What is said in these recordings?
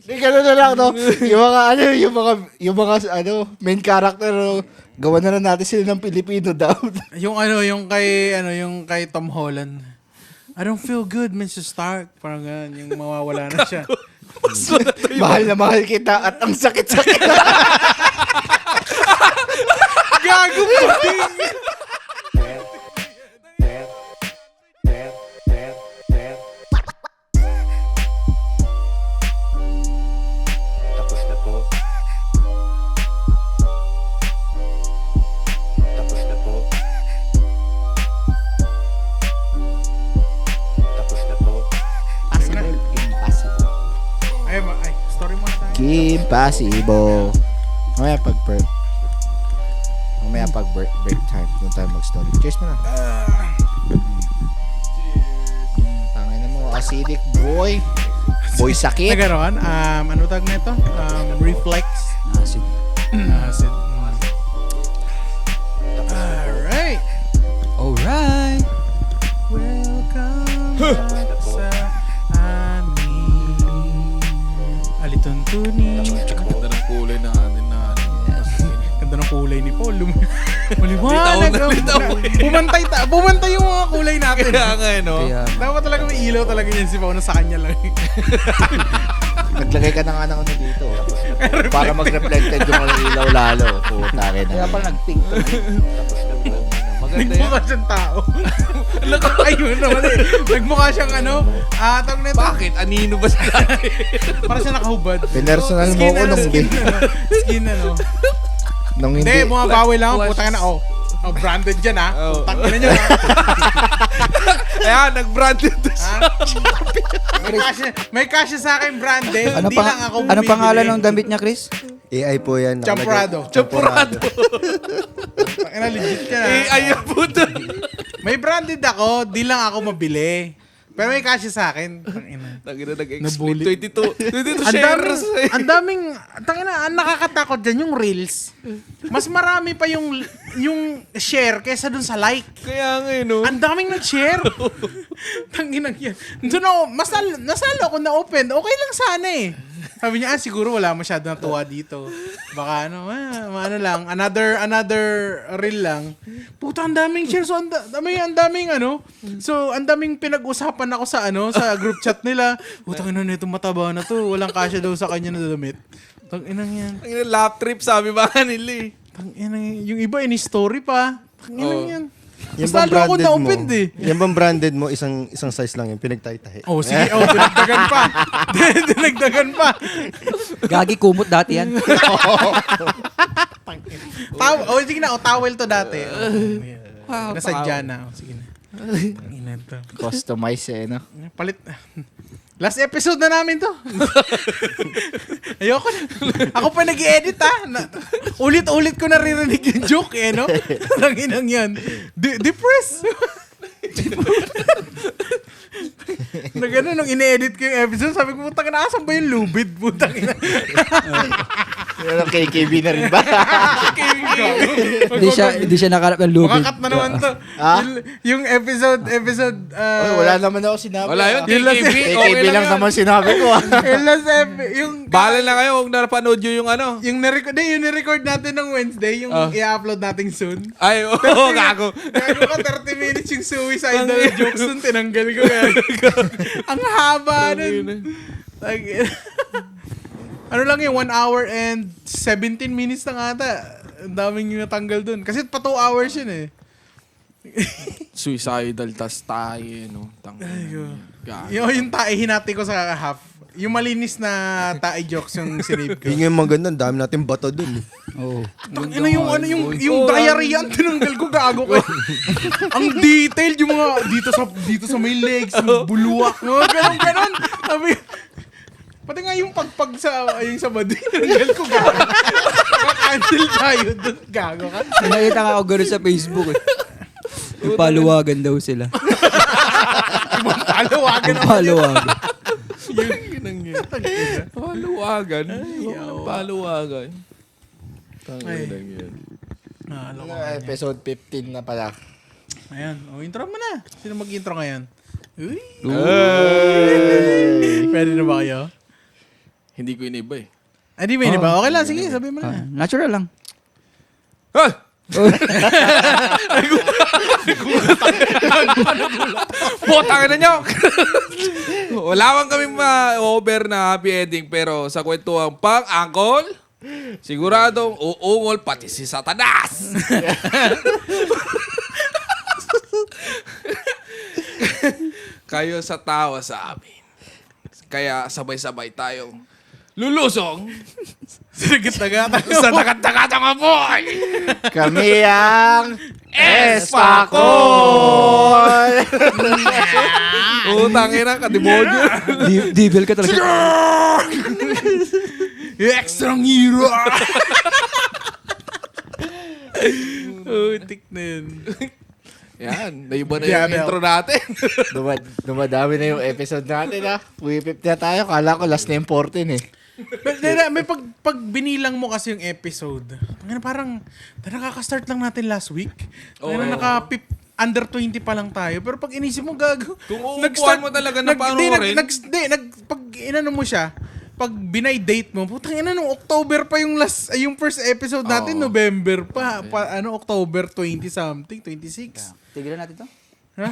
Hindi, gano'n na lang, no? Yung mga main character, no? Gawa na lang natin sila ng Pilipino daw. yung kay Tom Holland. I don't feel good, Mr. Stark. Parang ganun, yung mawawala na siya. Mahal na mahal kita at ang sakit-sakit. Gago mo! Tapos na po. Tapos na po. Tapos na po. Impossible. Ay, story mo tayo. Impossible. Mamaya pag break time, doon tayo mag-story. Cheers mo na. Tangin na mo, acidic boy. Boy sakit. Nagaroon, ano tag na ito? Reflex. Acid. Acid. Alright. Alright. Welcome back sa amin. Alituntunin. Ganda ng kulay na atin na. Ganda ng kulay ni Paul. Maliwanag. Bumantay yung mga kulay natin. Kaya nga, no? Kaya, Dapat talaga may ilaw talaga yan si Paul na sa kanya lang. Naglagay ka na nga ng ano dito. Para mag-reflected yung mga ilaw lalo. Puta rin. Kaya pala nag-pink to. Tapos na po. Maganda yan. Nagmukha siyang tao. Ayun naman eh. Nagmukha siyang ano. Tawag na ito. Bakit? Anino ba sa dati? Para siya nakahubad. Pinersonal mo ko nung Skin ano. nung Hindi, hindi. bumabawi lang. Putang na. Oh, branded dyan ha. Oh. Putang na nyo ha. Ayan, nag-branded to siya. May kasya sa akin branded. ano Hindi lang ako ano bumibili. pangalan ng damit niya, Chris? AI po yan. Champurado. Champurado. Tangina, legit yan ha. Ayaw po to. May branded ako. Di lang ako mabili. Pero may kasya sa akin. Tangina. Tangina, nag-explain. Nabully. 22 Ang shares. ang daming, tangina, ang nakakatakot dyan yung reels. Mas marami pa yung share kaysa dun sa like. Kaya nga, no? Ang daming nag-share. Tanginang yan. Doon ako, nasalo ako na open. Okay lang sana eh. Sabi niya, siguro wala masyado natuwa dito. Baka ano lang, another reel lang. Puta, ang daming share. So, ang daming ano. So, ang daming pinag-usapan ako sa group chat nila. Putang ina nito, mataba na to. Walang kasya daw sa kanya na damit. Tanginang yan. Tangina, lap trip, sabi ba kanila eh. Tanginang, yung iba, ini-story pa. Tanginang yan. Yan Mas bang lalo ako branded na-open mo? eh. Yan bang branded mo? Isang size lang yan. Pinagtahi-tahi. Oh, sige. Oh, dinagdagan pa. Dinagdagan pa. Gagi kumot dati yan. Sige na. Towel to dati. Wow, Nasadya na. Sige na. Ina to. Customize eh, no? Palit. Last episode na namin to. Ayoko na. Ako pa nag-i-edit ha. Ulit-ulit ko naririnig yung joke eh, no? Langinang yan. Depress. Na gano'n, nung ine-edit ko yung episode, sabi ko, putang ina, asan ba yung lubid? Putang ina. Yung KKB na rin ba? Hindi siya nakalap ng lubid. Makakat na naman to. Ah? Yung episode, Oy, wala naman ako sinabi. Wala yun, Yung last- KKB. KKB Okay lang yun. naman sinabi ko. yung last yung Bahala na kayo kung napanood nyo yung ano. yung ni-record natin ng Wednesday, yung i-upload natin soon. Ay, oo, gago. Gago ka 30 minutes yung suicidal jokes nun, tinanggal ko yan. Ang haba nun. Ano lang yung 1 hour and 17 minutes na ata. Ang daming yung natanggal dun. Kasi pa 2 hours yun eh. Suicidal, tas tayo, no? Gago. Yung tae hinati ko sa half. Yung malinis na tae jokes yung sinave ko. Yun yung maganda. Ang dami natin bato dun. Oo. Ano yung diarrhea ang tinanggal ko, gago ko. Ang detailed yung mga dito sa may legs, yung buluwak, no? Ganon. Sabi, pati nga yung pagpag sa body, tinanggal ko, gago. Cancel tayo doon, gago ka. Nakita nga ako gano'n sa Facebook eh. Yung paluwagan daw sila. Palawagan Ang paluwagan. Paluwagan. Paluwagan. Tanginang yan. Episode 15 na pala. Ayan, intro mo na. Sino mag-intro ngayon? Uy. Hey! Pwede na ba kayo? Hindi ko iniba eh. Hindi ba ba? Okay lang, sige, sabi mo na. Natural lang. Ah! Putang na nyo! Wala man kami ma-over na happy ending pero sa kwentuang pang-angkol, siguradong uungol pati si Satanas! Kayo sa tawa sa amin. Kaya sabay-sabay tayong lulusong sa tagat-tagatang apoy! Kami ang Espakol! Utang ina, kadimonyo. Devil ka talaga. Extra hero! Tik na yun. Yan, naiba na Yeah, yung intro natin. Dumadami na yung episode natin ha. Wipip na tayo. Kala ko last na yung 14 eh. May pag binilang mo kasi yung episode, parang nakaka-start lang natin last week. Under 20 pa lang tayo. Pero pag inisip mo, gago. Kung uupuan mo talaga na panoorin. Pag inano mo siya, pag binay-date mo, putang ina nung October pa yung yung first episode natin, November pa. October 20 something, 26. Tigilan natin to? Ha?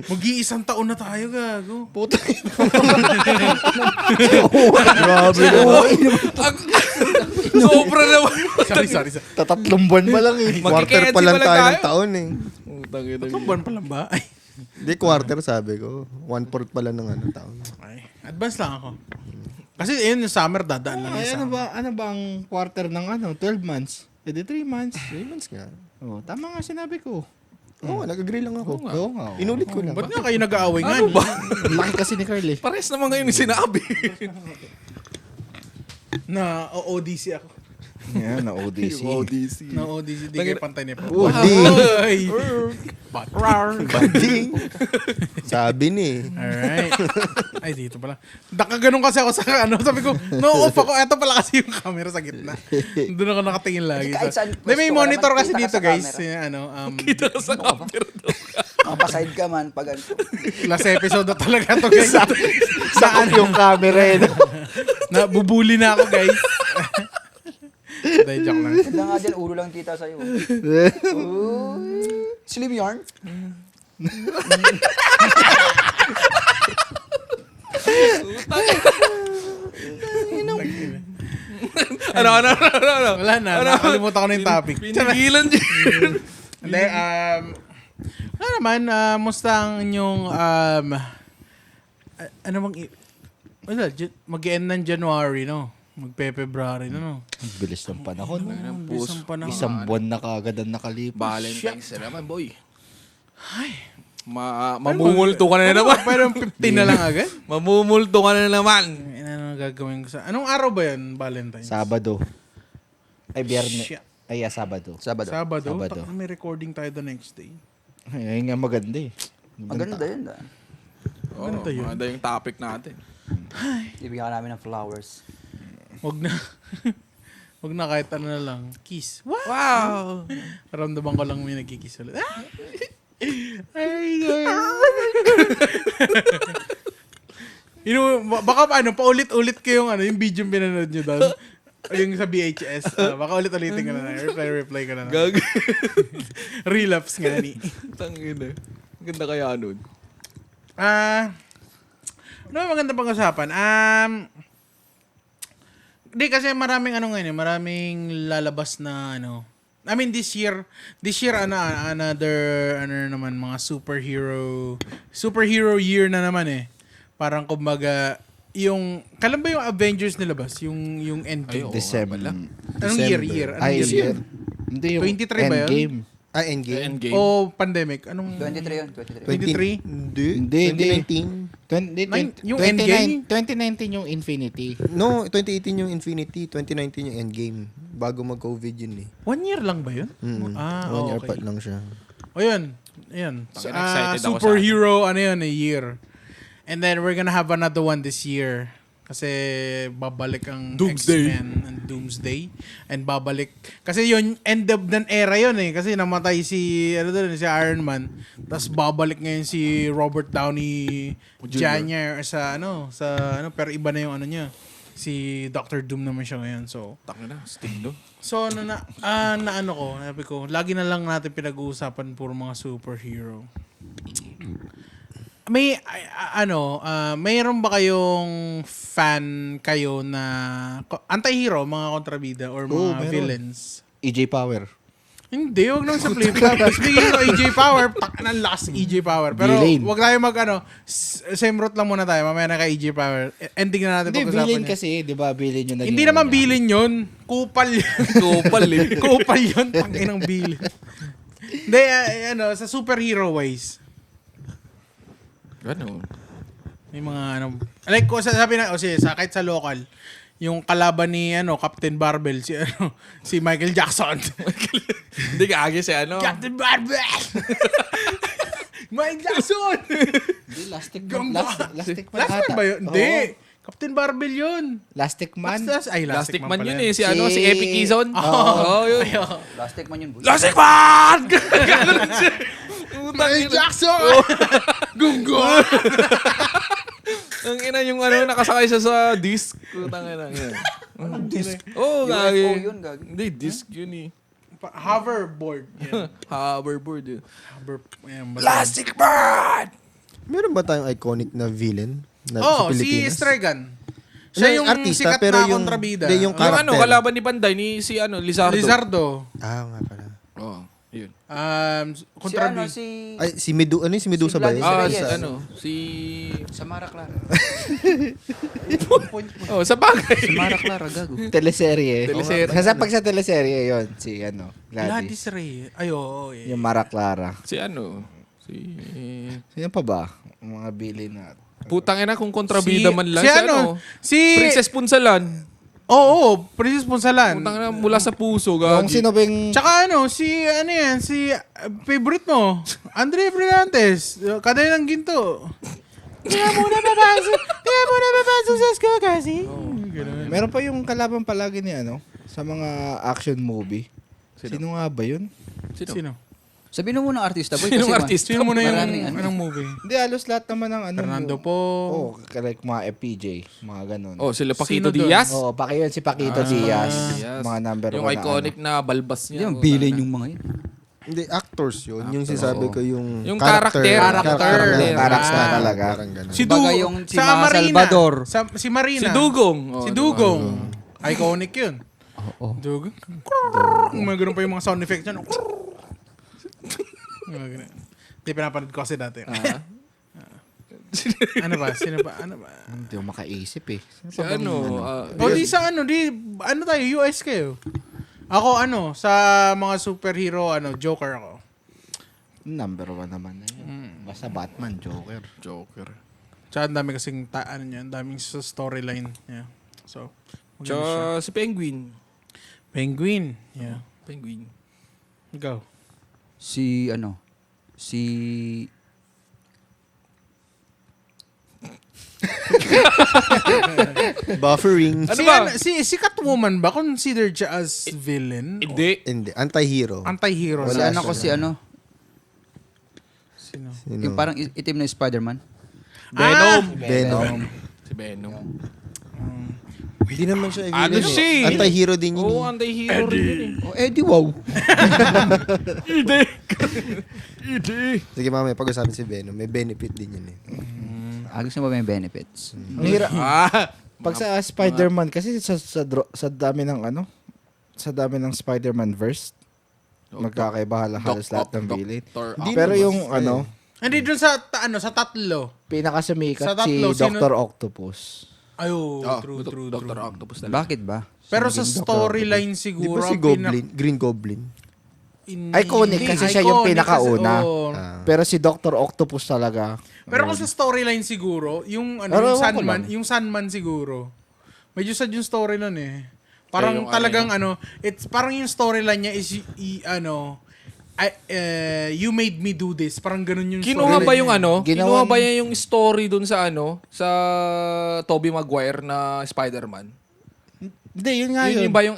Mag-iisang taon na tayo, gago. Putang Grabe naman. Sobra naman. Sorry. Tatatlong buwan pa lang eh. Quarter pa lang tayo ng taon eh. Utang ina. Tatlong buwan pa lang ba? Ay. Hindi, quarter sabi ko. 1/4 pa lang ng taon. Ay. Advance lang ako. Kasi yun yung summer, dadaan lang Ay, yung summer. ano ba ang quarter ng 12 months? E di 3 months. 3 months nga. Oh, tama nga sinabi ko. Oo, nag-agree lang ako. Oo nga. Inulit ko lang. Ba't nga kayo nag-aaway nga? Ano ba? Laki kasi ni Carl eh. Pares naman ngayon yung sinabi. Na ODC ako. Yan, na ODC. ODC. Na ODC, di kayo pantay niya pa. Udi. Bading. Sabi ni. Alright. Ay, dito pala. Nakaganon kasi ako sa sabi ko, no-off ako. Eto pala kasi yung camera sa gitna. Doon ako nakatingin lagi. Kahit saan May pwesto ka monitor naman, kasi kita ka dito, sa guys. camera. Kita sa camera daw. Mapaside ka man pag ano. Last episode na talaga to, guys. Saan yung camera eh. Bubuli na ako, guys. Dahil joke lang. Ganda nga dyan, ulo lang kita sa'yo. Slim yarn? Ano? Wala na. Nakalimutan ko na yung topic. Pinigilan niya. Hindi, ano naman, musta ang inyong, ano bang, wala, mag-end ng January, no? Magpe-February na, no? Bilis ng panahon. Isang panahon. Isang buwan na kagad ang nakalipas. Valentine's na naman, boy. Mamumulto ka na naman. Pero 15 na lang agad? Mamumulto ka na naman. Ano gagawin ko sa... Anong araw ba yan, Valentine's? Sabado. Ay, biyernes. Shit. Ay, Sabado. Sabado. Sabado? Sabado. May recording tayo the next day. Ay, ayun nga maganda eh. Maganda yun. Ganito yun. Maganda yung topic natin. Ibigyan ka namin ng flowers. Wag na. Wag na kahit ano na lang. Kiss. Wow! Ramdaman ko lang may nagkikiss ulit. Ah! Ay, baka paulit-ulit ko yung video yung pinanood nyo doon. Yung sa VHS. Baka ulit-ulitin ko na lang. Reply ko na lang. Gag. Relapse nga ni. Tangina. Ganda kaya nun. Ano maganda pag-usapan? Di kasi maraming maraming lalabas na I mean this year another naman mga superhero year na naman eh. Parang kumbaga kailan ba yung Avengers nilabas? Yung Endgame. Ay, oo. December. Anong year? Anong Ay, year? Hindi yung 23 ba yun? Endgame. Endgame. Endgame. O pandemic? Anong 23 yun, 23? 23. Hindi. 2019. Yung Endgame? 2019 yung Infinity. No, 2018 yung Infinity, 2019 yung Endgame. Bago mag-COVID yun eh. 1 year lang ba yun? One year okay. pa lang siya. O yun. Ayan. Tangina, excited ako Superhero, year. And then we're gonna have another one this year. Kasi babalik ang Doomsday. X-Men and Doomsday. And babalik. Kasi yun, end of ng era yun eh. Kasi namatay si Iron Man. Tapos babalik ngayon si Robert Downey Jr. sa pero iba na yung niya. Si Dr. Doom naman siya ngayon. So, Tangina, sting no? so na ano ko, sabi ko, lagi na lang natin pinag-uusapan puro mga superhero. May mayroon ba kayong fan kayo na anti-hero, mga kontrabida or mga Oo, meron. villains? EJ Power. Hindi, wag naman sa flip-flop. Speaking of EJ Power, ng last EJ Power. Pero Villain. wag tayo same route lang muna tayo. Mamaya na kay EJ Power. Ending na natin Hindi, pag-usapan villain niya. kasi, di ba? Villain yung naging Hindi naman ano niya. villain yun. Kupal yun. Kupal eh. Kupal yun. Tangin ng villain. Hindi, sa superhero ways. Ano? May mga like ko sabi na kahit sa local, yung kalaban ni Captain Barbell si Michael Jackson. Hindi ka agi si ano? Captain Barbell. Michael Jackson. Hindi, Lastic Gamba. Man. Lastic Man Last man ata. ba yun? Hindi. Oo. Captain Barbell yun. Lastic Man. Plastic Man yun pala eh. Si ano? Si Epic Kizon. Oo, yun. Plastic man yun, boy. Plastic Man! Gano'n siya. Michael Jackson. Gunggo. Ang ina yung nakasakay siya sa disc. Putang ina. Disc? Oo, gagi. UFO yun, gagi. Hindi, disc yun eh. Hoverboard. Yan. Hoverboard yun. Plastic. Man! Meron ba tayong iconic na villain sa Oh, si Pilipinas? Strigan. Siya yung Artista, sikat pero na yung- kontrabida. hindi, yung Yung Character. kalaban ni Panday, ni si Lizardo. Lizardo. Nga pala. Oo, yun. Kontrabida. Ay, si Medusa ba yun? Vladimir Si Reyes. si... Samara Clara. Oh, sa bagay. Samara Clara, gago. Teleserye. Teleserye. Kasi pag sa teleserye, yun, si Gladys. Gladys Reyes. Ay, oo. Yeah. Yung Mara Clara. Si Si... Sino pa ba? Ang mga villain na. Putang ina kung kontrabida man lang. Si Princess Punsalan. Oo, Princess Punsalan. Putang ina mula sa puso. Kung Gagi. sino ba yung... Tsaka si favorite mo, Andre Brillantes, Kadena ng Ginto. Kaya muna papasok sa school kasi. Meron pa yung kalaban palagi ni sa mga action movie. Sino nga ba yun? Sino? Sabihin mo ng artista, boy. Sinong kasi artista? Sino muna yung Maraming anong movie? Hindi, halos lahat naman ng Fernando po. Oo, like mga FPJ, mga ganun. Oh, sila Paquito Sino doon? Diaz. Oo, yun si Paquito Diaz. Diaz. Mga number Yung one iconic na balbas niya. Yung villain yung mga yun. Hindi, actors yun. Yung sinasabi ko yung... Yung character. Character talaga. Parang ganun. Si Baga yung si sa mga Marina. Salvador. Si Marina. Si Dugong. Oh, Si Dugong. Iconic yun. Oo. Dugong. Mga ganun pa yung mga sound effects yan. Hindi pinapanood ko kasi dati. Ano ba? Sino ba? Hindi ko makaisip eh. Si ano? O di sa tayo, US kayo. Ako sa mga superhero, Joker ako. Number one naman na yun. Basta Batman, Joker. Joker. Tsaka ang dami kasing ang daming sa storyline. Yeah. So, maganda siya. Tsaka si Penguin. Penguin. Yeah. Penguin. Go. Si Buffering. Ano ba? Si Catwoman ba considered siya as villain? Hindi. Hindi, anti-hero. Anti-hero. si Wala ano ko si ano, Sino? Sino? yung parang itim na Spider-Man. Venom. Venom. Si Venom. Hindi naman siya Ano villain siya eh? Anti-hero din yun. Oo, anti-hero rin yun eh. Oh, Eddie, wow. Sige mamaya, pag-usapan si Venom. May benefit din yun eh. Agos na ba may benefits? Ang hirap. Pag sa Spider-Man, kasi sa dami ng sa dami ng Spider-Man verse, magkakaiba halos lahat ng villain. Pero yung Hindi dun sa tatlo. pinakasumikat Sa tatlo, si Dr. Octopus. True. Dr. Octopus talaga. Bakit ba? Pero sa storyline Di siguro, ba si Goblin? Green Goblin? Iconic kasi siya yung pinakauna. oo. Pero si Dr. Octopus talaga. Pero kung sa storyline siguro, yung Pero yung ewan ko Sandman, lang. yung Sandman siguro. Medyo sad yung story nun eh. Parang yung talagang it's parang yung storyline niya is you made me do this. Parang ganun yung Kinuha ba yung Ginawan- Kinuha ba niya yung story dun sa sa Tobey Maguire na Spider-Man? Hindi, yun nga Yun yun. yung ba yung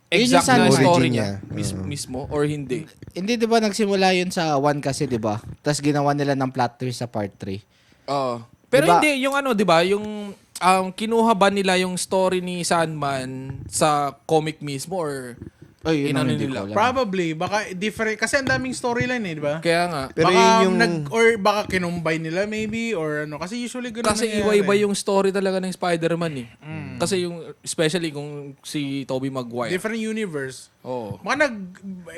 exact na Sandman. story Origin niya? niya. Mismo? Or hindi? Hindi, di ba nagsimula yun sa 1 kasi, di ba? Tapos ginawa nila ng plot twist sa part 3. Oo. Pero Diba? hindi, yung di ba, yung kinuha ba nila yung story ni Sandman sa comic mismo or Ay, yun ang inano hindi ko nila? alam. Probably, baka different. Kasi ang daming storyline di ba? Kaya nga. Pero baka yun yung... or baka kinumbay nila maybe, or ano. Kasi usually ganun Kasi nangyayari. iba-iba yung story talaga ng Spider-Man eh. Kasi yung, especially kung si Tobey Maguire. Different universe. Oo. Baka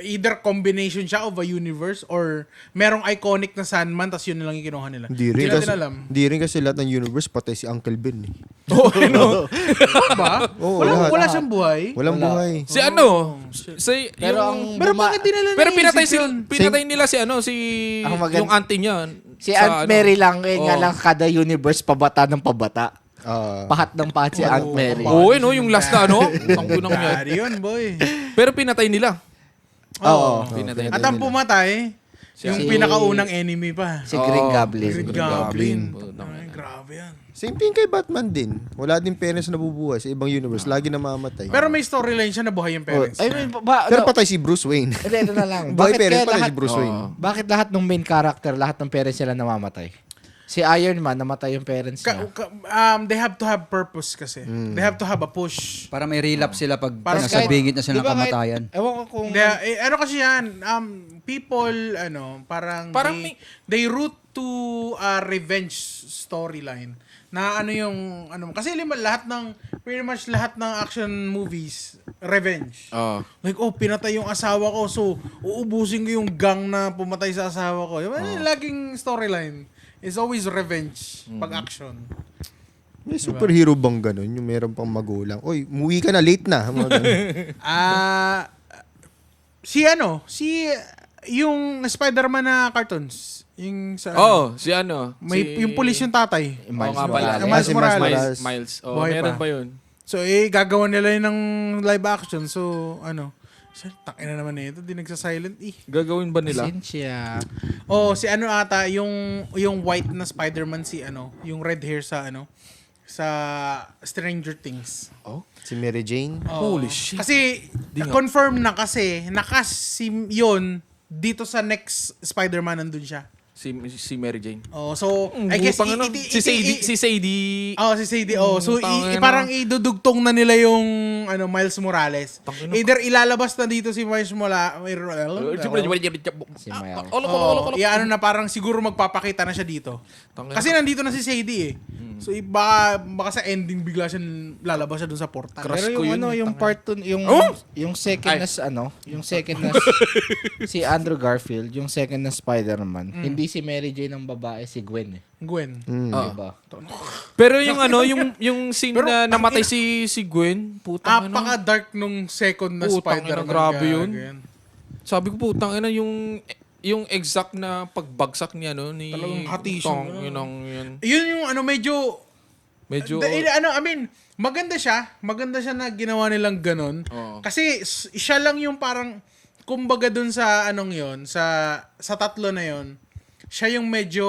either combination siya of a universe or merong iconic na Sandman tas yun na lang yung kinuha nila. Hindi rin, natin kasi, alam. hindi rin kasi lahat ng universe patay si Uncle Ben. ba? Oo, Wala, lahat. wala siyang buhay. Walang buhay. Si ano? Si, Pero yung, Pero bakit di nila pero naisip pinatay nila si ano, si Ang maganda- yung auntie niya. Si sa Aunt Mary lang, nga Oo. lang kada universe pabata ng pabata. Pahat ng pahat si Aunt Mary. Oo, no, yung last na ano. Tanggunang yan. Daddy yun, boy. Pero pinatay nila. Oo. Pinatay At ang pumatay, yung Si- pinakaunang enemy pa. Si Green Oo. Goblin. Green Goblin. Goblin. Ay, grabe yan. Same thing kay Batman din. Wala din parents na nabubuhay sa ibang universe. Lagi namamatay. Pero may storyline siya na buhay yung parents I niya. mean, Pero patay si Bruce Wayne. Ito na lang. Buhay Bakit parents kaya patay lahat, si Bruce Wayne. bakit lahat ng main character, lahat ng parents nila namamatay? Si Iron Man, namatay yung parents niya. They have to have purpose kasi. They have to have a push. Para may relapse sila pag Para nasa kahit- bingit na sila ng kamatayan. Ewan ko kung... Ano kasi yan, people, parang Parang they root to a revenge storyline. Na ano yung, kasi pretty much lahat ng action movies, revenge. Oo. Like, pinatay yung asawa ko, so uubusin ko yung gang na pumatay sa asawa ko. Yung laging storyline is always revenge pag action. May superhero bang ganun? Yung meron pang magulang. Oy, umuwi ka na, late na. Mga ganun. Yung Spider-Man na cartoons. Yung sa Si ano? may yung police yung tatay. Miles nga Morales. pala. Miles Si Morales. Miles. Buhay Meron pa. pa yun. So, gagawa nila yun ng live action. So, takina naman na ito. Di nagsa-silent. Gagawin ba nila? Cynthia. Si ata, yung white na Spider-Man, yung red hair sa sa Stranger Things. Si Mary Jane. Oo. Holy shit. Kasi, confirm na kasi, nakasim yun dito sa next Spider-Man nandun siya. Si Mary Jane. So, I guess, Butang ano? Si Sadie. Si Sadie. Si Sadie. So, Tangina. parang idudugtong na nila yung Miles Morales. Tangina. Either ilalabas na dito si Miles Morales. Si Miles. Na parang siguro magpapakita na siya dito. Tangina. Kasi nandito na si Sadie eh. So, baka sa ending bigla siya lalabas siya dun sa portal. Crush Pero ko yung yun, yung part 2, yung second na yung second na si Andrew Garfield, yung second na Spider-Man, hindi si Mary Jane ang babae, si Gwen eh. Gwen. Diba? Pero yung yung scene Pero, na namatay si Gwen, putang ina. Napaka-dark nung second na Putang Spider-Man. ina, grabe Gaga yun. yan. Sabi ko putang ina yung exact na pagbagsak niya ni Talagang hati siya. yun. Yun yung medyo Medyo maganda siya. Maganda siya na ginawa nilang ganun. Oo. Kasi siya lang yung parang kumbaga dun sa yun, sa tatlo na yun. Siya yung medyo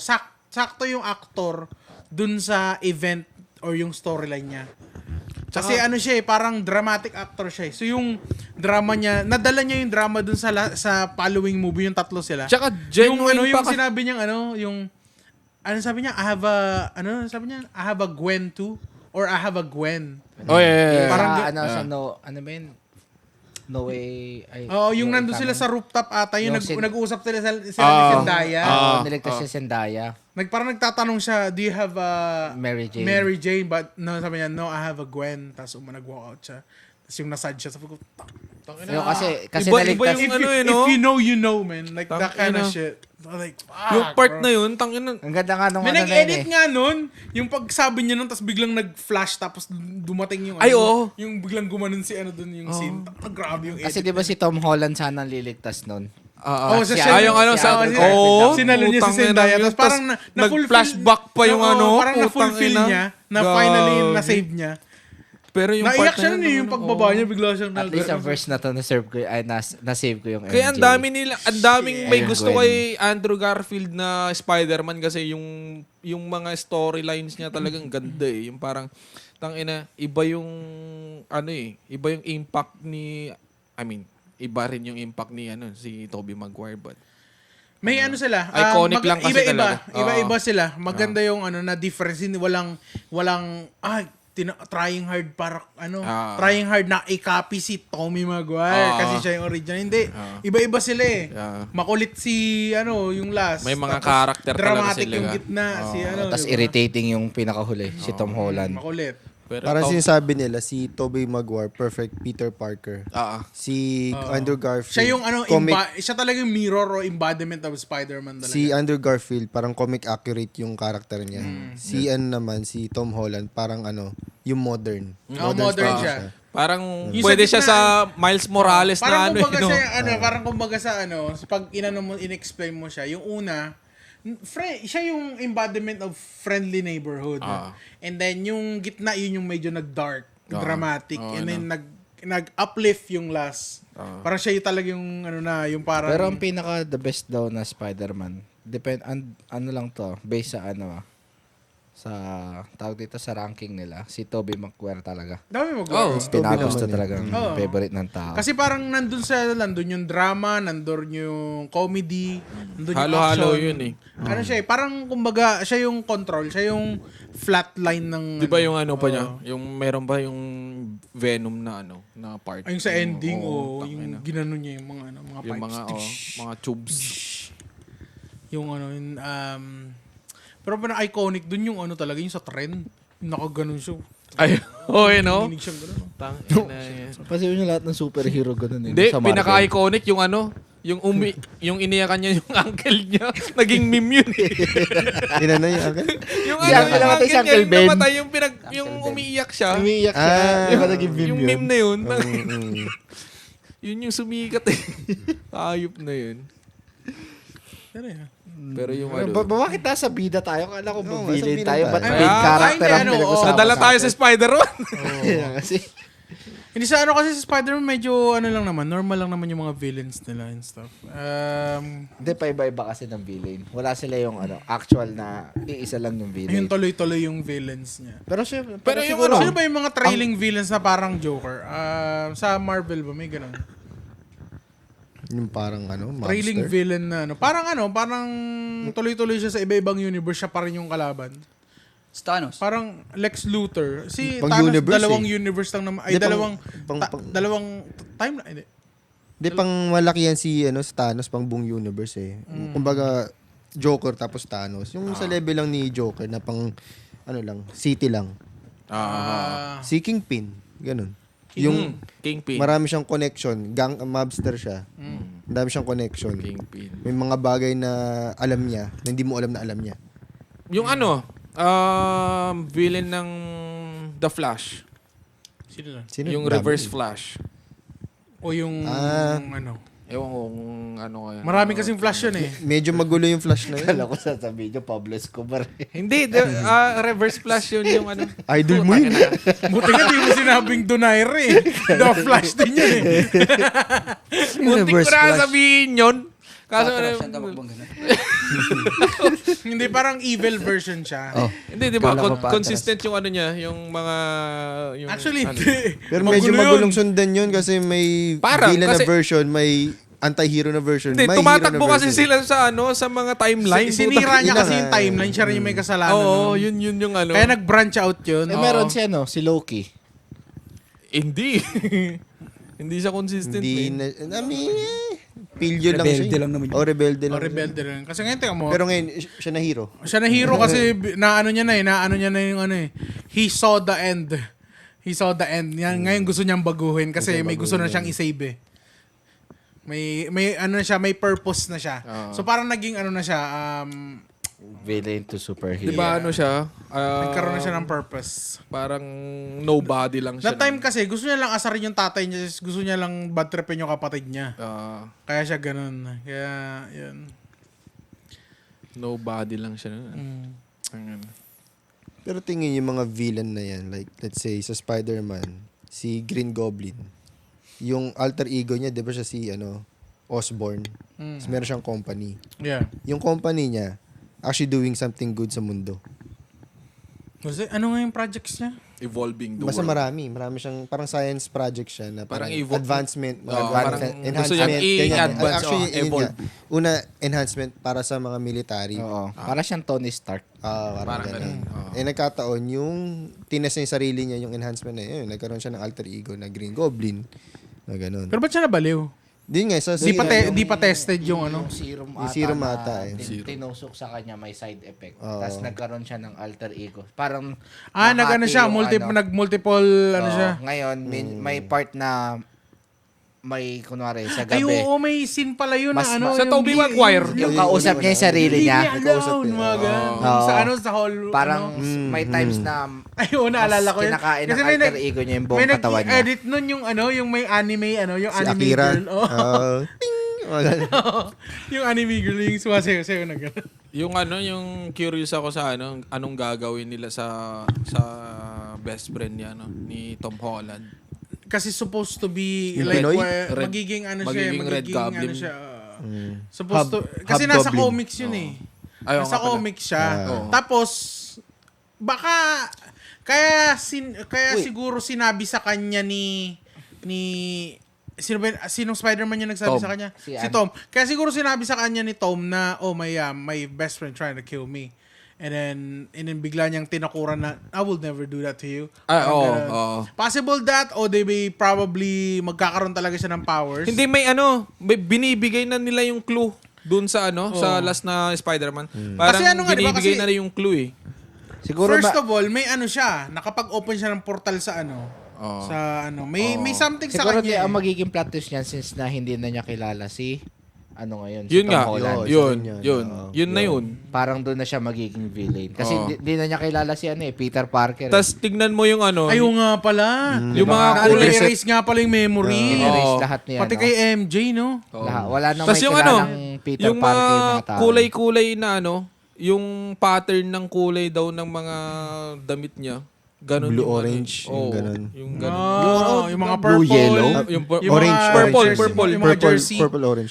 sakto yung actor dun sa event or yung storyline niya. Kasi siya parang dramatic actor siya eh. So yung drama niya, nadala niya yung drama dun sa following movie, yung tatlo sila. Tsaka yung genuine yung pa sinabi niya yung sabi niya, I have a Gwen too or I have a Gwen. Oh yeah. Parang Sa ano ba yun? No way. yung nandun sila sa rooftop ata, yung nag-uusap sila ni Zendaya. Niligtas si Zendaya. Parang nagtatanong siya, do you have a Mary Jane. Mary Jane? But no, sabi niya, no, I have a Gwen. Tapos nag-walk out siya. Tapos yung nasad siya. Sabi ko, Yung kasi Iba naligtas. yung if you know, you know, man. Like that kind of Tangina. shit. Like, Yung part na yun, tangina. Ang ganda nga nung May ano na yun nag-edit eh. nga nun, yung pagsabi niya nun, tapos biglang nag-flash, tapos dumating yung Ay, oo. yung biglang gumanon si dun, yung scene. Grabe yung edit. Kasi di ba si Tom Holland sana liligtas nun? Sa yung ano sa sinalo niya si putang ina Zendaya. yun. Tapos parang nag-flashback pa yung parang na-fulfill niya, na finally na-save niya. Pero yung Naiyak part siya na nun yung pagbaba niya, bigla siyang At least ang verse na to na-save ko, na-save ko yung MJ. Kaya ang daming may Ayun, gusto Gwen. kay Andrew Garfield na Spider-Man kasi yung mga storylines niya talagang ganda eh. Yung parang tangina, iba yung iba yung impact ni iba rin yung impact ni si Tobey Maguire but May ano sila. Iconic lang kasi iba-iba. talaga. Iba-iba sila. Maganda yung na difference. Hindi walang trying hard para trying hard na i-copy si Tommy Maguire kasi siya yung original. Hindi. Iba-iba sila eh. Makulit si yung last. May mga Tapos character talaga dramatic sila. yung gitna. Si Tapos diba? irritating yung pinakahuli, si Tom Holland. Makulit. Pero Parang sinasabi nila, si Tobey Maguire, perfect Peter Parker. Si Andrew Garfield, Siya yung comic, siya talaga yung mirror o embodiment of Spider-Man talaga. si Andrew Garfield, parang comic accurate yung character niya. Si naman, si Tom Holland, parang yung modern. Modern style siya. parang Yung pwede sa siya gitna, sa Miles Morales parang na kumbaga siya, parang kumbaga sa pag in-explain mo siya, yung una, siya yung embodiment of friendly neighborhood. And then yung gitna, yun yung medyo nag-dark, dramatic. And then nag-uplift yung last. Parang siya yung talaga yung yung parang... Pero ang pinaka the best daw na Spider-Man, lang to, based sa sa tawag dito sa ranking nila, si Tobey Maguire talaga. Dami mag-work. Pinapos to talagang favorite ng tao. Kasi parang nandun yung drama, nandun yung comedy, nandun yung halo-halo action. yun eh. Ano siya parang kumbaga, siya yung control, siya yung flatline ng... Di ba yung pa niya? Yung meron ba yung Venom na na part? Yung sa ending, yung tangina. ginanon niya yung mga mga Yung pipes. mga tubes. Yung pero parang iconic dun yung talaga, yung sa trend. Yung nakaganon siya. Ay, no? Hinig siyang gano'n. Tangina yan. Kasi yun yung lahat ng superhero ganun Hindi, sa Marvel. pinaka-iconic yung yung iniyakan niya yung uncle niya. Naging meme yun eh. Inano yung agad? yung Si yung Uncle namatay, uncle si niya, Uncle yung Ben. namatay, yung umiiyak siya. Umiiyak siya. Di ba naging meme Yung yun? meme na yun. Yun yung sumikat eh. Ayop na yun. Pero yung Bakit nasa bida tayo? Kala ko Oo, villain nasa tayo. villain Ba't tayo. main character ang Hindi, pinag-usapan nadala tayo sa Spider-Man. Kasi, Hindi sa kasi sa Spider-Man medyo lang naman, normal lang naman yung mga villains nila and stuff. hindi, paiba-iba kasi ng villain. Wala sila yung actual na iisa lang yung Yung villain. tuloy-tuloy yung villains niya. Pero Pero yung siguro, Sino ba yung mga trailing villains na parang Joker? Sa Marvel ba may ganun? Yung parang Trailing monster. villain na parang tuloy-tuloy siya sa iba-ibang universe, siya pa rin yung kalaban. Thanos. Parang Lex Luthor. Si Pang Thanos, universe dalawang eh. universe lang naman. Ay, Di, dalawang timeline. Hindi. Di pang malaki yan si Thanos pang buong universe eh. Kumbaga Joker tapos Thanos. Yung sa level lang ni Joker na pang city lang. Si Kingpin, ganun. Yung Kingpin. marami siyang connection, mobster siya. Ang dami siyang connection. Kingpin. May mga bagay na alam niya, na hindi mo alam na alam niya. Yung villain ng The Flash. Sino lang? Sino? Yung Dami. Reverse Flash. O yung Ewan ko kung kaya. Marami kasing Flash yun eh. Medyo magulo yung flash na yun. kala ko sasabihin niyo, Pablo Escobar. Hindi, Reverse Flash yun yung Idol mo yun. Buti nga di mo sinabing Donaire eh. The Flash din yun eh. Muntik ko na sabihin yun. Kaso, Siya tamakbang ganun. Hindi, parang evil version siya. hindi, di ba? Kala ko pa Consistent yung niya, yung mga... Yung, Actually, hindi. Pero medyo Magulo magulong yun. sundan yun kasi may Parang, villain na kasi- version, may anti-hero na version, Hindi, may tumatakbo hero na kasi version. sila sa mga timeline. Sinira niya Ina kasi nga. yung timeline. Siya rin yung may kasalanan. Oo, nun. yun yung Kaya nag-branch out yun. Meron si Loki. Hindi. Hindi siya consistent. Hindi eh. na, pilyo lang siya. Rebelde lang naman yun. O, rebelde lang. Rebelde rin. Kasi ngayon, tingnan mo. Pero ngayon, siya na hero. Siya na hero kasi naano niya na yung he saw the end. He saw the end. Ngayon gusto niyang baguhin kasi may gusto na siyang i-save eh. May may purpose na siya. So parang naging na siya, Villain to superhero. Di ba siya? nagkaroon na siya ng purpose. Parang nobody lang siya. That time kasi gusto niya lang asarin yung tatay niya, gusto niya lang bad tripin yung kapatid niya. Kaya siya ganun. Kaya yun. Nobody lang siya. Pero tingin yung mga villain na yan, like let's say sa Spider-Man, si Green Goblin, yung alter ego niya, di ba siya si Osborn? Tapos meron siyang company. Yeah. Yung company niya, actually doing something good sa mundo. Kasi, ano nga yung projects niya? Evolving the Basta world. marami siyang parang science project siya na parang Parang advancement, parang gusto enhancement. niyang ganyan. i-advance, Actually, yun evolve. nga. Una, enhancement para sa mga military. Oo. Para siyang Tony Stark. Parang ganun. Nagkataon, yung tinas niya yung sarili niya, yung enhancement na yun, nagkaroon siya ng alter ego na Green Goblin. Na ganun. Pero ba't siya nabaliw? Di nga, sa Di pa tested yung ano. Serum Yung serum ata, eh. Tinusok sa kanya may side effect. Tapos nagkaroon siya ng alter ego. Parang Nag-ano nahati siya, yung nag-multiple, ano Oo, siya. Ngayon, may part na may kunwari sa Ay, gabi. oo, may scene pala yun Mas- na ano. Sa Tobey Maguire. Yung kausap niya yung sarili niya. Nakausap niya. Mga ganun. Oo. Sa ano, sa hall. Parang ano. may times na Ay, oo, naalala ko yun. kinakain ng Kasi may alter ego niya yung buong may katawan niya. nag-edit nun yung ano, yung may anime, ano, yung Si anime Akira. girl. Oh. Ting! Mga ganun. Yung anime girl, yung sumasayo-sayo na gano'n. Yung ano, yung curious ako sa ano, anong gagawin nila sa best friend niya, no, ni Tom Holland. Kasi supposed to be Yung like Pinoy? magiging ano siya, Magiging Red Goblin. ano siya. Supposed to kasi nasa Hobgoblin. comics yun eh. Ayaw Nasa nga pala. comics siya. Oo. Tapos baka kaya siguro sinabi sa kanya ni sinong Spider-Man yung nagsabi Tom. sa kanya? Si Si Tom. Kaya siguro sinabi sa kanya ni Tom na my best friend trying to kill me. And then bigla niyang tinakuran na, I will never do that to you. Parang ganun. Oo. Possible that or they may probably magkakaroon talaga siya ng powers. Hindi may ano, may binibigay na nila yung clue dun sa ano, sa last na Spider-Man. Parang Kasi ano nga, di ba, binibigay kasi- na rin yung clue eh. Siguro First of all, may ano siya, nakapag-open siya ng portal sa ano. Sa ano, may something sa siguro kanya. ang magiging plot twist niyan since na hindi na niya kilala si ano ngayon, si Yun Tom nga, Holland. yun. Oo. Yun na yun. Parang doon na siya magiging villain. Kasi Oo. di na niya kilala si ano Peter Parker. Tapos tignan mo yung ano, Ayaw nga pala. yung mga Kulay kulay. erase nga pala yung memory. Erase Oo. lahat niya. Pati kay MJ, no? Wala nang Tapos may yung kilalang ano, Peter yung Parker yung mga mga tao. kulay-kulay na ano, yung pattern ng kulay daw ng mga damit niya. Ganun Blue, yung ano, orange, yung oo, ganun. Yung ganun. Yung mga Blue, purple. yellow? Yung Orange, purple, orange. purple. Yung mga jersey. Purple orange.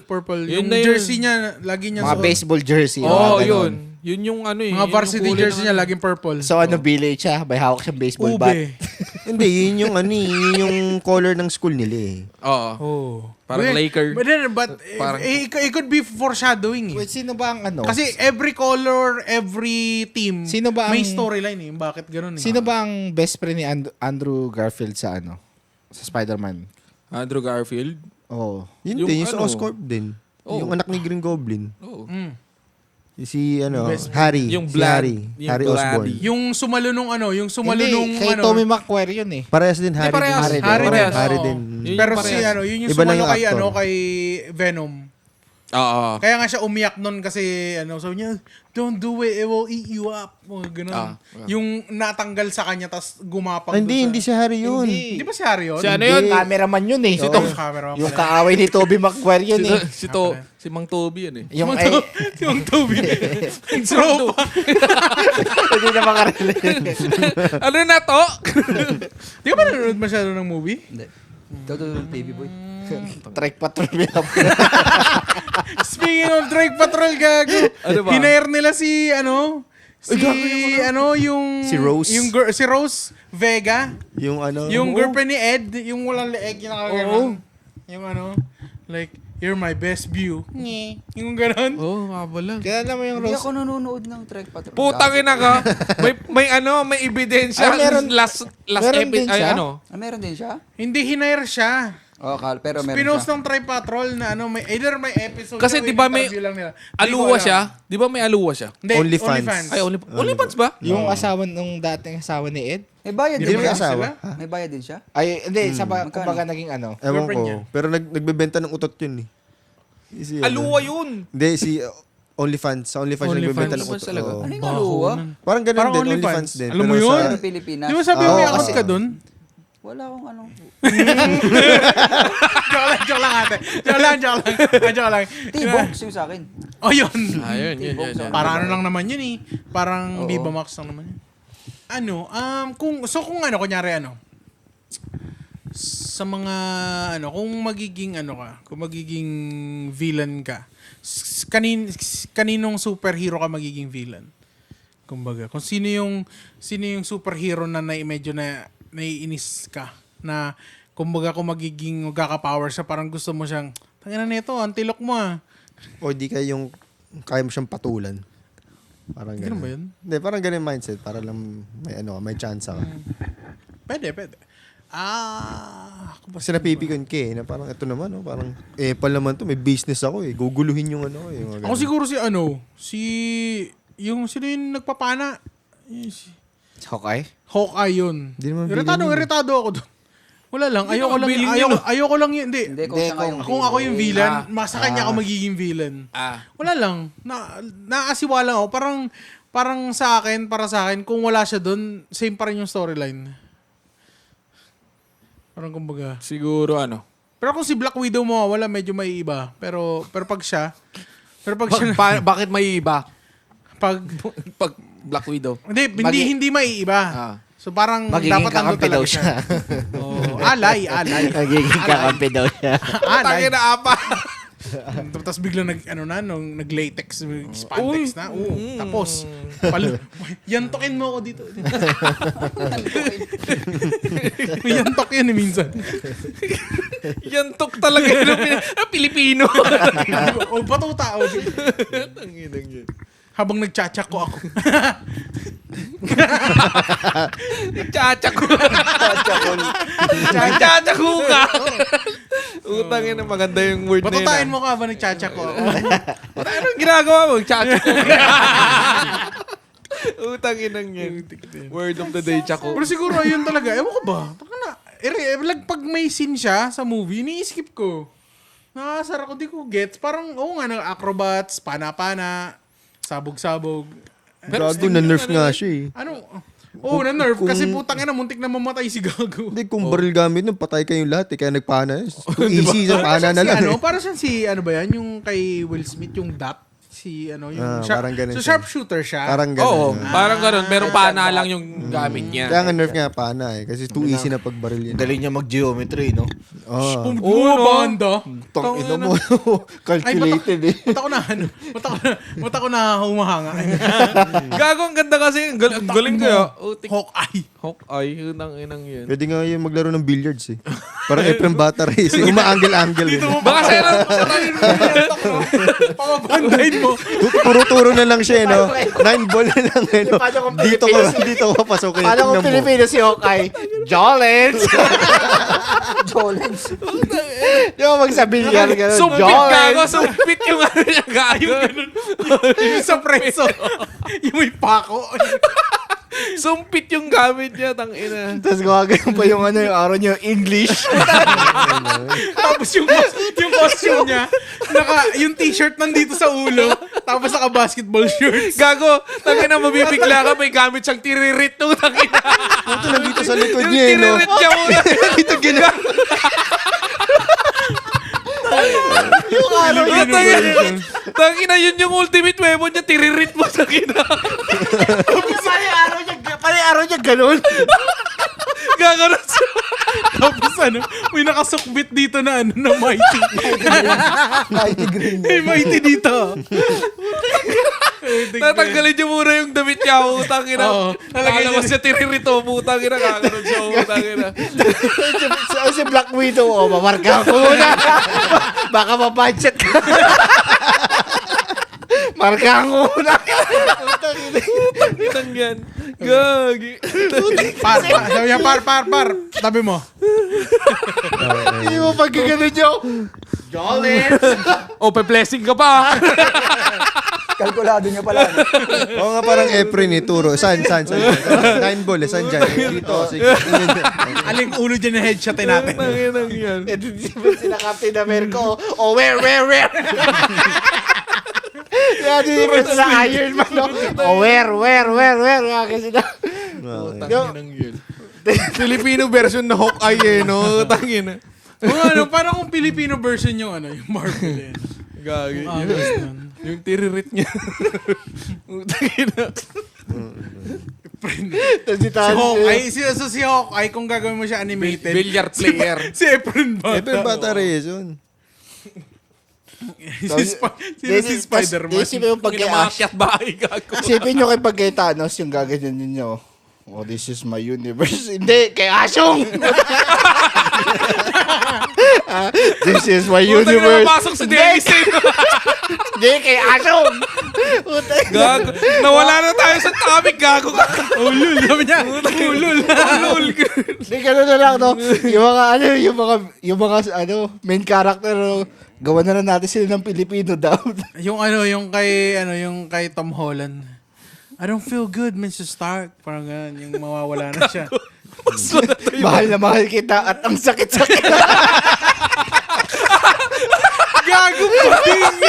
Purple. Yun Yung na yun. jersey niya, lagi niya Mga suot. baseball jersey. Oo, mga ganon. yun. Yun yung ano eh. Mga yun yung varsity kulay jersey ng niya, ano. laging purple. So ano, Billy siya? May hawak siyang baseball bat. Ube. Hindi, yun yung ano eh, yun yung color ng school nila eh. Oo. Oh. Parang Laker. But Parang- it could be foreshadowing eh. Wait, sino ba ang ano? Kasi every color, every team, Sino ba may ang- storyline eh. Bakit ganun eh? Sino ba ang best friend ni Andrew Garfield sa ano? Sa Spider-Man? Andrew Garfield. Oh. Yun Yung din, yung sa ano? Oscorp din. Oh. Yung anak ni Green Goblin. Oo. Si ano, Best Harry. Yung si Vlad. Harry. Yung Harry Vlad. Osborn. Yung sumalo nung ano, yung sumalo nung Hindi, kay ano. Tommy Maguire yun eh. Parehas din, Harry parehas. din. Harry din. Harry oo. din. Yun Pero yung si parehas. ano, yun yung Iba lang sumalo yung kay actor. ano, kay Venom. Oo. Kaya nga siya umiyak nun kasi ano, sabi niya, don't do it, it will eat you up. Mga ganun. Yung natanggal sa kanya tas gumapang Hindi, hindi si Harry yun. Hindi ba si Harry yun? Si ano yun? Cameraman yun eh. Yung camera Yung pala. kaaway ni Tobey Maguire yun eh. Si Mang Toby yan eh. Yung Yung Toby. Tropa. hindi na makarelate. Ano na to? Di ka ba nanonood masyado ng movie? Hindi. Totoo, baby boy. Trek patrol nila. Speaking of Drake Patrol, gago. Ano ba? Hinair nila si, ano, yung... Si Rose. Si Rose Vega. Yung ano. Yung girlfriend ni Ed, yung walang leeg, yung nakaganon. Yung ano, like, you're my best view. Yung ganon. Oo, nga pala. Kilala mo yung Hindi Rose? ako nanonood ng Trek Patrol. Putang ina ka. May ano, may ebidensya. Ay, meron- last meron din ay siya? ano. Meron din siya? Hindi hinair siya. Oo, pero meron Pinost siya. ng Tri Patrol na ano, either may episode Kasi siya o di ba may interview lang nila. Hindi ko Aluwa alam. siya? Di ba may aluwa siya? Hindi, OnlyFans. Ay, OnlyFans ba? Yung asawa nung dating asawa ni Ed? May bayad Hindi din may siya. asawa. May bayad din siya? Ay, hindi. Magkano? Kumbaga naging ano. Ewan Girlfriend ko. niya. Pero nagbebenta ng utot yun eh. Si, ano. Aluwa yun. Hindi, si OnlyFans. Sa OnlyFans OnlyFans. nagbebenta ng OnlyFans utot. talaga? Oo. Ano yung aluwa? Parang ganun Parang din, OnlyFans. OnlyFans din. Alam mo Pero yun? Sa Pilipinas. Di ba sabi mo Oo, may akot kasi- ka dun? Wala akong ano. Joke lang ate. Joke lang. T-box yung sa akin. Oh, yun. Ayun, yun. Para ano lang naman yun eh. Parang Viva Max lang naman yun. Ano, kung ano, kunyari ano, sa mga, ano, kung magiging villain ka, kaninong superhero ka magiging villain? Kumbaga, kung sino yung superhero na medyo na naiinis ka na kumbaga kung magkaka-power siya, parang gusto mo siyang tangina nito, antilok mo ah. O di kaya yung kaya mo siyang patulan. Parang Ganun ganun. ba yun? Hindi, parang ganun yung mindset. Para lang may chance ka. Pwede. Kasi napipikon ka na parang ito naman, parang pal naman to, may business ako guguluhin yung yung mga Ako ganun. siguro yung sino yung nagpapana? Hawkeye? Hawkeye yun. Di naman villain yun. Iritado ako doon. Wala lang. Ayoko lang yun. Hindi. Hindi, kung siya nga yung Kung ako yung villain, sa kanya ako Ah. magiging villain. Ah. Wala lang. Naasiwa lang ako. Parang para sa akin, kung wala siya doon, same pa rin yung storyline. Parang kumbaga. Siguro Pero kung si Black Widow mo, wala, medyo may iba. Pero pag siya, bakit may iba? pag Black Widow. hindi maiiba. Ah. So parang Magiging dapat nandun kakampi daw talaga siya. Oh, alay. Magiging kakampi daw siya. Alay. Tangina apa. Tapos biglang nag-latex, spandex na. Tapos, yantokin mo ako dito. Yantok yan minsan. Yantok talaga yun. Pilipino. O, patuta. Habang nagtsatsak ko ako. Nagtsatsaku. Nagtsatsaku ka. Utangin na maganda yung word na yun. Patutain mo ka habang nagtsatsak ko ako. Anong ginagawa mo? Nagtsatsaku. Utangin ang yan. Word of the day, tsako. Pero siguro yun talaga. Ewan ko ba? Pag may scene siya sa movie, ni-skip ko. Nakasara ko, di ko gets. Parang, acrobats, pana-pana, sabog-sabog. Gago, na-nerf nga siya Na-nerf. Kasi putang ina, muntik na mamatay si Gago. Hindi, kung baril gamit nun, patay kayong lahat kaya nagpana. Too easy, sa pana na lang. Para siyang yung kay Will Smith, yung DAP. parang ganun So, siya. sharpshooter siya. Parang ganun. Oo, parang ganun. Pero pana lang yung gamit niya. Kaya nga nerf nga pana kasi too easy na pagbaril yun. Dali niya mag-geometry, no? Banda. Tang ina mo. Calculated Mata ko na humahanga. Gago, ang ganda kasi. Ang galing kaya. Hawkeye. Hawkeye, yun ang inang yun. Pwede nga yung maglaro ng billiards Parang Efrem Bata Race. Uma-angle-angle yun. Baka sa'yo lang. Pamabandahin mo. Turo-turo na lang siya, no? 9 ball na lang, no? Dito ko papasukin. Paano kung Pilipino si Hawkeye? Jolens! Jolens. Yung magsabi yan, gano'n. Sumpit gago, sumpit yung ano niya. Gago. Yung sa preso. Yung may pako. Sumpit yung gamit niya, tangina. Tapos gagawin pa yung araw niya, English. Tapos yung costume niya, yung t-shirt nandito sa ulo, tapos naka-basketball shorts. Gago, tangina, mabibigla ka, may gamit siyang tiririt nung tangina. Puto nandito sa likod Yung niya, no? tiririt niya muna. Dito gina. Tangina, yun yung ultimate weapon niya, tiririt mo, tangina. Pali araw niya, gano'n. Gaganon siya. Tapos may nakasukbit dito na mighty. Mighty green. May mighty dito. Tatanggalin niyo muna yung damit niya, utang ina. Oo. Nakalabas niya tiririto, utang ina, kakaroon siya, utang ina. Si Black Widow, mamarka ko muna. Baka ma-budget ka. Marka ko muna. Utang yan. Gagi. Sabi niya, par. Tabi mo. Hindi mo pagkagano nyo. Jolens! O, pe-blessing ka pa. Kalkulado niya pala. Oo nga, parang Efren turo. San? 9 ball, saan dyan? Dito, sige. Aling ulo dyan na headshotin natin. Tanginang yan. Eh, di ba sila Captain America? Oh, where? Kaya di ba sila Iron Man? Oh, where? Nga kasi na. Tanginang yun. Filipino version na Hawkeye no? Tangina. Parang kung Filipino version yung yung Marvel. Gagi. Yung tiririt niya. Tangina. Si Hawkeye, kung gagawin mo siya animated. Billiard player. Si Efren Bata. Efren Bata Reyes yun. Sino si Spider-Man? Isipin mo pag kay Ash. Kinamakyat bahay gago. Isipin nyo kay pag kay Thanos, yung gaganyan ninyo. Oh, this is my universe. Hindi, kay Ashong! This is my Puta, universe. napasok si Dennis eh. Hindi, kay Ashong! Gago. Nawala na tayo sa topic, gago ka. Ulul, sabi niya. Ulul. Ulul. Hindi, gano'n na lang, no? Yung mga main character, no? Gawa na lang natin sila ng Pilipino daw. yung kay Tom Holland. I don't feel good, Mr. Stark. Parang ganun, yung mawawala na siya. Mahal na mahal kita at ang sakit-sakit. Gago puting!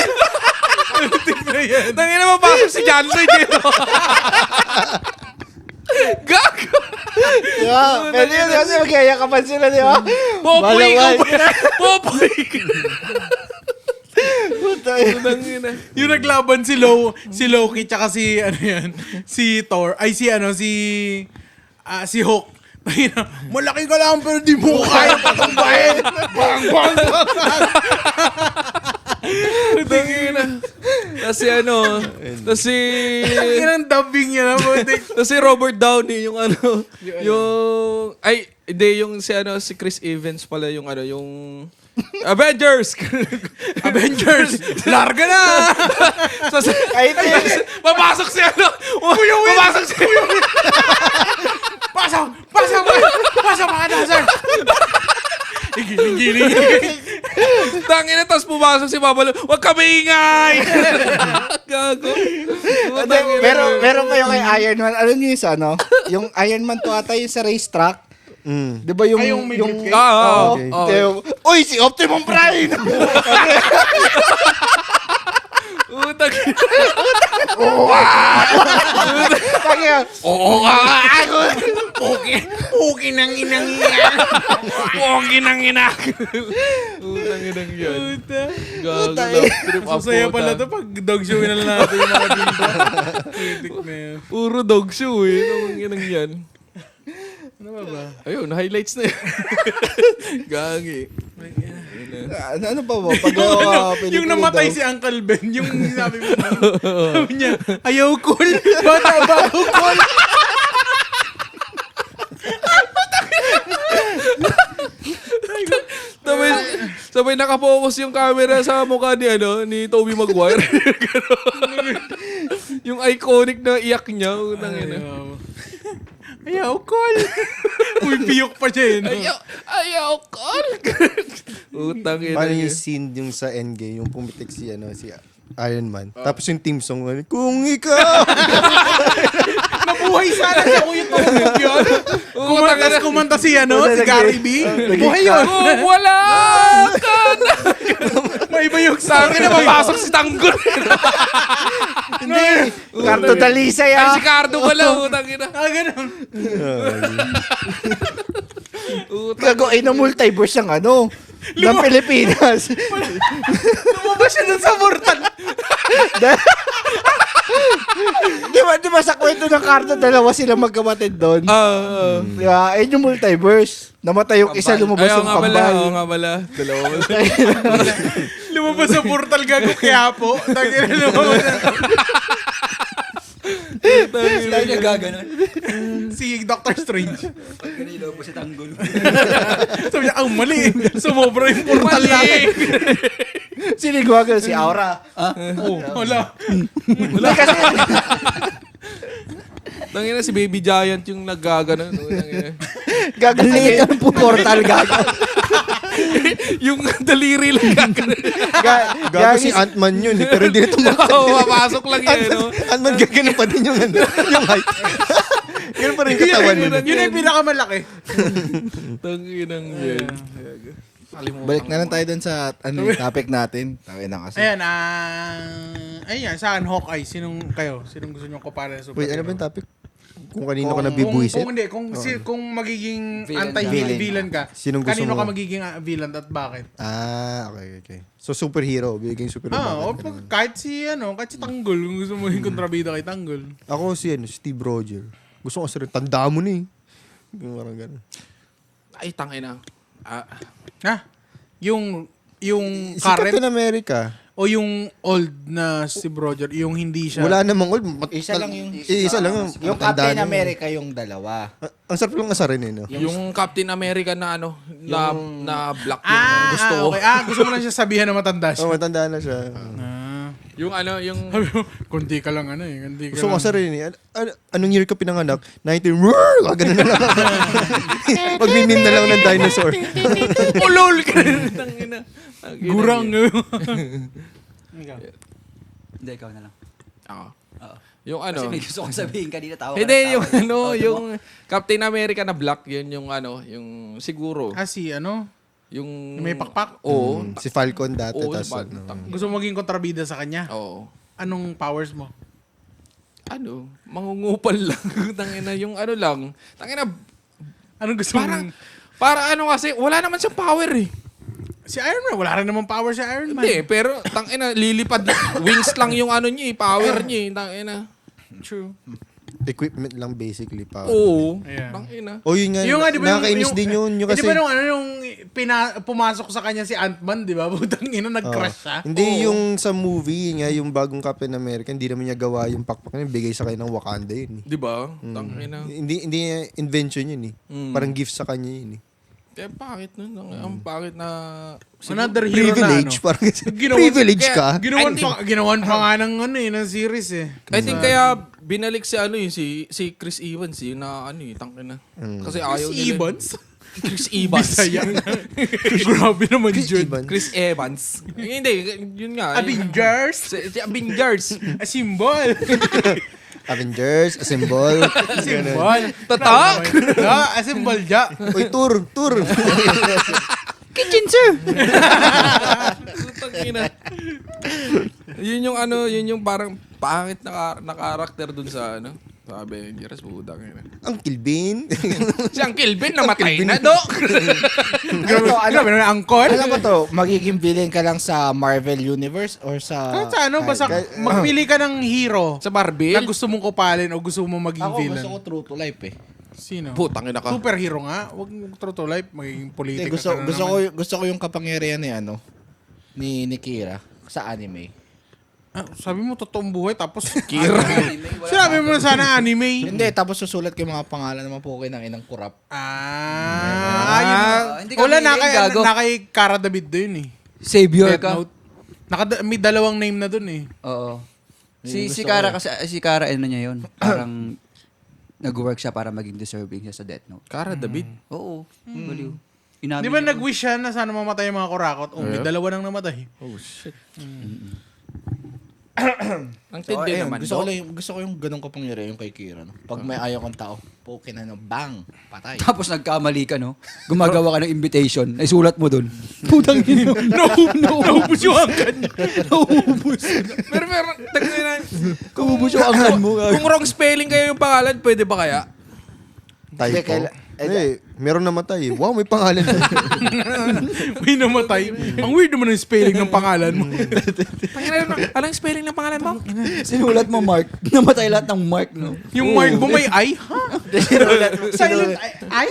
Puting na yan. Nangin na mapasok si Johnson dito. Gago. Diba? Pwede yun kasi magyayakapan sila, di ba? Popoy ka Malawal. ba? Popoy ka. Puta yun. Yung naglaban si Loki tsaka si si Thor ay si Hulk. Malaki ka lang pero di mo kaya patumbahin. Bang bang bang. Kasi kasi Ang dubbing niya na putik. kasi Robert Downey yung yung si Chris Evans pala yung Avengers! Larga na! Ay, Papasok si Papasok si Pasok mga dasar! Giling. Tangina, tapos pumasok si Babalo. Huwag ka maingay! Gago. meron kayo kay Iron Man. Ano niyo yung yung Iron Man to ata yung sa racetrack. Di ba yung... Ay, yung may briefcase? Oo. Okay. Uy, si Optimum Prime! Utang. Oo nga! Puki ng inang iyan. Pogi ng ina. Utang inang yan. Gago. Trip up. Masaya pala to pag dog show na lang natin yung mga dito. Putik na yun. Puro dog show eh. Nung inang yan. Ano ba? Ayun, highlights na yun. Gagi. Ano pa ba? Pag Yung namatay si Uncle Ben, yung sabi mo, sabi niya, ayaw cool, bata ba ako cool? Sabay nakapokus yung camera sa mukha ni Tobey Maguire. Yung iconic na iyak niya. Utang ina. Ayaw cool. Uy, piyok pa siya no? Ayaw call. Utang ina. Paano yung scene yung sa Endgame, yung pumitik si Iron Man. Tapos yung team song, kung ikaw! Nabuhay sana siya kung yung tumunog yun. Kumanta si Gary B. Buhay yun. Kung wala ka na. May iba yung Sa akin na mapasok si Tanggol. Hindi! Carto Dalisay Ay, si Cardo pala. Utang ina. ganun. Gago, ay na multiverse ng ng Pilipinas. Lumabas siya dun sa portal. Di ba sa kwento ng Carto, dalawa sila magkamatid doon? Di ba? Ayun yung multiverse. Namatay yung isa, lumabas yung kambal. Oo nga pala. Dalawa pala. Lumabas sa portal gago kaya po. Tagina lumabas. Tayo nagaganon. Si Doctor Strange. Kanina po si Tanggol. Sabi niya, ang mali. Sumobra yung portal natin. Sinigwagan si Aura. Wala. Hindi kasi, Tangina si Baby Giant yung naggaganon. gago Ang liit ang portal gago. Yung daliri lang gaganon. Gago si Ant-Man yun pero hindi ito Oo, papasok lang yan. No? Ant-Man gaganon pa din yung height. Ganun pa rin katawan yun. Yun yung pinakamalaki. Tanginang yan. balik na lang tayo dun sa topic natin. Tawin na kasi. Ayan, ayun sa akin, Hawkeye. Sinong gusto nyo kumpara sa Wait, superhero? ano ba yung topic? Kung kanino ka nabibuisit? Kung magiging Villain anti-villain ka, Sinong gusto kanino mo? ka magiging villain at bakit? Okay. So, superhero. Biging superhero. Kahit si Tanggol, kung gusto mo yung kontrabida kay Tanggol. Ako si Steve Roger. Gusto ko kasi rin, tanda mo na eh. Parang ganun. Ay, tangina. Yung Si current, Captain America. O yung old na Steve Rogers, yung hindi siya. Wala namang old. Isa lang yung... Isa lang. Yung matanda Captain na yun. America yung dalawa. Ang sarap lang asarin eh, no? Yung Captain America na na black yung gusto ko. Okay. Gusto mo lang siya sabihan na matanda siya. Oh, matanda na siya. Yung Kundi ka lang kundi ka Gusto ko lang. asarin eh. Anong year ka pinanganak? 19... Ganun na lang. Magmimim na lang ng dinosaur. ulol ka rin. Gurang. Hindi, ikaw na lang. Oo. Oo. Yung Kasi may gusto kong sabihin kanina, tawa ka Hindi, ng yung tawa. yung Captain America na black, yun yung yung siguro. Yung may pakpak? Oo. Si Falcon dati. Oo, Tas, si Falcon. ano. Gusto mo maging kontrabida sa kanya? Oo. Anong powers mo? Mangungupal lang. Tangina, yung lang. Tangina, Anong gusto parang, mong... para kasi, wala naman siyang power eh. Si Iron Man, wala rin naman power si Iron Man. Hindi, pero tangina, lilipad. Wings lang yung niya, power niya. Tangina. True. Equipment lang basically. Power. Oo. Ayan. Tangina. Oh, yun nga. Yung nga, di ba Nakakainis din yun. Yung kasi... Di ba yung pumasok sa kanya si Ant-Man, di ba? Putang ina, nag-crush siya. Hindi yung sa movie, yun nga, yung bagong Captain America, hindi naman niya gawa yung pakpak niya, bigay sa kanya ng Wakanda yun. Eh. Di ba? Tangina. Hindi niya invention yun eh. Parang gift sa kanya yun eh. Eh, bakit nun? Ang bakit na... Another hero Privilege, na parang privilege ka. Ginawan pa nga ng series eh. I think kaya binalik si si Chris Evans na tangina. Kasi ayaw Chris nila. Evans? Chris Evans. Bisaya. Grabe naman Chris yun. Evans. Chris Evans. Hindi, yun nga. Avengers? Si Avengers. A symbol. Avengers, Assemble. Symbol. Tatak! A symbol ja. Uy, tour. Kitchen, sir! Tangina. Yun yung parang pangit na karakter dun sa sa Avengers. Budang yun. Ang Kilbin. Si Uncle Ben namatay na, Dok! Grabe na angkor. Alam mo to, magiging villain ka lang sa Marvel Universe or sa... Kahit sa basta magpili ka ng hero Sa Marvel? na gusto mong kupalin o gusto mong maging Ako, villain. gusto ko true to life eh. Sino? Putang ina ka. Superhero nga. Huwag true to life. Magiging politika Hindi, ka na naman. gusto ko yung kapangyarihan ni Kira sa anime. Sabi mo totoong buhay tapos Kira. Sinabi mo na sana anime. Hindi, tapos susulat ko yung mga pangalan ng mga puke ng inang kurap. Hindi ka Wala feeling, gago. na kay Cara David doon eh. Savior Death ka. Note. May dalawang name na doon eh. Oo. Si Gusto Kara ko kasi, si Kara ano niya yun? Parang nag-work siya para maging deserving siya sa Death Note. Cara David. Oo. Baliw. Di ba nag-wish siya na sana mamatay yung mga kurakot? May dalawa nang namatay. Oh, shit. Ang So, tindi ayun, naman, gusto ko yung ganong kapangyarihan yung kay Kira. No? Pag may ayaw kong tao, puke na bang, patay. Tapos nagkamali ka, no? Gumagawa ka ng invitation. Ay, sulat mo dun. Putang ino. Naubos yung angkan niya. Naubos. Pero, tangina. Naubos yung angkan mo. Kung wrong spelling kayo yung pangalan, pwede ba kaya? Typo. Meron namatay eh. Wow, may pangalan. May namatay. Ang weird naman yung spelling ng pangalan mo. Anong spelling ng pangalan mo? Sinulat mo, Mark. Namatay lahat ng Mark, no? Yung mark mo may I? Ha? Silent I?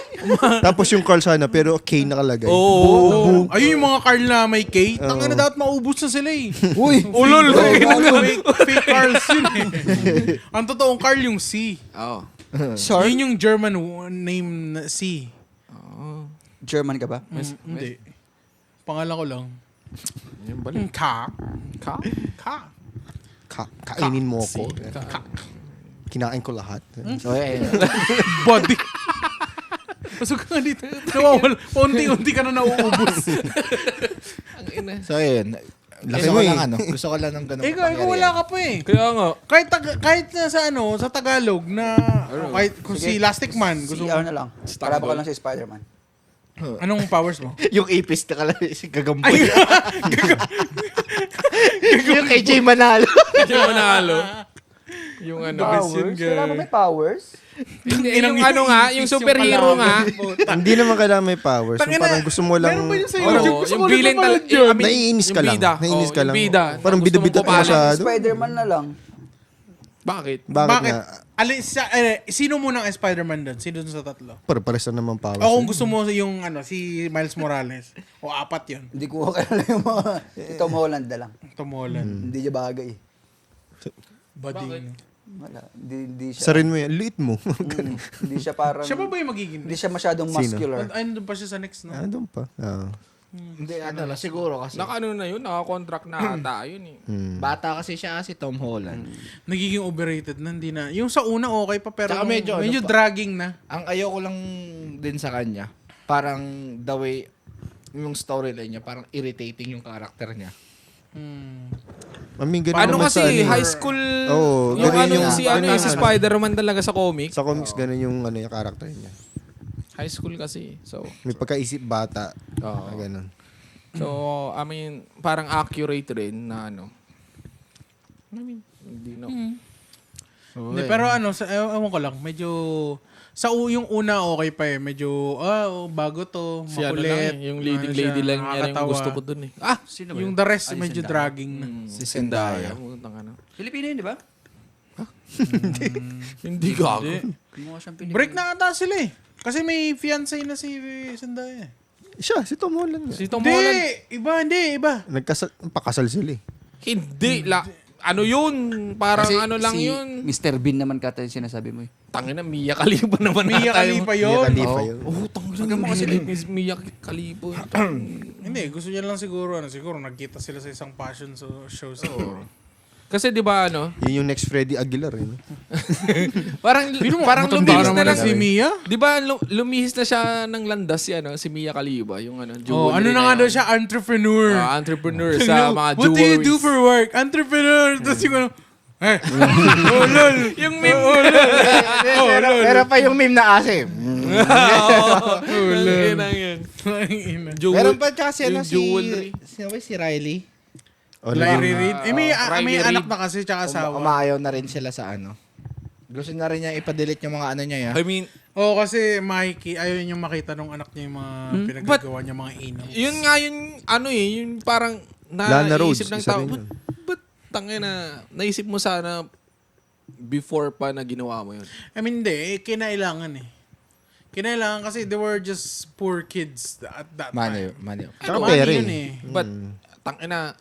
Tapos yung Carl sana, pero K nakalagay. Oo. Ayun yung mga Carl na may K. Tanga na dapat maubos na sila eh. Uy! Ulol. Fake Carls yun eh. Ang totoong Carl yung C. Oo. Shark? Yun yung German name na C. German ka ba? Hindi. Pangalan ko lang. Yung balik. Ka. Ka? Ka. Kainin mo ako. Kinain ko lahat. So, ayun. Body. Pasok ka nga dito. Nawawala. Paunti-unti ka na nauubos. Ang ina. So, ayun. Laki Gusto mo ko eh. lang gusto ko lang ng ganong Ikaw wala ka pa eh. Kaya nga. Kahit na sa Tagalog na kahit kung si Elastic Man, gusto Si mo. na lang. Para ba ka lang si Spider-Man? Anong powers mo? Yung ipis na kala si Gagamboy. Yung kay Jay Manalo. Yung manalo. Yung Powers? Wala ba may powers? Yung yung superhero nga. Hindi naman kailangan may powers. So, Tangina, parang gusto mo lang... meron ba yun sa Oo, YouTube? Gusto yung ko lang villain napanood talaga. yun. Naiinis ka lang. Naiinis ka lang. Yung bida. Parang Gusto mong bida-bida ka kupalin. masyado. Spider-Man na lang. Bakit? Bakit Bakit? nga? Sino munang Spider-Man doon? Sino doon sa tatlo? Pares na naman powers. O kung gusto mo yung si Miles Morales. O 4 yun. Hindi ko kilala yung mga... Ito, Holland na lang. Tom Holland. Hindi niya bagay. Bading. Wala. Hindi siya... Sarin mo yan. Liit mo. Hindi siya parang... Siya pa ba yung magiging? Hindi siya masyadong muscular. Ay, nandun pa siya sa next, no? Doon pa. Hindi, ano lang, siguro kasi. Naka-ano na yun, naka-contract na ata yun eh. Bata kasi siya si Tom Holland. Nagiging overrated na, hindi na. Yung sa una, okay pa, pero Tsaka medyo, medyo ano pa- dragging na. Ang ayoko lang din sa kanya, parang the way, yung storyline niya, parang irritating yung character niya. I mean, ganun Ano naman kasi, sa ano eh. high school, Oo, yung ganun ano, yung- si ganun si yung- Spider-Man talaga sa comic. Sa comics, ganun yung yung character niya. High school kasi. So, May pagkaisip bata. Oo. Ganun. so I mean, parang accurate rin na ano. I mean, hindi no. Hindi, pero ewan ko lang, medyo, yung una okay pa eh, medyo, bago to, Si ano makulit. lang eh, yung leading ano siya, lady lang yan yung nakakatawa. gusto ko dun eh. Sino ba Yung yun? the rest, Ay, medyo Zendaya. dragging na. Si Zendaya. Putang ano. Pilipino yun, di ba? Hindi gago. Mukha siyang Pilipino. Break na ata sila eh. Kasi may fiancé na si Zendaya. Siya, si Tom Holland nga. Si Tom Holland. Iba. Pakasal sila eh. Hindi. Ano yun? Parang Kasi ano lang si yun. Mr. Bean naman kata yung sinasabi mo eh. Tangina, Mia Khalifa naman. Mia ata Khalifa yung- yun. Khalifa yun. Oh, tangina mo kasi Mia Khalifa. Hindi, gusto niya lang siguro, siguro nagkita sila sa isang fashion show siguro. Kasi di ba ano? Yun yung next Freddy Aguilar eh. No? Parang lumihis na lang si Mia. Di ba lumihis na siya ng landas si Mia Khalifa, yung ano, Oh, ano jewelry na nga yun. daw siya, entrepreneur. Entrepreneur sa mga What do you jewelries. do for work? Entrepreneur. Tapos yung ano, oh lol. Yung meme. Pero pa yung meme na asim. Yun ang yun. Meron pa tsaka si, yung jewelry. si Riley. Larry Reid. May Riley anak Reid. na kasi tsaka asawa. Umaayaw na rin sila sa ano. Gusto na rin niya ipadelete yung mga ano niya. I mean, Oo, kasi Mikey, ayaw niyang makita nung anak niya yung mga pinaggagawa niya, mga inaw. yun nga yung ano yung parang Lana Rhodes, naisip ng isa tao. rin yun. Ba't tangina, naisip mo sana before pa na ginawa mo yun? I mean, hindi. Kinailangan eh. Kinailangan kasi they were just poor kids at that time. Money. Tsaka Money pera yun eh. But, tangina,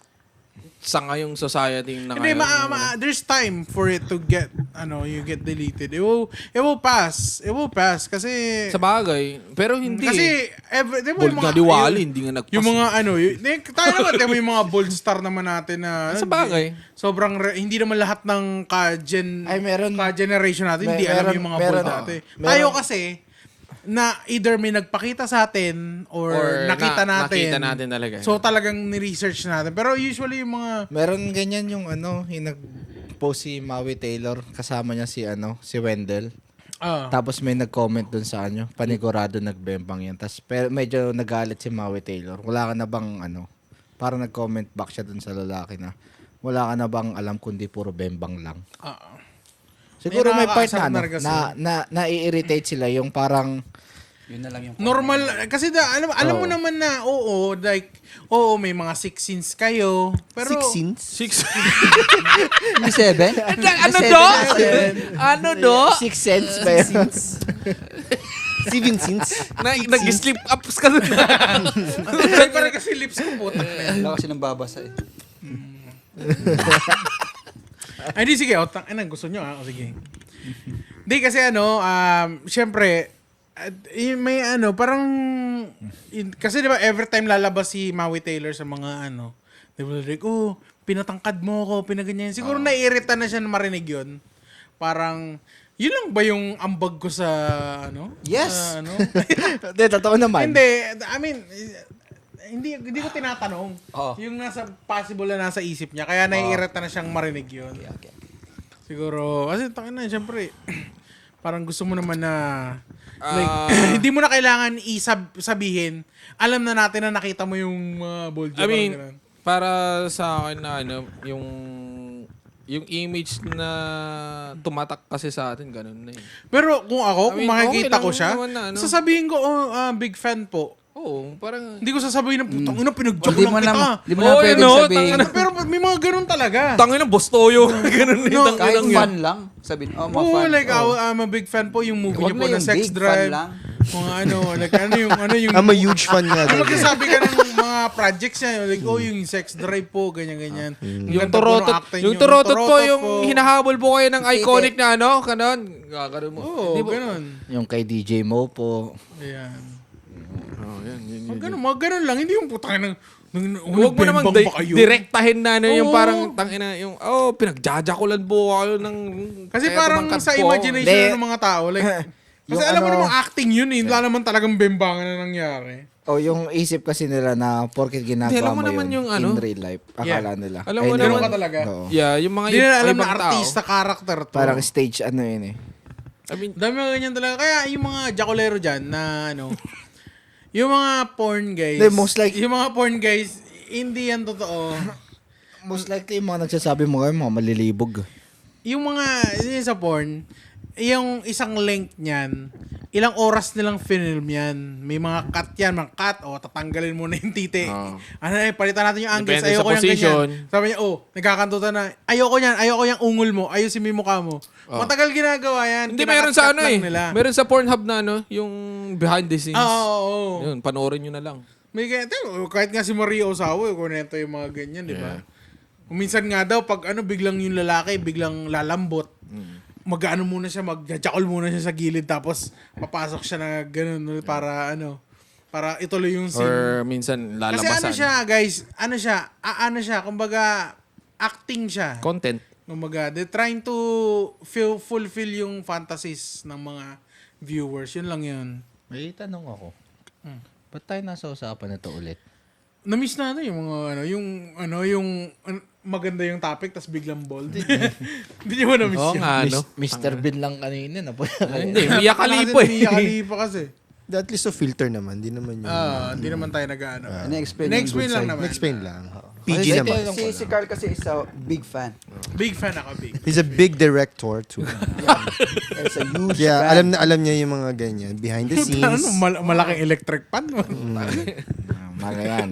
sa ngayong society na Hindi, ngayon. there's time for it to get, you get deleted. It will pass. It will pass. Kasi, Sa bagay. Pero hindi. kasi, di ba Bold nga diwali, hindi nga nagpas. yung mga tayo naman, di ba yung mga bold star naman natin na, Sa bagay. sobrang, hindi naman lahat ng Ay, meron. ka-generation natin, hindi alam yung mga bold natin. Tayo kasi, na either may nagpakita sa atin or nakita natin. Nakita natin talaga. So talagang ni-research natin. Pero usually yung mga Meron ganyan yung yung nag-post si Maui Taylor, kasama niya si Wendell. Tapos may nag-comment dun sa panigurado nagbembang yan. Tapos medyo nagalit si Maui Taylor. Wala ka na bang parang nag-comment back siya dun sa lalaki na wala ka na bang alam kundi puro bembang lang. Siguro may part na nai-irritate sila yung parang Yun na lang yung... normal kasi alam mo naman na may mga 6 scenes kayo. Pero 6 scenes? May 7? Ano do? Ano do? 6 cents ba yun? 7 scenes? Nag-slip up ka doon. parang kasi lips ko po. Wala kasi nang babasa eh. Ay, di sige. Gusto nyo sige. Di kasi syempre, may parang, kasi di ba every time lalabas si Maui Taylor sa mga di ba like, pinatangkad mo ako, pinaganyan. Siguro naiirita na siya na marinig yun. Parang, yun lang ba yung ambag ko sa, Yes. sa, Hindi, totoo naman. Hindi, I mean, hindi ko tinatanong. Oo. Yung nasa possible na nasa isip niya. Kaya naiirita na siyang marinig yun. Okay. Siguro, kasi tangina, syempre, parang gusto mo naman na, hindi mo na kailangan sabihin, alam na natin na nakita mo yung bold. I mean, para sa akin na yung image na tumatak kasi sa atin, ganun na eh. Pero kung ako, I mean, kung makikita okay ko lang siya, naman na, sasabihin ko, big fan po. Oo, parang... Hindi ko sasabihin ng putang ina, pinag-joke Hindi lang mo kita. na, di mo Oo, na pwedeng no, sabihin. Pero may mga ganun talaga. Tangin ng bostoyo. Ganun din. No, Kahit Tangin fan lang. Sabihin, mga Oo, fan. like I'm a big fan po yung movie Huwag niyo po na na yung Sex big fan Drive. lang. Mga ano, like ano yung I'm a huge fan nga. Yung doon. magsasabi ka ng mga projects niya, like, yung Sex Drive po, ganyan-ganyan. Yung turotot po, yung hinahabol po kayo ng iconic na ano, kanon. Gagano'n mo. Oo, Di ba? ganun. Yung kay DJ Mo po. Ayan. Oh, yan. Mga ganun lang. Hindi yung putang ng Huwag mo namang direktahin na ano, yung Oo. parang tangina, yung, pinagjajakulan po kayo ng... Kasi kaya parang tumangkad sa po. imagination Hindi. ng mga tao, like, kasi Yung alam mo ano- namang acting yun eh. Wala naman talagang bembangan na nangyari. O yung isip kasi nila na porket Hindi, ginagawa alam mo mo naman yun yung ano? in real life, akala nila. Alam mo Ganun naman- ka talaga. Oo. Yeah, yung mga Hindi nila alam na ibang tao. artista, character to. Parang stage ano yun eh. I mean, Dami mga ganyan talaga. Kaya yung mga jacolero dyan na ano, yung mga porn guys. Hindi, most like- Yung mga porn guys, hindi yan totoo. Most likely yung mga nagsasabi mo kayo, mga malilibog. Yung mga, yung sa porn, yung isang length niyan, ilang oras nilang film yan. May mga cut yan, mga cut, tatanggalin mo na yung titi. Ano palitan natin yung angles, Depende sa ayoko yung position. ganyan. Sabi niya, nagkakantutan na, ayoko yung ungol mo, ayusin mo yung mukha mo. Matagal ginagawa yan. hindi, meron sa Kinakat-cut ano lang eh. nila. Meron sa Pornhub na ano, yung behind the scenes. Oo. Yun, panoorin nyo na lang. May kahit nga si Maria Osawa, kunento yung mga ganyan, di ba? Minsan nga daw, pag biglang yung lalaki, biglang lalambot, mag-ano muna siya, magjajakol muna siya sa gilid, tapos papasok siya na gano'n para para ituloy yung scene. Or minsan Kasi lalabasan. ano siya, kumbaga, acting siya. Content. Kumbaga, they're trying to fulfill yung fantasies ng mga viewers. Yun lang yun. May tanong ako. Ba't tayo nasa usapan na to ulit? Na-miss natin yung mga yung maganda yung topic tas biglang bold. Hindi niyo ba na-miss Oo yun? nga, ano. Mr. Bean lang kanina na po. Hindi, Mia Khalifa Mia eh. Khalifa kasi. At least a filter naman. Di naman yun. Hindi naman tayo nag-ano. Na-explain Na-explain lang naman. Explain lang. PG naman. Si Carl kasi is a big fan. Big fan ako, big. He's a big director too. He's a huge Kaya fan. alam niya yung mga ganyan. Behind the scenes. Malaking electric pan. Mga yan.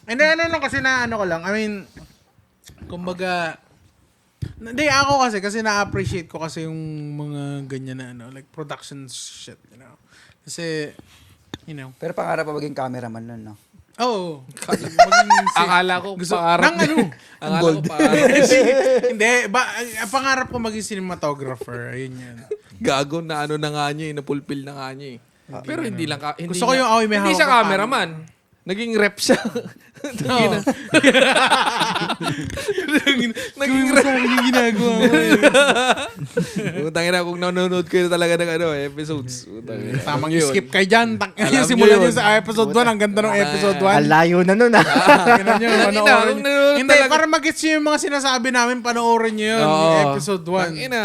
And then, lang kasi na ko lang. I mean, kumbaga, hindi ako kasi na-appreciate ko kasi yung mga ganyan na like production shit, you know. Kasi, you know. Pero pangarap pa maging cameraman nun, no? Oh, Akala ko gusto pangarap. nang ano? Akala ko pangarap. Hindi, pangarap ko maging cinematographer. Ayun yan. Gago na ano na nga niya, napulpil na nga niya eh. Pero hindi lang hindi Gusto ko yung ako'y may hindi hawak siya na cameraman. Naging rep siya. Naging rep. Yung ginagawa mo. Utangin na kung nanonood kayo talaga ng episodes. Utangin na. Tamang skip kayo dyan. Alam Simulan nyo nyo yun. sa episode 1. Ang ganda ng episode 1. Alayo na nun ah. Tingnan nyo, Tangina, panoorin kung nyo. nanonood Hindi, talaga- para mag-gets nyo yung mga sinasabi namin, panoorin nyo yun. Oo. Yung episode 1. Tangina.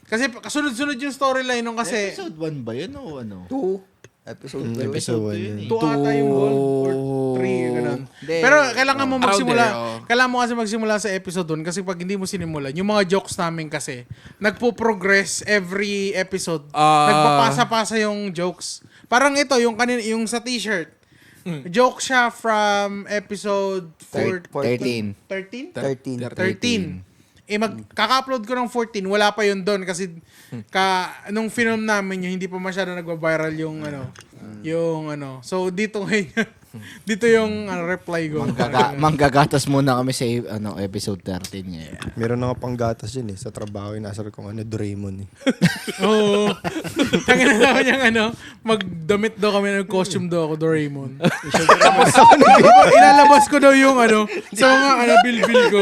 Kasi kasunod-sunod yung storyline nung kasi... Episode 1 ba yun o ano? 2. Episode 2. Episode 1 yun. 2 ata yung goal or 3, ganun. Hindi. Pero kailangan mo magsimula. Around there, Kailangan mo kasi magsimula sa episode 1 kasi pag hindi mo sinimulan, yung mga jokes namin kasi, nagpo-progress every episode. Nagpapasa-pasa yung jokes. Parang ito, yung yung sa t-shirt. Joke siya from episode 13. 13? 13. 13. Kaka-upload ko ng 14, wala pa yun doon kasi nung film namin yun, hindi pa masyado nagwa-viral yung So dito ngayon, dito yung reply ko. Manggagatas muna kami sa episode 13 niya. Meron na nga panggatas yun eh. Sa trabaho, inasar kong Doraemon eh. Oo. Tangin na naman yung magdamit daw kami ng costume daw ako, Doraemon. Tapos ilalabas ko daw yung sa mga bilbil ko.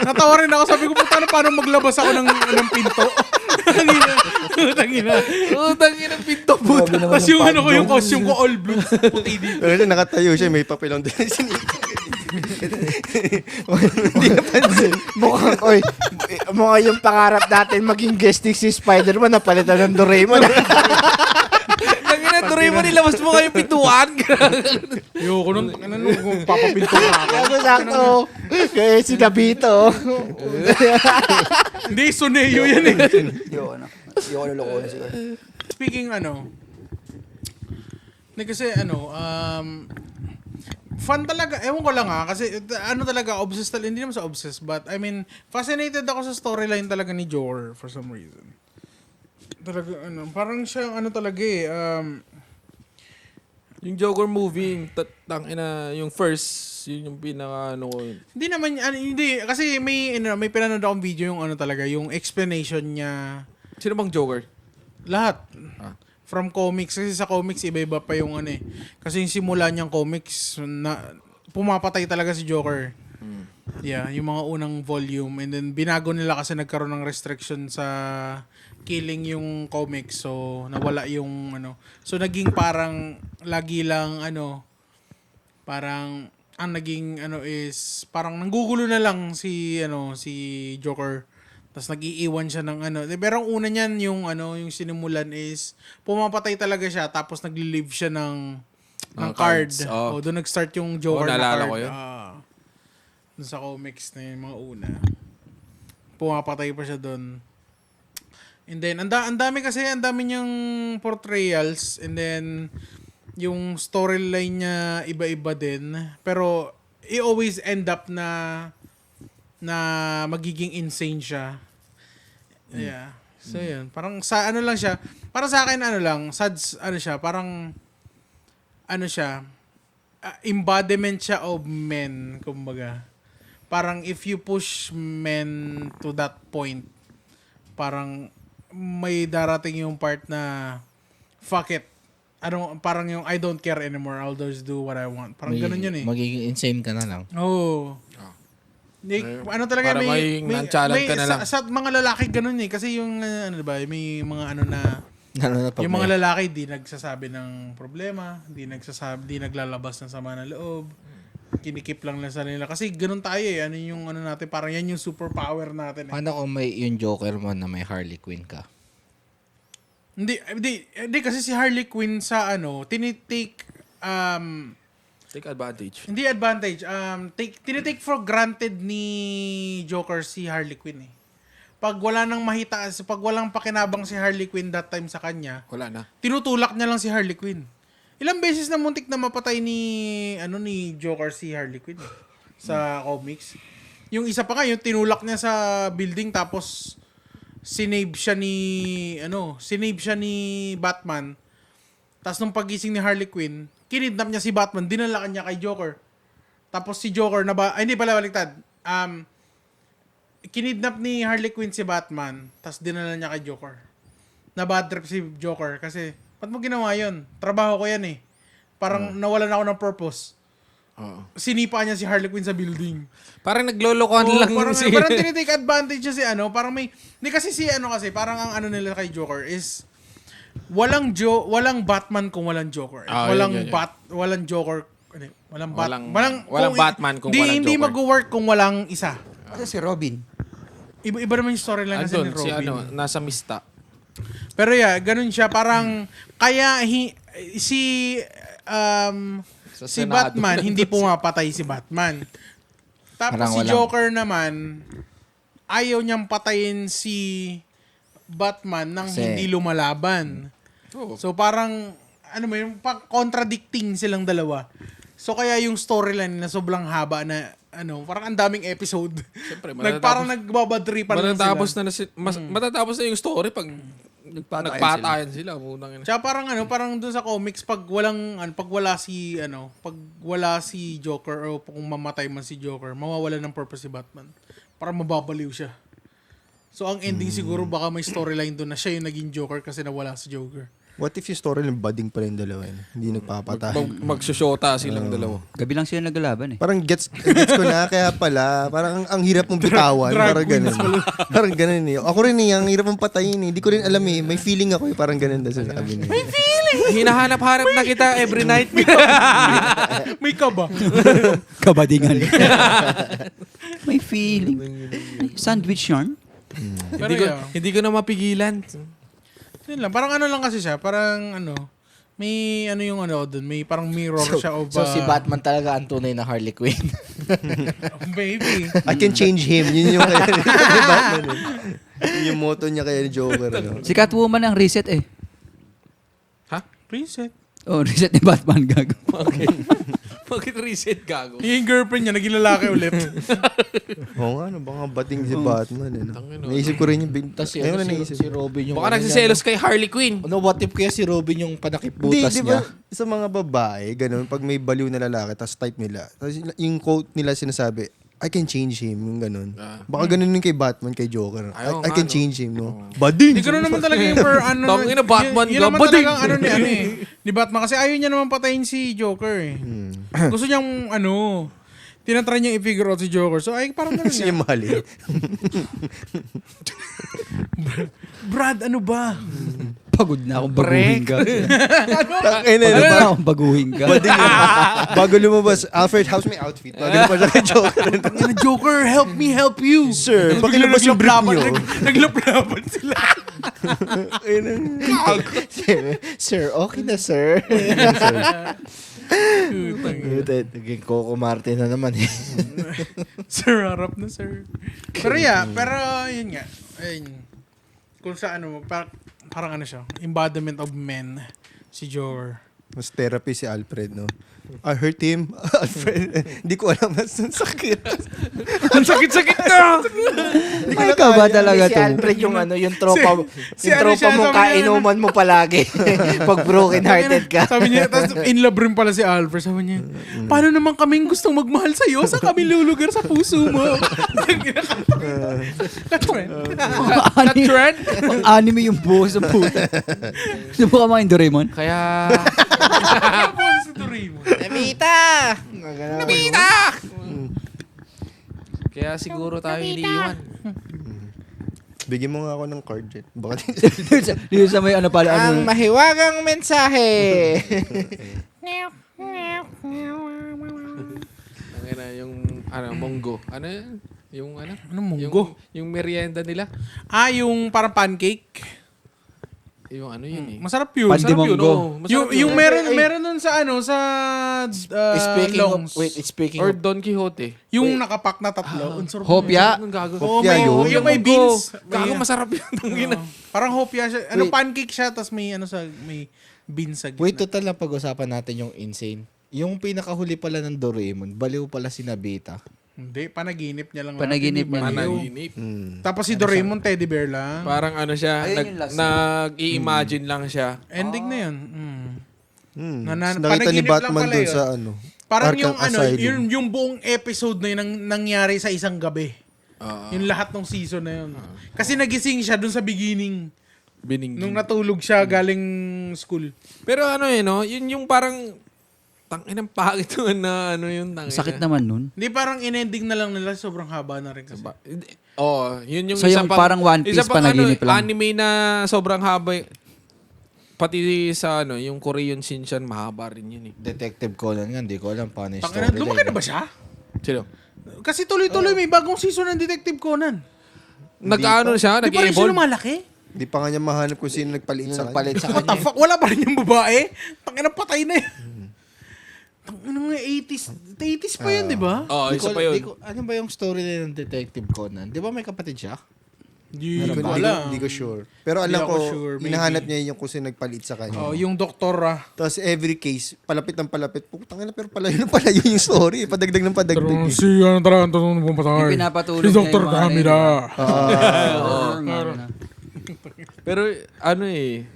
Natawa rin ako, sabi ko, paano maglabas ako ng pinto? Tangina. Tangina pinto po. Tapos yung costume ko all blue. Puti dito. Pero nakatayo siya, may papelong din sinipag. Hindi napansin. Mukhang yung pangarap natin maging guesting si Spider-Man napalitan ng Doraemon. Tangina, Doraemon, nilabas mo kayo pintuan. Ayoko nun, kung papapinto na ako. Ako sakto. Kaya si Gabito. Hindi, Suneo yan eh. Yung lulukuhan siguro. Speaking Kasi fun talaga. Ewan ko lang kasi talaga, obsessed talaga. Hindi naman sa obsessed, but I mean, fascinated ako sa storyline talaga ni Joker for some reason. Talaga, parang siya, talaga Yung Joker movie, yung first, yun yung pinaka Hindi naman, hindi, kasi may pinanood akong video yung talaga, yung explanation niya. Sino bang Joker? Lahat. From comics. Kasi sa comics, iba-iba pa yung Kasi yung simula niyang comics, pumapatay talaga si Joker. Yeah, yung mga unang volume. And then, binago nila kasi nagkaroon ng restriction sa killing yung comics. So, nawala yung So, naging parang, lagi lang, parang, ang naging, is, parang nanggugulo na lang si Joker. Tapos nag-iiwan siya ng Pero ang una niyan yung yung sinimulan is pumapatay talaga siya tapos nagli-leave siya ng card. Cards. Oh. Doon nag-start yung Joker na naalala card. ko yun. Doon sa comics na yung mga una. Pumapatay pa siya doon. And then ang dami niyang portrayals, and then yung storyline niya iba-iba din. Pero it always end up na magiging insane siya. Yeah. So, yun. Parang sa lang siya. Para sa akin, siya. Parang, siya. Embodiment siya of men, kumbaga. Parang if you push men to that point, parang may darating yung part na, fuck it. Parang yung I don't care anymore. I'll just do what I want. Parang ganun yun Magiging insane ka na lang. Oh. Talaga para may challenge ka na lang. Sa mga lalaki ganun kasi yung diba, may mga Pag yung mga lalaki di nagsasabi ng problema, di naglalabas ng sama ng loob. Kinikip lang sa nila kasi ganun tayo yung natin, parang yan yung superpower natin. Paano kung may yung Joker mo na may Harley Quinn ka? Hindi kasi si Harley Quinn sa tinitake Take advantage. Hindi advantage. Tinitake for granted ni Joker si Harley Quinn Pag wala nang pag walang pakinabang si Harley Quinn that time sa kanya, Wala na. tinutulak niya lang si Harley Quinn. Ilang beses na muntik na mapatay ni Joker si Harley Quinn sa comics. Yung isa pa yung tinulak niya sa building tapos sinave siya ni Batman. Tapos nung pagising ni Harley Quinn, kinidnap niya si Batman, dinala niya kay Joker. Tapos si Joker hindi pala baliktad. Kinidnap ni Harley Quinn si Batman, tapos dinala niya kay Joker. Na-bad trip si Joker kasi, ba't mo ginawa yun? Trabaho ko yan Parang nawalan ako ng purpose. Sinipa niya si Harley Quinn sa building. Parang naglolokohan lang parang si... tinitake advantage niya si parang may... Hindi kasi parang ang nila kay Joker is... Walang Batman kung walang Joker. Walang Joker. Walang Batman kung walang Joker. Hindi mag-work kung walang isa. Kasi si Robin. Iba naman yung storyline kasi ni Andun, Robin. nasa mista. Pero ganun siya. Parang, kaya si Senado. Batman, hindi pumapatay si Batman. Tapos Parang si walang- Joker naman, ayaw niyang patayin si Batman nang Kasi- hindi lumalaban. So parang, yung contradicting silang dalawa. So kaya yung storyline na sobrang haba na, parang ang daming episode. Siyempre, Parang nagbabadripan lang sila. matatapos na yung story pag nagpatayan sila. Tsaka parang dun sa comics pag wala si Joker o kung mamatay man si Joker, mawawala ng purpose si Batman. Para mababaliw siya. So ang ending siguro baka may storyline doon na siya yung naging Joker kasi nawala si Joker. What if yung storyline bading pa rin dalawa Hindi nagpapatay. Magsushota silang dalawa. Gabi lang sila naglalaban Parang gets ko na, kaya pala, parang ang hirap mong bitawan. Parang ganun. Parang ganun Ako rin ang hirap mong patayin Hindi ko rin alam May feeling ako parang ganun daw sabi niya. May feeling! Hinahanap-hanap na kita every night. May kaba. Kabadingan. May feeling. Sandwich yarn? Hindi ko na mapigilan. Yun lang. Parang lang kasi siya. Parang may doon. May parang mirror siya of... So si Batman talaga ang tunay na Harley Quinn. Maybe. I can change him. Yun yung kaya ni Batman. Yun yung motto niya kaya ni Joker. Si Catwoman ang reset Reset. Oh, reset ni Batman, gago. Bakit reset gago? Yung girlfriend niya, naging lalaki ulit. Oo nga, ano, baka bating si Batman. Eh, no? Tangina. Naisip ko rin yung Tapos Ayun na si, naisip. si Robin yung... Baka ano nagsiselos niya, kay Harley Quinn. no? Ano, what if kaya si Robin yung Hindi, panakip-butas di niya? ba sa mga babae, ganun, pag may baliw na lalaki, tapos type nila, tapos yung quote nila sinasabi, I can change him, yung ganun. Baka ganun yung kay Batman, kay Joker. Ayaw I nga, can no? change him, no? Bading! Hindi gano'n naman talaga yung ano. Tangina, Batman yun ka, naman bading! talagang ano ni Batman. Kasi ayaw niya naman patayin si Joker eh. Gusto niyang tinatry niyang i-figure out si Joker. So ay parang ganun Kasi niya. yung mali. Brad, ano ba? Pagod na akong baguhin ka. Tangina, Pagod no? na akong baguhin ka. Bading yun. Bago lumabas, Alfred, how's my outfit? Bago pa siya kay Joker. Tangina, Joker, help me help you. Sir, pakilabas yung brief niyo. Naglaplaban sila. Sir, okay na, sir. Naging Coco Martin na naman eh. Sir, harap na, sir. Pero pero yun nga. Ayun. Kung sa parang ano siya, embodiment of men, si Joker. Mas therapy si Alfred, no? I hurt him. Alfred, hindi ko alam mas sakit. Ang sakit-sakit na! Ay, ka ba talaga Si to? Alfred yung yung tropa, si yung ano tropa siya, mo sabi niya, kainuman mo palagi. Pag broken hearted ka. Sabi niya, tapos in love rin pala si Alfred. Sabi niya, paano naman kaming gustong magmahal sa'yo? Sa kami lulugar sa puso mo? Ka-trend. Trend? Ang anime yung buhos ng puta. Subukan mo yung Doraemon. Kaya... Si Doraemon. Namita! Namita! Kaya siguro tayo iniiwan. Bigyan mo nga ako ng card, Jet. Baka Dito sa may ano pala, Ang ano. mahiwagang mensahe. Yung monggo. Ano yun? Yung ano? Anong munggo? Yung merienda nila. Yung parang pancake. Yung ano yun eh. Masarap yun. Pandi Masarap yun, monggo. oh. Masarap Yung yun. meron nun sa Speaking Longs. of, wait, speaking Or of, Don Quixote. Yung nakapak na tatlo. Ang sarap Hopya. Anong gago? Hopya yun. Yung may beans. Gago, masarap yun. Tangina. Parang hopya siya. Wait. Pancake siya, tapos may may beans sa gitna. wait, total lang pag-usapan natin yung insane. Yung pinakahuli pala ng Doraemon, baliw pala si Nabita. Hindi, panaginip niya lang. Panaginip niya. Panaginip. Tapos si Doraemon, teddy bear lang. Parang ano siya, Ayun yung last nag-i-imagine lang siya. Ending na yun. Nakita ni panaginip lang Batman pala dun yun. sa Parang Arkham yung Asylum. yung buong episode na yun nangyari sa isang gabi. Yung lahat ng season na yun. Kasi nagising siya dun sa beginning. Nung natulog siya galing school. Pero ano no, yun yung parang tanginang pangit yun na ano yung tangina. Sakit naman nun. Hindi, parang in-ending na lang nila. Sobrang haba na rin kasi. Yun yung So, yung parang One Piece panaginip lang. Anime na sobrang haba. Pati sa yung Korean Shinchan, mahaba rin yun eh. Detective Conan nga, hindi ko alam paano yung Tangina, story. lumaki na ba siya? Sino? Kasi tuloy-tuloy may bagong season ng Detective Conan. Nag-ano siya? Di pa rin siya Nag-evolve? lumalaki? Di pa nga niya mahanap kung sino nagpalit sa kanya. Nagpalit sa What the kanya. fuck? Wala pa rin yung babae? Tangina, patay na yan. Tangina nga, 80s pa yan, di ba? Oo, isa pa yun. Ano ba yung story na ng Detective Conan? Di ba may kapatid siya? Hindi Hindi ko ko, alam. hindi ko sure. Pero alam Hindi ko, ako sure, maybe. hinahanap niya yung kung sino nagpalit sa kanya. Oh, yung doktor Tapos every case, palapit ng palapit. Putang ina, pero palayo yung story. Padagdag ng padagdag. eh. pumatay. Yung pinapatulog niya yung mga Camila. Pero ano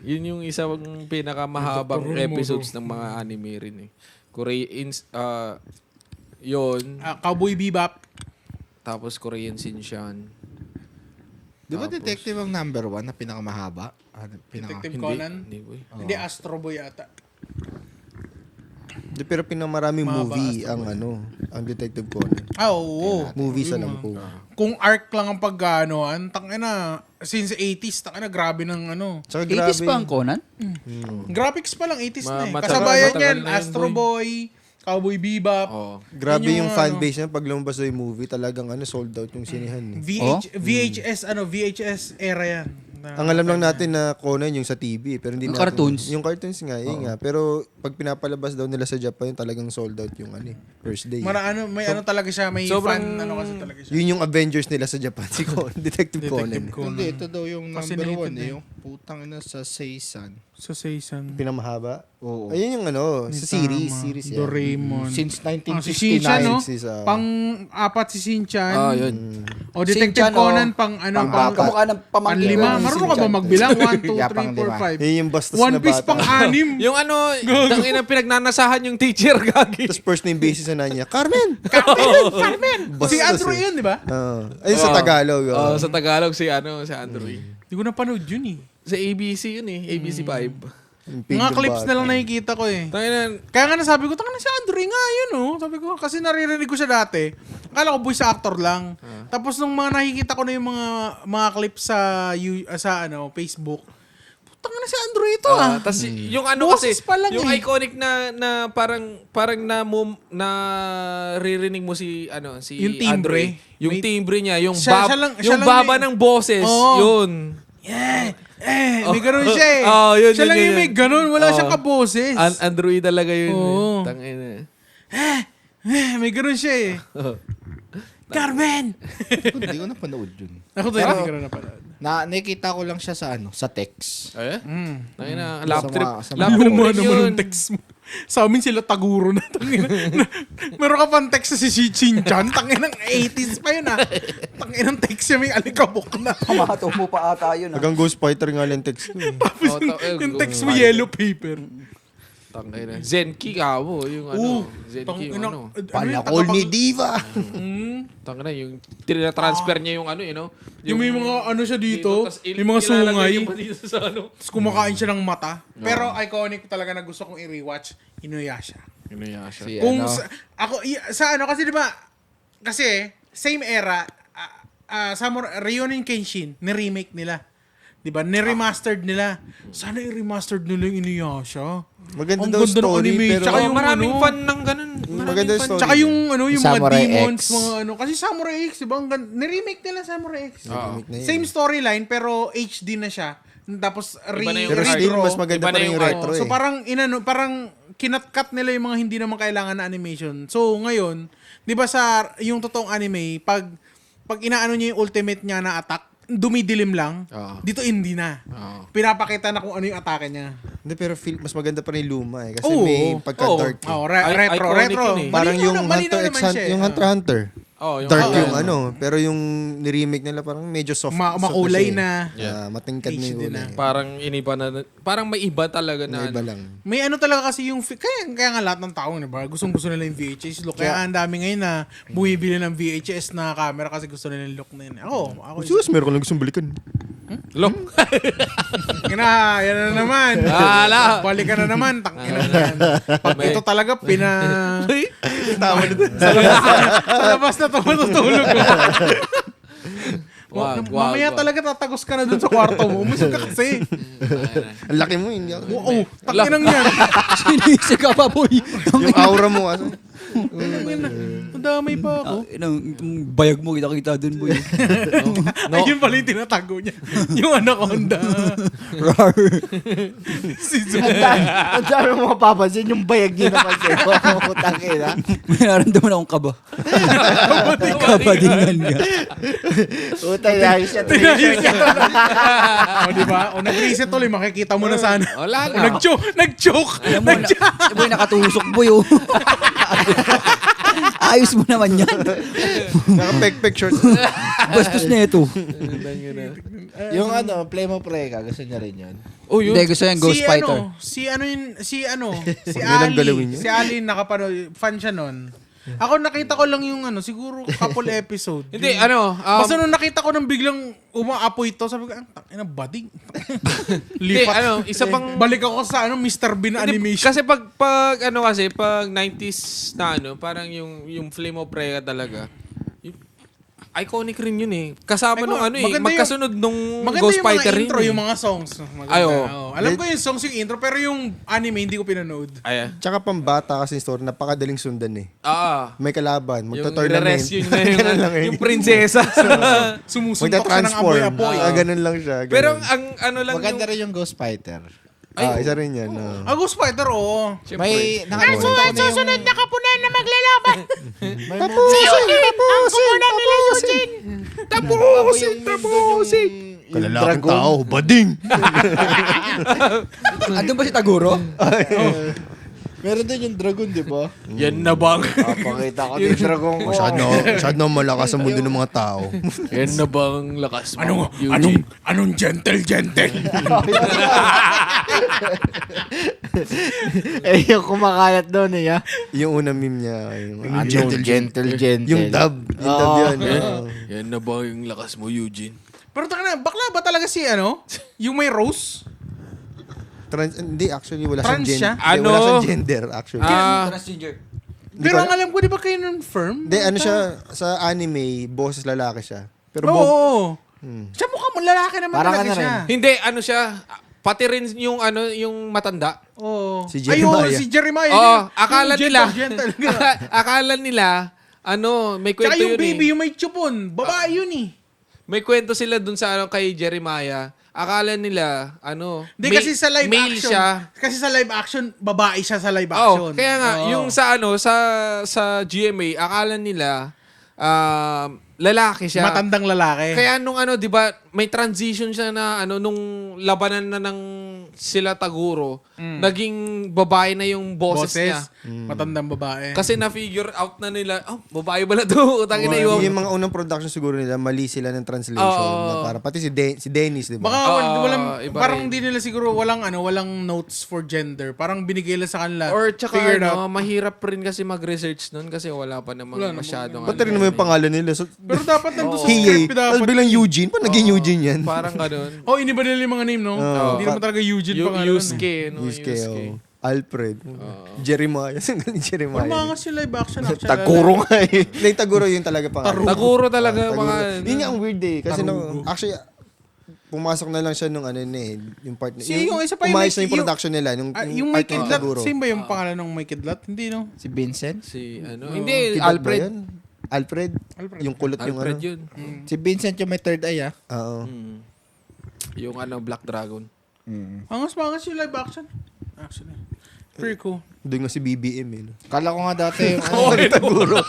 yun yung isa pinakamahabang episodes ng mga anime rin eh. Korean, yun. Cowboy Bebop. Tapos Korean Shinchan. Di ba Detective ang number 1 na pinakamahaba? Detective Conan. Hindi, boy. Hindi, Astro Boy ata. Pero pinamaraming movie ang ang Detective Conan. Oo. Movies alam ko. Kung arc lang ang paggaanoan, tangina, since 80s, tangina, grabe ng Tsaka 80s pa ang Conan? graphics pa lang, 80s na eh. Matagal- Kasabayan matagal yan, na yan, Astro Boy, Cowboy Bebop, Oh. Grabe Yun yung yung fanbase niya pag lumabas na yung movie, talagang sold out yung sinihan. Eh. VHS era yan. Ang alam lang natin na Conan yung sa TV, pero hindi Yung natin. cartoons. Yung cartoons nga, yun nga. Pero pag pinapalabas daw nila sa Japan, talagang sold out yung first day. May ano talaga siya, may sobrang- fan, ano kasi talaga siya. Yun yung Avengers nila sa Japan, si Conan, Detective Conan. Hindi, ito daw yung number Fascinated 1 eh. Yung putang ina sa Seisan. Sa Seisan. Pinamahaba. Oo. Ayun yung sa series yan. Doraemon. Since Si Shinchan, 1969. no? Six, Pang-apat si Shinchan. Yun. O Detective Shinchan, Conan, pang-apat. Kamukha ng pamangkin. Pang-lima. Marunong ka ba magbilang? 1, 2, Yeah, 3, pang-lima. 4, 5. Yun yung bastos One na Piece bata. pang-anim. Yung tangina pinagnanasahan yung teacher, gagi. Tapos first name basis na niya, Carmen! Carmen! Bastos Si Andrew eh. yun, di ba? Ayun sa Tagalog. Sa Tagalog si Andrew. Hindi ko napanood yun eh. Sa ABC yun eh, ABC 5. Mga clips na lang nakikita ko eh. Tangina, Kaya nga nasabi ko, tangina si Andrew nga yun oh. Sabi ko, kasi naririnig ko siya dati. Akala ko voice actor lang. Tapos nung mga nakikita ko na yung mga clips sa Facebook, putang na si Andrew ito ah. tas yung ano kasi, Boses pa lang yung eh. iconic na parang naririnig mo si Yung timbre. Andre. Yung May- timbre niya, yung Siya lang yung may- baba ng boses, Oo. yun. May ganun siya eh. Yun, Siya yun, lang yun, yung may yun. ganun. Wala Oo. siyang kaboses. Android talaga yun. Oo. Tangina. May ganun siya eh. Carmen! Hindi ko napanood yun. Ako tayo hindi ko na napanood. Nakita ko lang siya sa text. Ay? Tangina, Sa lap trip. mga- sa Lap trip Luma rin naman yun. yung text mo. Sa amin sila taguro na. Tangina. Meron ka pang text sa si Shinchan. Tanginang 80s pa yun ah. Tanginang text niya may alikabok na. Kamato mo pa ata yun. Hanggang Ghost Fighter nga lang text ko. Tapos yung text mo yellow paper. Tangina. Zenki ka mo. Yung Zenki yung ano. Palakol ni Diva! Tangina, yung tinatransfer niya yung Yung may mga ano siya dito, tas may mga ilalagay sungay. niya pa dito sa Tapos kumakain siya ng mata. Pero iconic talaga na gusto kong i-rewatch, Inuyasha. Inuyasha. Si Kung ano, sa ano kasi 'di ba? Kasi same era Rurouni Kenshin, ni-remake nila. 'Di ba? Ni-remastered nila. Sana i-remastered nila yung Inuyasha. Maganda Ang daw ganda ng story, anime, pero tsaka yung Maraming ano, fan ng ganun. maganda yung story. Tsaka yung yung mga Samurai demons, X. mga ano. Kasi Samurai X, 'di ba? Ni-remake nila Samurai X. Remake na yun. Same storyline pero HD na siya. Tapos Iba na yung Pero art. still, mas maganda Iba na pa rin yung yung art. retro So eh. parang kinat-cut nila yung mga hindi naman kailangan na animation. So ngayon, 'di ba sa yung totoong anime, pag inaano niya yung ultimate niya na attack, dumidilim lang. Oo. Dito hindi na. Oo. Pinapakita na kung ano yung atake niya. Hindi, pero mas maganda pa rin yung luma eh. Kasi Oo. may pagka-dark eh. Oh, Iconic retro. yun eh. Parang Malinaw yung malinaw Hunter naman x siya eh. yung Hunter x Hunter. Oh, yung Dark Oo. yung pero yung ni-remake nila parang medyo soft. Makulay soft na. siya eh. Matingkad na yung HD kulay. na. Parang iniba na, parang may iba talaga na. May iba ano. lang. May ano talaga kasi yung kaya nga lahat ng tao, diba? Gustong-gusto nila yung VHS look. Kaya ang dami ngayon na bumibili ng VHS na camera kasi gusto nila yung look na yun. Ako Sus, meron ko lang gustong balikan. Look. yan na naman. Ala. Balikan na naman. Tangina na yan. Pag ito talaga, Tama na doon. sa labas na ito matutulog ko. Mamaya talaga tatagos ka na dun sa kwarto mo. Umusog ka kasi. Ang laki mo, hindi ako. Oo, takinang yan. Sinisig ka pa, boy. Yung aura mo, ano? Ang damay pa ako. Itong bayag mo, kita-kita dun, boy. Ayun pala yung tinatago niya. Yung anaconda. Rar. Si Zoom. ang dami mo mapapansin yung bayag niya naman sa'yo. Putang ina. May naramdaman akong kaba. Kabadingan nga. Utang na siya. Tinayos niya. O diba? O nag-reset ulit, makikita mo na sana. Wala O na. nag-choke. Alam mo, boy, nakatusok, boy, oh. Ayos mo naman yan. Naka-pek-pek shorts. Bastos na ito. Yung Play Mo Preka, gusto niya rin yun. Oh, yun. Hindi, gusto yung Ghost Fighter. Si Ali. nilang galawin yun. Si Ali, nakapanood, fan siya nun. Ako nakita ko lang yung siguro couple episode. Hindi, Basta nung nakita ko nang biglang umaapoy ito, sabi ko, ina bading. Hindi, Lipat. isa pang Balik ako sa Mr. Bean animation. Kasi pag 90s na parang yung Flame of Rhea talaga. iconic rin yun eh. Kasama nung ano eh, maganda magkasunod nung Maganda Ghost yung mga Fighter rin intro, eh. yung mga songs. Maganda. Ay, oo. Oo. Alam ko yung songs, yung intro, pero yung anime hindi ko pinanood. Ay, Tsaka pambata kasi yung story, napakadaling sundan eh. May kalaban, Yung magto-tournament. re-rest yun na yung, Ganun lang eh. yung prinsesa. Sumusuntok siya ng Magta-transform. apoy-apoy. Ganun lang siya. Ganun. Pero ang ano lang Maganda yung... rin yung Ghost Fighter. Isa rin yan. Ghost Fighter, oo. May nakalimutan ko na yung... na kapunan na maglalaban. May Tapusin! Kalalaking tao, bading! Andun ba si Taguro? Meron din yung dragon, di ba? Yan na bang? Pakita ko yung dragon ko. Masyado na malakas ang mundo ng mga tao. Yan na bang lakas mo? Anong gentle? Yung kumakalat doon eh. Yung unang meme niya. Yung Gentle. Yung dub. Yung dub yun. Yan na ba yung lakas mo, Eugene? Pero taka na, bakla ba talaga si yung may rose? Hindi, actually, wala Trans siya? siyang gender. Wala siyang gender, actually. Transgender. Pero ang alam ko, di ba kayo nun-firm? Hindi, ano siya, sa anime, boses lalaki siya. Pero Oo. Siya mukhang lalaki naman Parang talaga ano siya. Hindi, ano siya, pati rin yung yung matanda. Oo. Si Jeremiah. Si Jeremiah. Oo, Yung akala nila. Gentle. Akala nila, may kwento Tsaka yung yun baby, eh. yung may chupon. Babae yun eh. May kwento sila dun sa kay Jeremiah. Akala nila, Hindi kasi sa live male action. siya. Kasi sa live action, babae siya sa live Oh, action. kaya nga, Oo. yung sa GMA, akala nila, lalaki siya. Matandang lalaki. Kaya nung 'di ba, may transition siya na nung labanan na ng sila Taguro, naging babae na yung boses niya. Matandang babae. Kasi na-figure out na nila, babae ba na to? Utangin na yun. Yung mga unang production siguro nila, mali sila ng translation. Oo. Na para, pati si Dennis, di ba? Baka iba parang rin. hindi nila siguro walang notes for gender. Parang binigay lang sa kanila. Or tsaka Figured out. mahirap rin kasi mag-research nun kasi wala pa namang masyadong Ba't rin naman yung pangalan nila? So, Pero dapat nandun sa Hiye. script dapat. Tapos bilang Eugene. Paano naging Eugene yan? Parang ganun. Oh, iniba nila yung mga name, no? Hindi naman talaga Eugene Yung pangalan. Yusuke, no? Yusuke, Alfred. Jeremiah. Saan galing Jeremiah? Pero mga kasi live action. Taguro nga eh. Yung Taguro yung talaga pangalan. Taguro talaga Taguro. mga... Yun nga ang weird eh. Kasi actually, pumasok na lang siya nung yung part na. Yung isa pa yung umayos na yung yung- production nila. Yung part may ng kidlat. Taguro. Same ba yung pangalan ng may kidlat? Hindi, no? Si Vincent? Hindi, Kidlat ba Alfred. yun? Alfred? Yung kulot yung Alfred ano. yun. Si Vincent yung may third eye Oo. Yung Black Dragon. Angas yung live action. Actually. Pretty cool. Doon nga si BBM eh. No? Kala ko nga dati yung Taguro.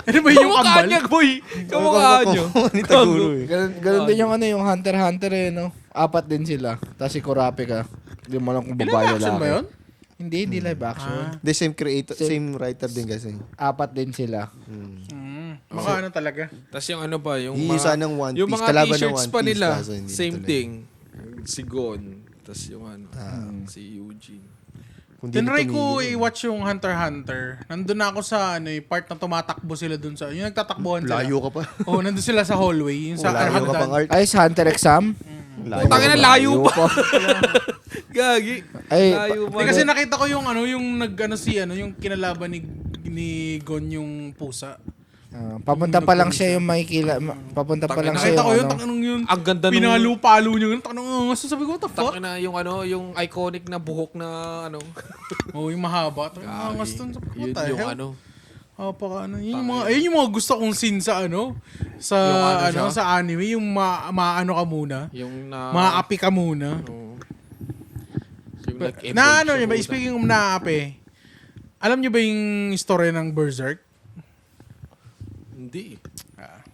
Ano ba yung Kamukha kambal? niya, boy! Kamukha niyo. Ni Taguro eh. Ganun din yung Hunter x Hunter no? 4 din sila. Tapos si Kurapika. Hindi mo lang kung Live babae action lalaki. ba yun? Hindi live action. The same creator, same writer din kasi. 4 din sila. Baka ano talaga. Tapos yung pa, yung Iisa ng One yung Piece, mga kalaban ng t-shirts One pa Piece, nila, kaso hindi same tuloy. thing. Si Gon. Tapos yung si Eugene. Kung di Tinry na ko tumigil. i-watch yung Hunter x Hunter. Nandun na ako sa part na tumatakbo sila dun sa... Yung nagtatakbuhan sila. Layo ka pa. Oo, nandun sila sa hallway. Yung sa Layo ka pang hagdan. art. Ay, sa Hunter exam? Tangin na layo pa. Gagi. Ay, Layo pa. Hindi kasi nakita ko yung yung kinalaban ni Gon yung pusa. papunta pa lang siya yung makikila. Papunta pa lang siya Nakita ko yung yun, tanong yun. Ang ganda nung... Pinalo-palo niyo yun. Tanong, sabi ko, what the fuck? Tangin na yung iconic na buhok na Oo, yung mahaba. Ang angas dun. Yun What the yung hell? Yun yung mga gusto kong scene sa sa Yung sa anime, yung maano ka muna. yung na... Maapi ka muna. Yung like, Na ano niyo ba, speaking of naapi, alam niyo ba yung story ng Berserk? Hindi.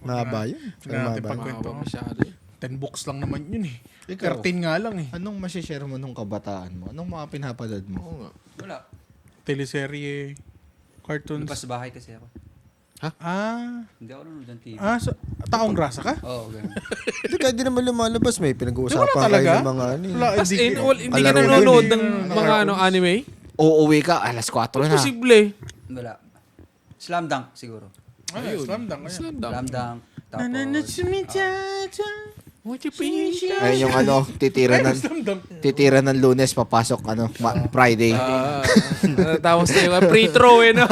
Mahaba yun. Hindi natin Mahaba. pagkwento. Mahaba masyado. 10 books lang naman yun eh. Ikaw. 13 nga lang eh. Anong masishare mo nung kabataan mo? Anong mga pinapanood mo? Oo nga. Wala. Teleserye, cartoons. Lumabas sa bahay kasi ako. Hindi ako nanonood ng TV. Taong grasa ka? Oo, ganun. Hindi, kahit di naman lumalabas, may pinag-uusapan Wala kayo talaga? ng mga ano eh. Wala, As in, hindi ka Kalaro nanonood yun ng mga anime? Uuwi ka, alas 4 na. Posible. Wala. Slam Dunk siguro. Ayun, slam dunk. Slam Slam dunk. Dunk. Tapos... Ay, yung titira ng Lunes, papasok Friday. Tapos na yung pre-throw no?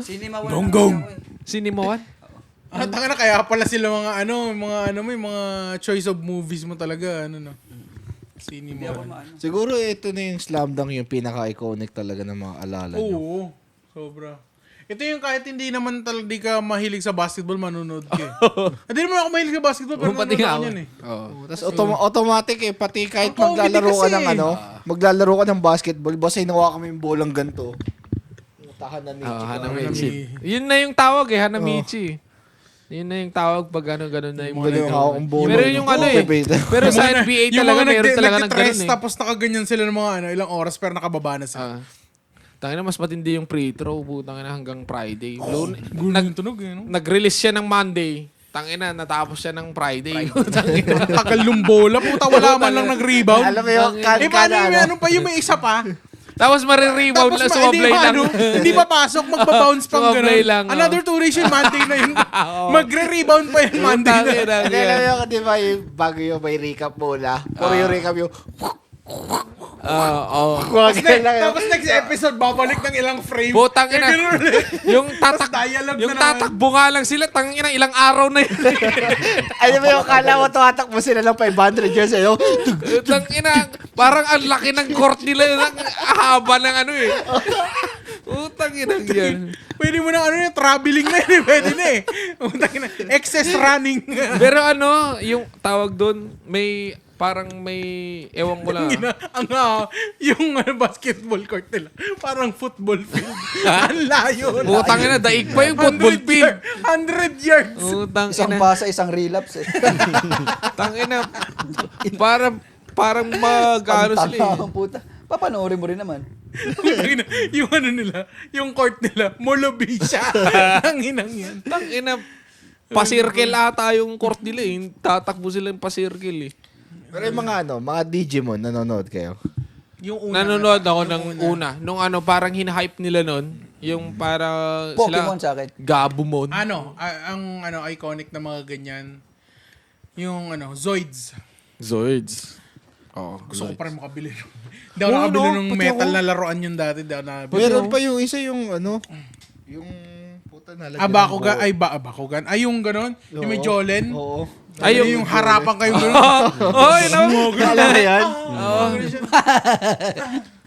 Cinema One. Gonggong. ako eh. Cinema One? Tanga na, kaya pala sila may mga choice of movies mo talaga, Sini mo. Siguro ito na yung Slam Dunk yung pinaka-iconic talaga ng mga alala nyo. Oo, sobra. Ito yung kahit hindi naman talaga di ka mahilig sa basketball, manunood ka. Hindi naman ako mahilig sa basketball, pero Pati nanonood nga ako ako. yan eh. Tapos automatic pati kahit Ang comedy maglalaro ka kasi. ng maglalaro ka ng basketball, basta hinawa kami yung bolang ganito. Hanamichi. Hanamichi. Yun na yung tawag Hanamichi. Yun na yung tawag pag gano'n na yung Yung hawak ang bola. Pero yung pero sa NBA talaga meron talaga ng ganun eh. Tapos nakaganyan sila ng mga ilang oras pero nakababa na sila. Tangina mas matindi yung free throw, putang ina hanggang Friday. Tunog eh, no? Nag-release siya ng Monday. Tangina natapos siya ng Friday. Tangina. Takal yung bola, puta wala man lang nag-rebound. Alam mo yung Paano pa yung may isa pa? Tapos mare-rebound lang, sumablay lang. Hindi pa pasok, magbabounce pang Sumablay gano'n. lang, Another duration Monday na yun. Magre-rebound pa yung Monday na. Hindi, alam mo yung, di ba, yung bago yung may recap muna. Puro yung recap yung, Tapos next episode, babalik ng ilang frame. Butang ina. Ganun ulit. Yung tatak Tapos dialogue yung na naman. tatakbo nga lang sila, tangina ilang araw na yun. alam mo yung kala mo tumatakbo sila ng 500 years, Tangina, parang ang laki ng court nila, ang haba ng Utang ina yan. Pwede mo na traveling na yun. Pwede na eh. Excess running. Pero yung tawag doon, may parang may ewan ko lang. Yung basketball court nila, parang football field. Ang layo. Utang ina, daig pa yung football field. 100 yards. Utang Isang ina. basa, isang relapse eh. Tangina. Parang mag-ano sila eh. Tama, puta. Papanoorin mo rin naman. Yung nila, yung court nila, molobi siya. Ang inang yan. Tangina. Pa-circle ata yung court nila eh. Tatakbo sila yung pa-circle eh. Pero yung mga Digimon, nanonood kayo? Yung una. Nanonood ako ng una. Nung parang hinahype nila nun. Yung para Pokemon sila sa akin. Gabumon. Ang iconic na mga ganyan, yung Zoids. Zoids. Oh, Gusto ko pa rin makabili. Hindi ako nakabili ng metal na laruan yun dati. Meron pa yung isa yung yung puta na Bakugan. Ay, yung ganon. Yung may Jolen. Oo. Ay, yung harapan kayong ganon. Alam mo yan?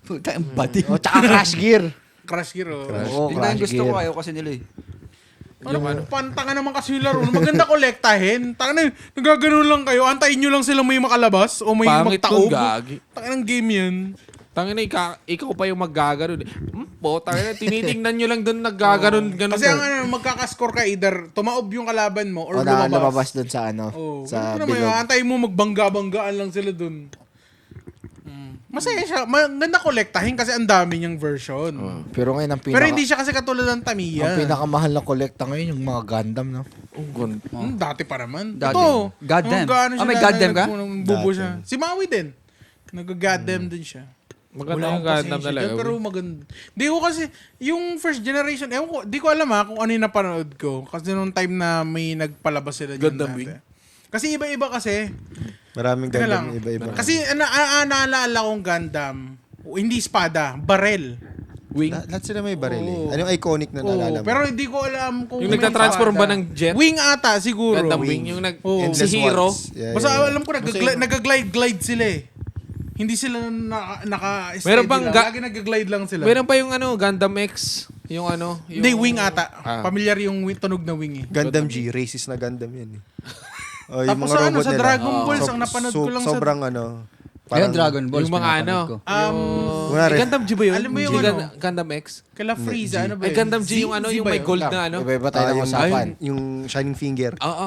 Puta, ang bati. Tsaka Crash Gear. Crash Gear. Oo, Hindi Crash gusto ko, Gear. ayaw kasi nila eh. Pantanga naman kasi yung laro. Maganda kolektahin. Tanga na, nagaganoon lang kayo. Antayin nyo lang silang may makalabas o may Pangit magtaog. kong gagi. Tanga ng game yan. Tangina, ikaw pa yung maggaganon. Tangina, tinitingnan nyo lang doon naggaganon. Kasi ang magkakascore ka either tumaob yung kalaban mo or O na lumabas. lumabas dun sa sa Ganun naman yun. bilog. Antayin mo magbangga-banggaan lang sila dun. Masaya siya. Maganda kolektahin kasi ang dami niyang version. Pero ngayon ang Pero hindi siya kasi katulad ng Tamiya. ang pinakamahal na kolekta ngayon yung mga Gundam, no? Dati pa naman. Dati. Ito. Goddamn. Gaano siya May dati, goddamn ka? Bubo siya. Si Maui din. Nag-goddamn din siya. Maganda Wala yung akong Gundam pasensya talaga. doon, pero maganda. Di ko kasi, yung first generation, di ko alam kung ano yung napanood ko. Kasi nung time na may nagpalabas sila dyan Gundam dati. Wing? Kasi iba-iba kasi. Maraming Teka lang. Gundam, iba-iba. Kasi naalala kong Gundam, hindi espada, barel. Wing. Lahat sila may baril eh. Oo. Anong iconic na naalala mo? Pero hindi ko alam kung Yung may nagtatransform ba espada. ng jet? Wing ata, siguro. Gundam Wing. Yung Oo. si Endless Hero. Ones. Yeah, Basta yeah. alam ko, nag-glide sila eh. Hindi sila naka-steady Meron bang lang. Lagi nag-glide lang sila. Meron pa yung Gundam X. Yung Hindi, wing ata. Ah. Familiar yung tunog na wing eh. Gundam G, racist na Gundam yan eh. Oh, Tapos sa sa Dragon Balls, ang napanood ko lang sobrang Ayun, Dragon Balls. Yung mga pinapanood ko. Gundam G ba yun? Alam mo yung Gundam X? Kala Frieza, ano ba Ay, yun? Gundam G yung Z yung ba may yun? gold na Iba-iba tayo ng usapan. yung Shining Finger. Oo.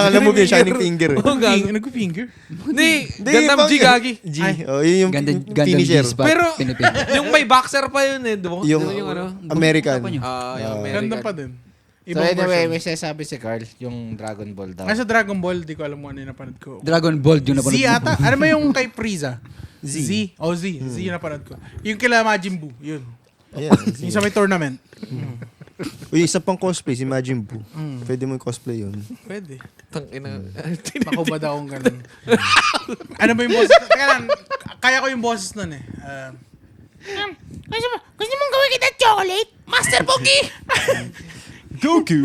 Alam mo ba yung Shining Finger? Oo, gago. Nag-finger? Hindi, Gundam G gagi. G. Oh, yun yung Gundam finisher. G's pa. Pero, Pinipin. yung may boxer pa yun eh, di ba? Yung Yung American. yung American. Ganda pa din. So Ibang anyway, version. may sinasabi si Carl, yung Dragon Ball daw. Sa Dragon Ball, di ko alam mo ano yung napanood ko. Dragon Ball yung napanood Z mo. ata? Ano ba yung kay Frieza? Z. Z yung napanood ko. Yung kila Majin Buu, yun. Ayan. Yung sa may tournament. Uy, isa pang cosplay, si Majin Buu. Pwede mo yung cosplay yun. Pwede. Tangina. Nakubad akong ganun. Ano ba yung boses? Teka lang, kaya ko yung boses nun eh. Gusto mong gawin kita chocolate? Master Pogi! Goku.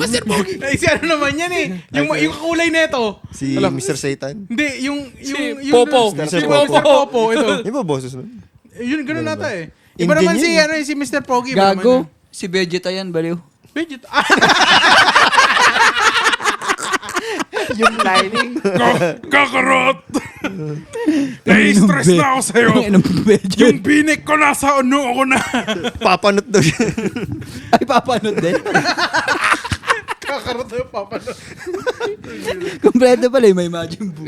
Ay, si ano naman yan eh. Yung kulay neto. Si Mr. Satan. Hindi, yung Popo. Si Mr. Mr. Popo. Ito. Di ba boses nun? Yun, ganun nata eh. Iba Indian naman si, yun. si Mr. Pogi. iba naman Gago. yun. Si Vegeta yan, baliw. Veget. Yung lining. Kakarot! Nai-stress na ako sa'yo. Ang Vegeta. Yung binik ko nasa ano ako na. Papanot daw siya. Ay, papanood din. Kakarot na papanood. Kompleto pala yung may Majin Buu.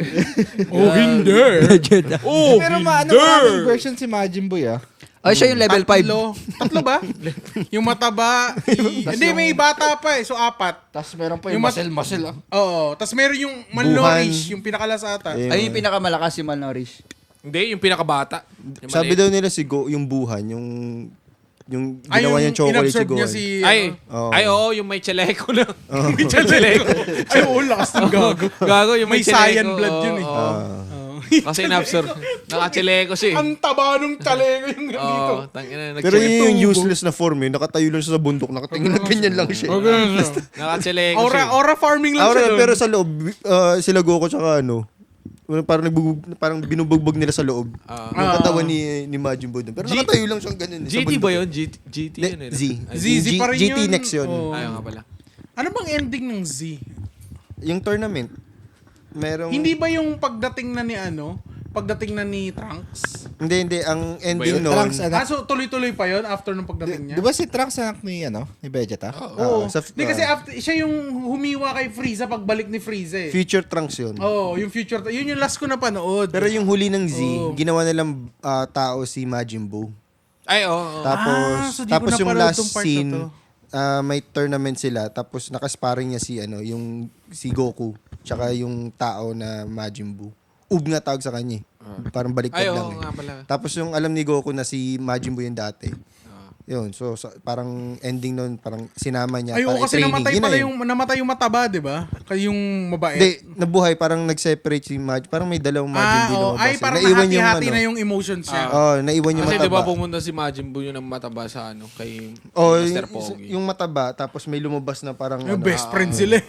Oh, hindi. Vegeta. Oh, Pero maraming version si Majin Buu, ah. Ay, siya yung level 5. Tatlo ba? Yung mataba. Hindi, may bata pa eh. So, 4. Tapos meron pa Yung yung muscle, ah. Oo. Tapos meron yung malnourished, yung pinakalasata. Ay, yung pinakamalakas si Malnourished. Hindi, yung pinakabata. Yung Sabi maliit. daw nila si yung buhan, yung Ay, ginawa yung niyang chocolate si inabsorb niya Gohan. si... Ay, Oo. ay oo, yung may chaleco na. May chaleco. Ay, oo, lakas ng gago. Gago, yung May may chaleco. cyan blood yun eh. Oo. Kasi inabsorb. Naka-chaleco siya eh. Ang taba nung talego yung dito. Oo, tangina, Pero nag-chaleco. yun yung useless na form eh. Nakatayo lang siya sa bundok. Nakatingin na ganyan lang siya. Naka-chaleco siya. Aura farming lang siya doon. Pero sa loob, sila Goku tsaka parang binubugbog nila sa loob. Yung katawan ni Majin Buu doon. Pero nakatayo lang siyang ganun. sa GT bundok. ba yun? GT yun eh. Z. Z pa rin GT yun. next yun. Oo. Ayaw nga pala. Ano bang ending ng Z? Yung tournament, merong... Hindi ba yung pagdating na ni Trunks? Hindi. Ang ending yun? nun... Trunks, anak. So tuloy-tuloy pa yon after nung pagdating niya? Di ba si Trunks anak ni Vegeta? Oo. sa- Hindi kasi after, siya yung humiwa kay Frieza pagbalik ni Frieza eh. Future Trunks yun. Oo, yung future. Yun yung last ko napanood. Pero yung huli ng Z, Oo. ginawa nilang tao si Majin Buu. Ay, oo. Tapos, so di ko yung napanood last tong part na scene, to. may tournament sila. Tapos nakasparring niya yung si Goku. Tsaka yung tao na Majin Buu. Ub nga tawag sa kanya eh. Parang baliktad Ay, lang oo eh. nga pala. Tapos yung alam ni Goku na si Majin Buu yung dati. Yun, so parang ending nun, parang sinama niya. Ay, oo, para kasi i-training. namatay Yun na pala yun. namatay yung mataba, di ba? Kaya yung mabait. Hindi, nabuhay, parang nag-separate si Majin. Parang may dalawang Majin Buu oo. lumabas. Ay, parang Naiwan yung nahati-hati ano. na yung emotions niya. Naiwan yung Kasi mataba. di ba pumunta si Majin Buu yun ang mataba sa kay Oh, Master Pogi. yung mataba, tapos may lumabas na parang Yung best friend sila eh.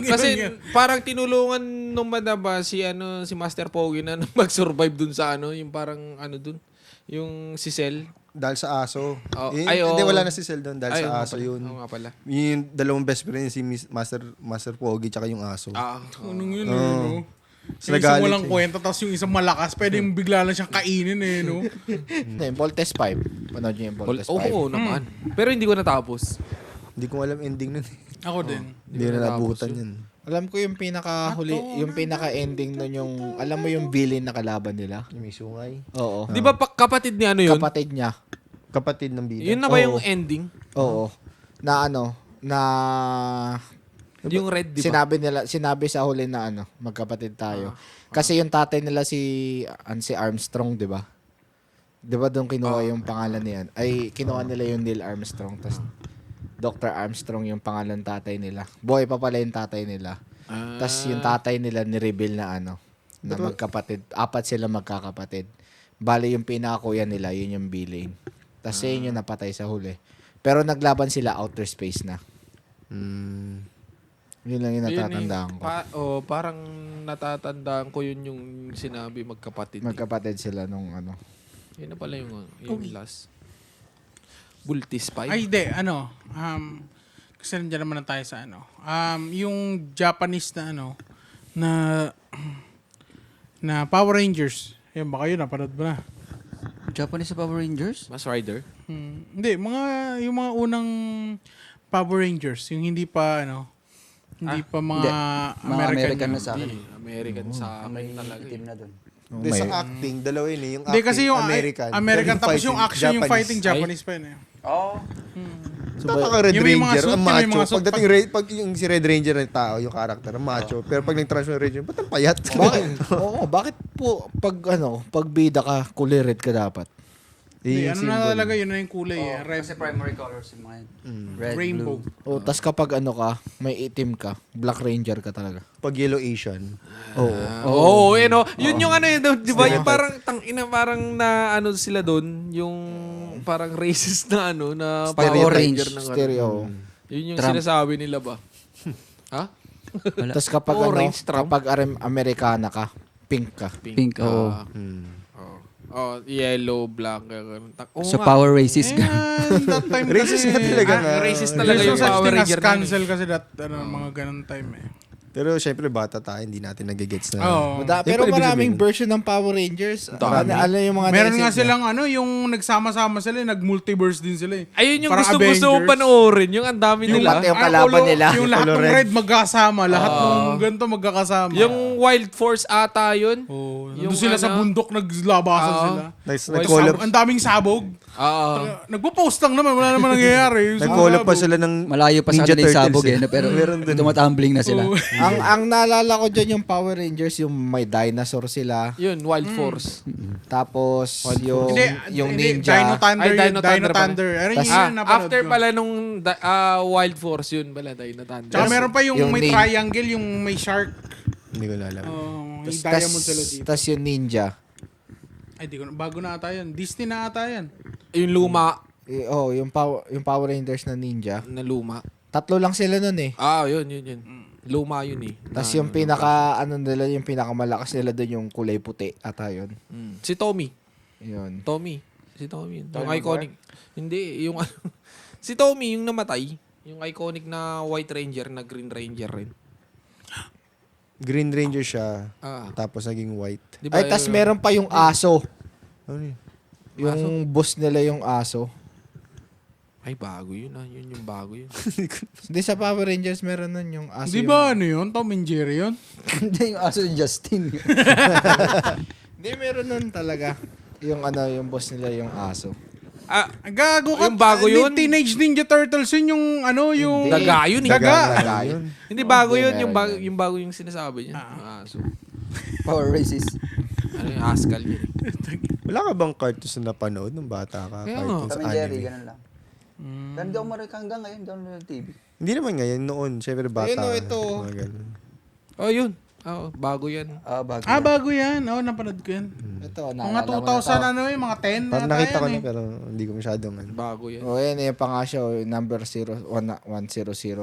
Kasi parang tinulungan nung mataba si Master Pogi na mag-survive dun sa yung parang dun. Yung si Cell. dahil sa aso. Oh, Hindi, wala na si Cell doon dahil oo nga sa aso pala. yun. Oo nga pala. Yung dalawang best friend, si Master Pogi tsaka yung aso. Anong yun eh, no? So, Yung isang nagalit walang siya. kwenta, tapos yung isang malakas, pwede yung bigla lang siyang kainin eh, no? Hindi, yung Voltes 5. Panood niyo yung Voltes 5. Oo naman. Pero hindi ko natapos. Hindi ko alam ending nun. Ako din. Hindi na nabutan yun. Alam ko yung pinaka-huli, yung pinaka-ending nun yung, alam mo yung villain na kalaban nila? Yung may sungay. Oo. Di ba kapatid ni yun? Kapatid niya. Kapatid ng bida. Yun na ba Oo. yung ending? Oo. Na Yung red, di ba? sinabi sa huli na magkapatid tayo. Kasi yung tatay nila si Armstrong, 'di ba? 'Di ba doon kinuha yung pangalan niyan? Ay kinuha nila yung Neil Armstrong, tas Dr. Armstrong yung pangalan tatay nila. Boy pa pala yung tatay nila. Tas yung tatay nila ni-reveal na na magkapatid. 4 sila magkakapatid. Bali yung pinakakuya nila, yun yung billing. Tas yun yung napatay sa huli. Pero naglaban sila outer space na. Yun lang yung natatandaan ko. Parang natatandaan ko yun yung sinabi magkapatid. Magkapatid sila nung Yun na pala yung last. Bultis pa Ay, hindi, kasi nandiyan naman na tayo sa yung Japanese na na Power Rangers. Yan, baka yun, napanood mo na. Japanese sa Power Rangers? Mas Rider? Hindi, yung mga unang Power Rangers, yung hindi pa, hindi pa mga Mga American na sa akin. American sa akin talaga. Team na doon. Hindi, sa acting, dalawa yun eh. Yung Hindi, acting, kasi yung American. tapos yung action, yung fighting Japanese. Japanese pa yun eh. Tataka Red Yung may mga Ranger, suit, ang yung may macho. mga suit. Pagdating pag yung si Red Ranger na tao, yung character, ang macho. Pero pag nag-transform Red Ranger, ba't ang payat? Bakit? Oo, bakit po pag bida ka, kulay red ka dapat? Hindi, Yung ano symbol. na talaga, yun na yung kulay eh. Red, Kasi primary colors yung mga yun. Red, rainbow. blue. Tas kapag ka, may itim ka, Black Ranger ka talaga. Pag yellow Asian. Oo, yun yung di ba? Yung parang parang na sila doon, yung parang racist na na Power Ranger ng Stereo. Yun yung Trump. sinasabi nila ba? Ha? Tapos kapag Orange Trump. kapag Amerikana ka, pink ka. Pink, oo. Yellow, black. Ganun. Oo So nga. power racist ka. And that time Racist kasi, na talaga na. Racist There's talaga no yung such Power thing as Ranger na yun. cancel kasi mga ganun time eh. Pero syempre bata tayo, hindi natin nagigets na. Oo. Pero Siyempre, ibig maraming sabihin. version ng Power Rangers. Dami. Ano yung mga Meron nga naisip silang yung nagsama-sama sila, nag-multiverse din sila eh. Ayun yung Parang gusto mo Avengers. panoorin. Yung ang dami Yung nila. pati yung kalaban nila. Yung lahat Color ng red. red magkasama, lahat ng ganito magkakasama. Yung Wild Force ata yun. Yung sila sa bundok naglabasan sila. Nag-call up, Ang daming sabog. Nagpo-post lang naman, wala naman nangyayari. nag-call up pa sila ng Malayo pa sa Ninja kanila yung Turtles sabog eh. eh. Pero Meron dun. tumatumbling na sila. ang naalala ko dyan yung Power Rangers, yung may dinosaur sila. Yun, Wild Force. Tapos yung Hindi, ninja. Dino Thunder. Ay, Dino Thunder pala. Thunder. Ano Tas- yun yung napanood After ko. pala nung Wild Force, yun pala, Dino Thunder. Tsaka meron pa yung may nin- triangle, yung may shark. Hindi ko na alam. May diamond sila dito. Tas yung ninja. Ay, di ko na. Bago na ata yan. Disney na ata yan. Yung luma Yung Power Rangers na ninja. na luma. Tatlo lang sila nun eh. Yun. Luma yun eh. Tas yung yung pinakamalakas nila doon yung kulay puti ata yun. Si Tommy. Yun. Si Tommy. Yung iconic. Hindi, yung si Tommy, yung namatay. Yung iconic na White Ranger na Green Ranger rin. Green Ranger siya, Tapos, tapos naging white. di ba, Ay, tas meron pa yung aso. Ano yun? Yung boss nila yung aso. Ay, bago yun Yun yung bago yun. Hindi sa Power Rangers meron nun yung aso. Di ba ano yun? Tom and Jerry yun? Hindi, yung aso ni Justin. Hindi, meron nun talaga. Yung boss nila yung aso. Gago ka. Yung bago yun? Teenage Ninja Turtles yun yung yung... Hindi. Daga yun eh. Daga. Yun. Hindi bago yun. Meron Yung bago yung sinasabi niya. Yung aso. Power racist. Ano yung Askal yun. Wala ka bang cartoons na napanood nung bata ka? Kaya Cartoons, Tom and Jerry, anime? ganun lang. Pero hindi ako hanggang ngayon, doon ng TV. Hindi naman ngayon, noon. Syempre bata. Ayun, ka. ito. Mga ganun. Yun. Bago yan. Bago. Bago yan. Napanood ko yan. Ito, Mga 2000 mga 10 Parang na nakita ko yan na eh. pero hindi ko masyadong ano. Bago yan. yan pa nga siya. Number 100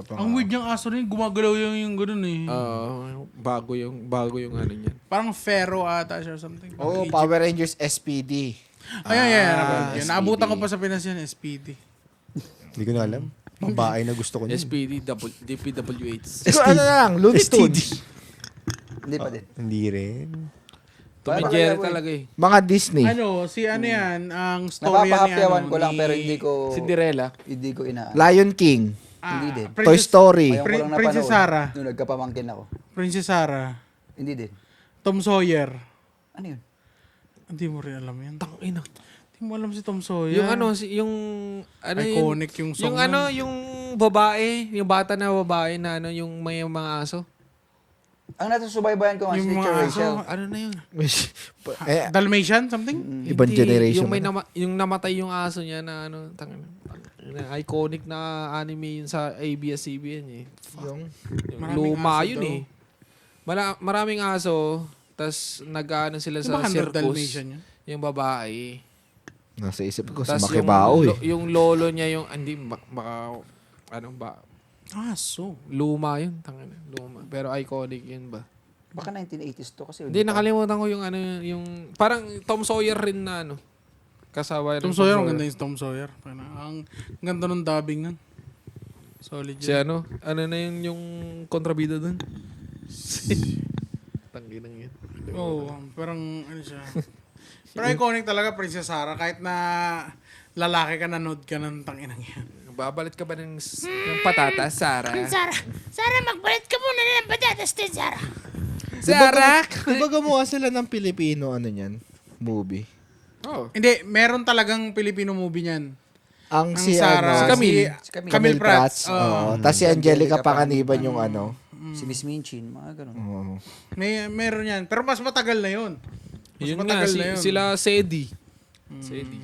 pa nga. Ang weird yung aso rin, gumagalaw yung ganun eh. Bago yung ano niyan. Parang Pharaoh ata siya or something. Oo, Power Rangers SPD. Ayan. Naabutan ko pa sa Pinas yan, SPD. Hindi ko na alam. Babae na gusto ko niyan. SPD, DPWH. Ano na lang, Looney Tunes. Hindi pa din. Hindi rin. Tom and Jerry talaga eh. Mga Disney. Ano yan, ang story yan Napapahapyawan ko lang pero hindi ko Cinderella. inaan. Lion King. Hindi din. Toy Story. Ngayon ko lang Princess napanood. Sarah. Nung nagkapamangkin ako. Princess Sarah. Hindi din. Tom Sawyer. Ano yun? Hindi mo rin alam yan. Tangina. Hindi mo alam si Tom Sawyer. Yung Iconic yung song nun. yung babae, yung bata na babae na yung may mga aso. Ang nasusubaybayan ko nga si Yung Teacher mga Rachel. Ano na yun? Dalmatian, something? Ibang generation. Yung may na. yung namatay yung aso niya na iconic na anime yun sa ABS-CBN eh. Yung Yung Maraming luma aso yun daw. eh. Maraming aso, tas nag-ano sila Di ba sa 100 circus. Dalmatian yun? Yung babae. nasa isip ko, si Tas Makibao yung lolo niya yung, hindi, baka, Aso. luma yun. Luma. Pero iconic yun ba? Baka 1980s to kasi. Hindi, nakalimutan ko yung yung, parang Tom Sawyer rin na kasama Tom Sawyer, ang ganda yung Tom Sawyer. Ang ganda ng dubbing nun. Solid Si yun. ano na yung kontrabida dun? Tangginang yun. Oo, parang ano siya. Pero iconic talaga, Princess Sarah. Kahit na lalaki ka, nanood ka ng tanginang yan. Babalit ka ba ng patatas, Sarah? Sarah, magbalit ka muna ng patatas din, Sarah. Sarah! Di ba gumawa sila ng Pilipino movie? Oh. Hindi, meron talagang Filipino movie niyan. Ang Ang si Sarah, ano, Camille. Camille Prats. Oo. Tapos si Angelica Panganiban yung ano. Si Miss Minchin, mga ganun. Oo. Meron yan. Pero mas matagal na yun. Mas Yun nga, matagal na yun. sila Sedi. Sedi.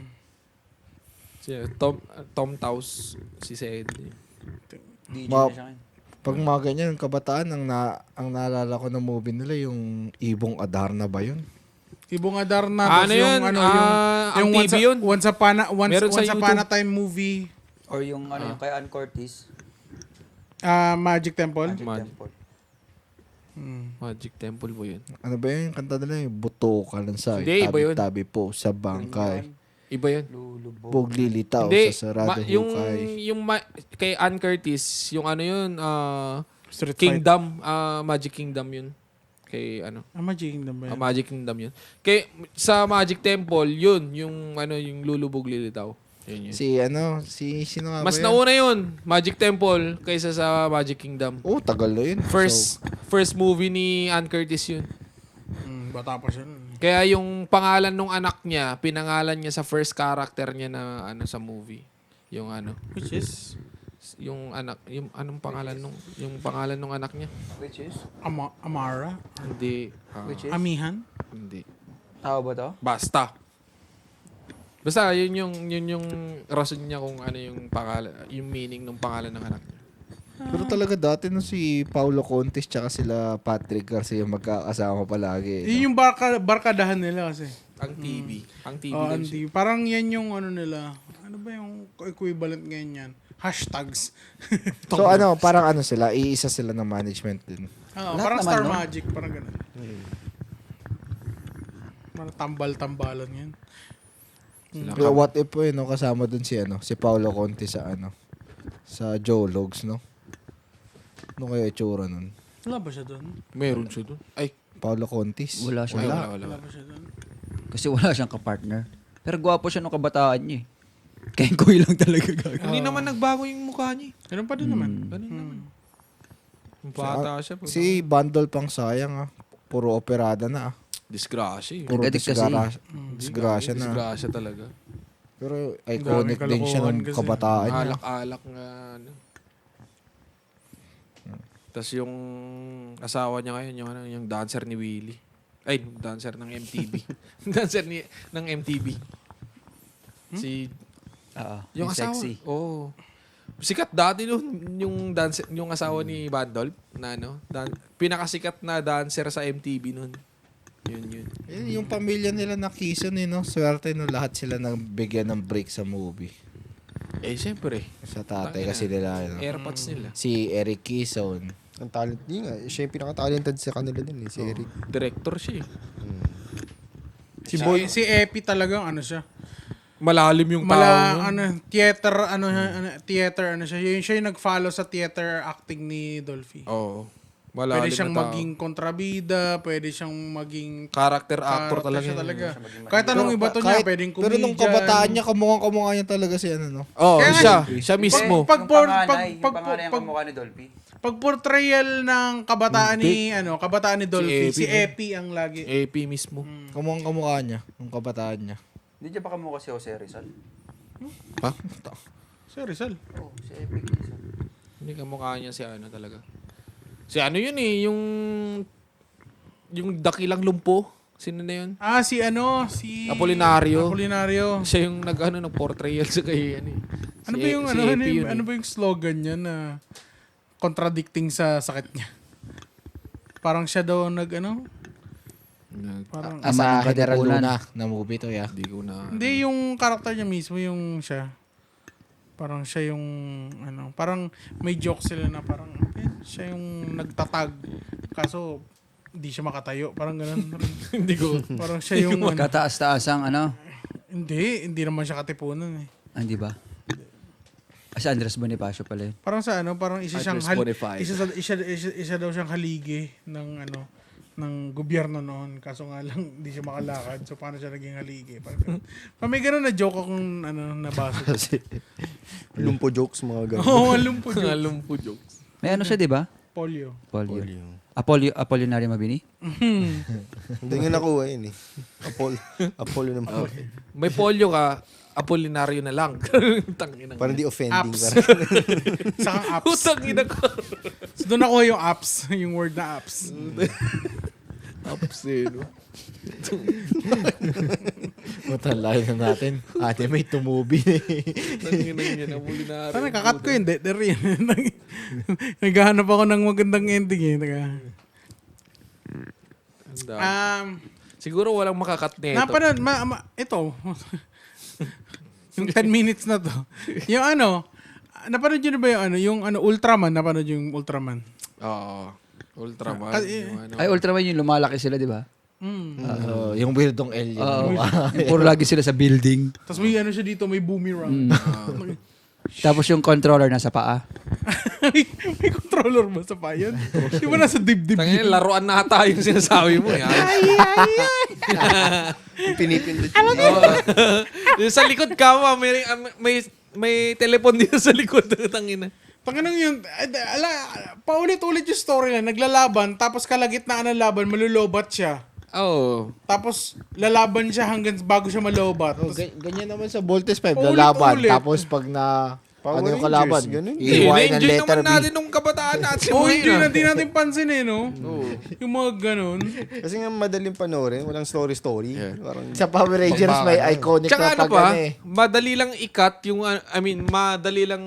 Tom Taus, si Sedi. DJ Ma- na siya ngayon. Pag mga ganyan, kabataan, ang naalala ko ng movie nila, yung Ibong Adarna ba yun? Ibong Adarna. Ano yun? Ang TV yun. Once Upon a Meron sa Time movie. Or yung, yung kay Ann Curtis. Magic Temple? Temple. Magic Temple po yun. Ano ba yun? Kanta nila yung buto ka lang sa Hindi, iba yun. tabi po sa bangkay. Iba yun. Puglilitaw Hindi, sa sarado hukay. kay Ann Curtis, yung ano yun, Street Kingdom, Magic Kingdom yun. Kay ano, Magic Kingdom ba yan? Magic Kingdom yun. Kay sa Magic Temple, yun, yung ano, yung lulubog lilitaw. Yun yun. Sino nga Mas ba yun? nauna yun, Magic Temple, kaysa sa Magic Kingdom. Oh, tagal na yun. First movie ni Ann Curtis yun. Bata pa siya. Kaya yung pangalan ng anak niya, pinangalan niya sa first character niya na ano sa movie. Yung ano, Which is? yung anak, yung anong pangalan yung pangalan ng anak niya? Which is? Amara? Hindi. Which is? Amihan? Hindi. Tao ba to? Basta yun yung rason niya kung ano yung pangalan, yung meaning ng pangalan ng anak niya. Pero talaga dati no si Paulo Contis tsaka sila Patrick Garcia magkakasama palagi. Yun yung barkadahan nila kasi. Ang TV. Ang TV Oh, lang siya. Parang yan yung ano nila. Ano ba yung equivalent ngayon yan? Hashtags. So parang sila, iisa sila ng management din. Parang naman, Star no? Magic. Parang ganun. Parang tambal-tambalan yan. Pero what if kasama dun si Paulo Contis sa Joe Logs, no? Ano kaya itsura nun? Wala ba siya doon? Meron siya doon. Ay, Paulo Contis? Wala siya. wala. Wala ba siya doon? Kasi wala siyang kapartner. Pero gwapo siya nung kabataan niya eh. Kaya kuy lang talaga gagawin. Hindi naman nagbago yung mukha niya. Ganun pa din naman. Ganun naman. Bata siya. Si Bandol pang sayang puro operada na Disgrasya. Puro Nag-addict kasi. disgrasya na. Disgrasya talaga. Pero iconic din siya nung kalokohan kasi. kabataan niya. Alak-alak nga. Ano. Tapos yung asawa niya ngayon, yung dancer ni Willie. Ay, dancer ng MTV. ng MTV. Si yung asawa. Sexy. Oo. Sikat dati yung dancer, yung asawa ni Bandol na pinakasikat na dancer sa MTV noon. Yun. Yung pamilya nila na Quezon no? Swerte no lahat sila nagbigyan ng break sa movie. Eh, siyempre. Sa tatay kasi nila. Airpods nila. Si Eric Quezon. Ang talent niya nga. Siya yung pinaka-talented sa kanila din si Eric. Director siya. Si Epi talagang ano siya. Malalim yung tao. Theater siya. Siya yung nag-follow sa theater acting ni Dolphy. Oo. Malalim Pwede siyang na tao. maging kontrabida, pwede siyang maging Character actor talaga. siya yun. talaga. Kahit anong iba to niya, pwedeng comedian. Pero nung kabataan niya, kamukha niya talaga si no? Oo, Kaya siya mismo. Pag yung kamukha ni Dolphy. pag portrayal ng kabataan ni Dolphy, Si si Epi. Epi ang lagi. AP mismo. Kamukha niya, nung kabataan niya. Hindi niya ba kamukha si Jose Rizal? Ha? Si Rizal. Oo, si Epic Rizal. Hindi kamukha niya si talaga. Si yun yung dakilang lumpo. Sino na yun? Si Apolinario. Apolinario. Siya yung nag-portrayal sa kay Ano ba yung ano ba yung slogan niya na contradicting sa sakit niya? Parang siya daw parang Sa ng General katipunan. Luna na movie to, yeah. Hindi ko na. hindi yung karakter niya mismo yung siya. Parang siya yung parang may joke sila na parang siya yung nagtatag kaso hindi siya makatayo, parang gano'n. Hindi ko. Parang siya yung Kataas-taasang hindi naman siya katipunan eh. Hindi ba? Si Andres Bonifacio pala yun. Parang parang isa siyang Spotify. isa daw siyang haligi ng gobyerno noon, kaso nga lang hindi siya makalakad, so paano siya naging haligi? Parang may gano'n na joke akong nabasa. Lumpo jokes, mga ganun. Oo, lumpo joke. Alam po jokes. May siya, di ba? Polio. Apollinario Mabini? Hindi nga nakuha yun eh. Apollo naman. May polio ka, Apolinario na lang. Tanginang. Parang di offending. Apps. Parang, Saka apps. Utang ina ko. So doon ako yung apps, yung word na apps. Apsino. Matalayo na natin. Ate, may tumubi. Tanginang yan, Apolinario. Sana kakat ko yun, dead yun. Naghahanap ako ng magandang ending eh. Siguro walang makakat nito. Napanood, ito. Yung 10 minutes na to. Yung napanood nyo na ba yung Ultraman? Napanood yung Ultraman? Oo. Ultraman. yung ano. Ay, Ultraman yung lumalaki sila, di ba? Yung weirdong alien. Yung puro lagi sila sa building. Tapos may siya dito, may boomerang. Tapos yung controller nasa paa. may controller ba sa payan? Di ba nasa dibdib? Tangina, laruan na ata yung sinasabi mo. Yan. Yung pinipindot Yung sa likod ka mo, may telepon dito sa likod. Tangina. Panganang yun, paulit-ulit yung storyline. Naglalaban, tapos kalagitnaan ng laban, malulobat siya. Oo. Tapos lalaban siya hanggang bago siya malobat. Oh, ganyan naman sa Voltes 5, Paulit-ulit. lalaban. Tapos pag na, Power ano yung Rangers, kalaban? ganun. Iiwain ng enjoy letter naman B. natin nung kabataan natin. Hindi natin pansin no? Yung mga ganun. Kasi nga madaling panoorin, walang story. Yeah. Parang, Sa Power Rangers may iconic Tsaka na ano pag pa, ano eh. madali lang ikat yung, madali lang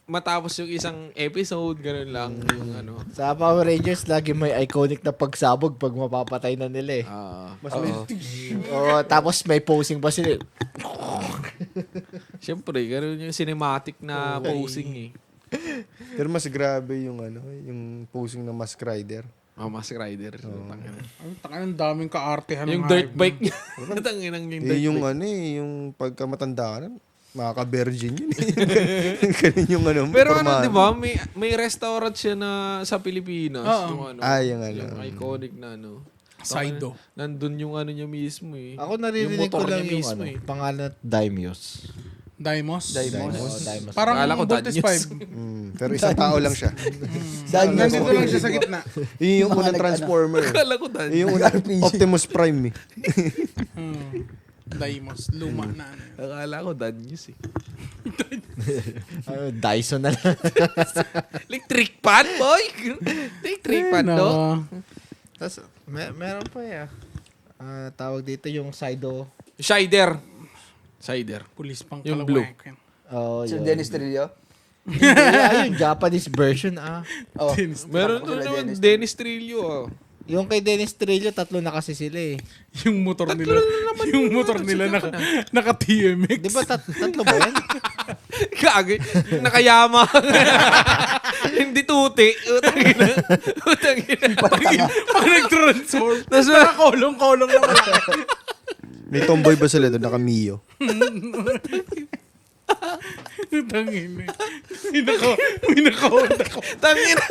matapos yung isang episode, ganun lang. Yung ano. Sa Power Rangers, lagi may iconic na pagsabog pag mapapatay na nila eh. mas may, Tapos may posing pa sila. Siyempre, ganun yung cinematic na posing eh. pero mas grabe yung yung posing ng Mask Rider. Mask Rider. Tangina. Ang takan ng daming kaartehan ng Yung dirt hype bike niya. Tanginang yung dirt yung bike. yung pagka matanda ka na, makaka-virgin yun eh. Ganun yung Pero pormahan. di ba, may restaurant siya na sa Pilipinas. Oo. Yung yung iconic na Saido. Nandun yung niya mismo eh. Ako naririnig ko motor lang niya yung mismo eh. pangalan Daimyos. Daimos. Daimos. Parang Akala ko Voltes Danyos. 5. Pero isang tao lang siya. Nandito lang siya sa gitna. Yun yung unang Transformer. Akala ko dahil. Yun yung unang Optimus Prime eh. Daimos. Luma na. Akala ko Danyos eh. Dyson na lang. Electric pan, boy! Electric pan, no? Tapos, meron pa eh. Tawag dito yung Saido. Shider. Pulis pang Yung blue. kalawakan. Oh, Si yun. Dennis Trillo. Yung Japanese version Oh. Meron doon naman Dennis Trillo. Oh. Yung kay Dennis Trillo, 3 na kasi sila eh. Yung motor nila. Yung motor nila naka TMX. Di ba 3 ba yan? Kagi, nakayama. Hindi tuti. Utangina. Pag nag-transform, Tapos nakakolong-kolong na malaki. May tomboy ba sila doon? Naka-Mio. Tangin eh. May nakahold ako. Tangina.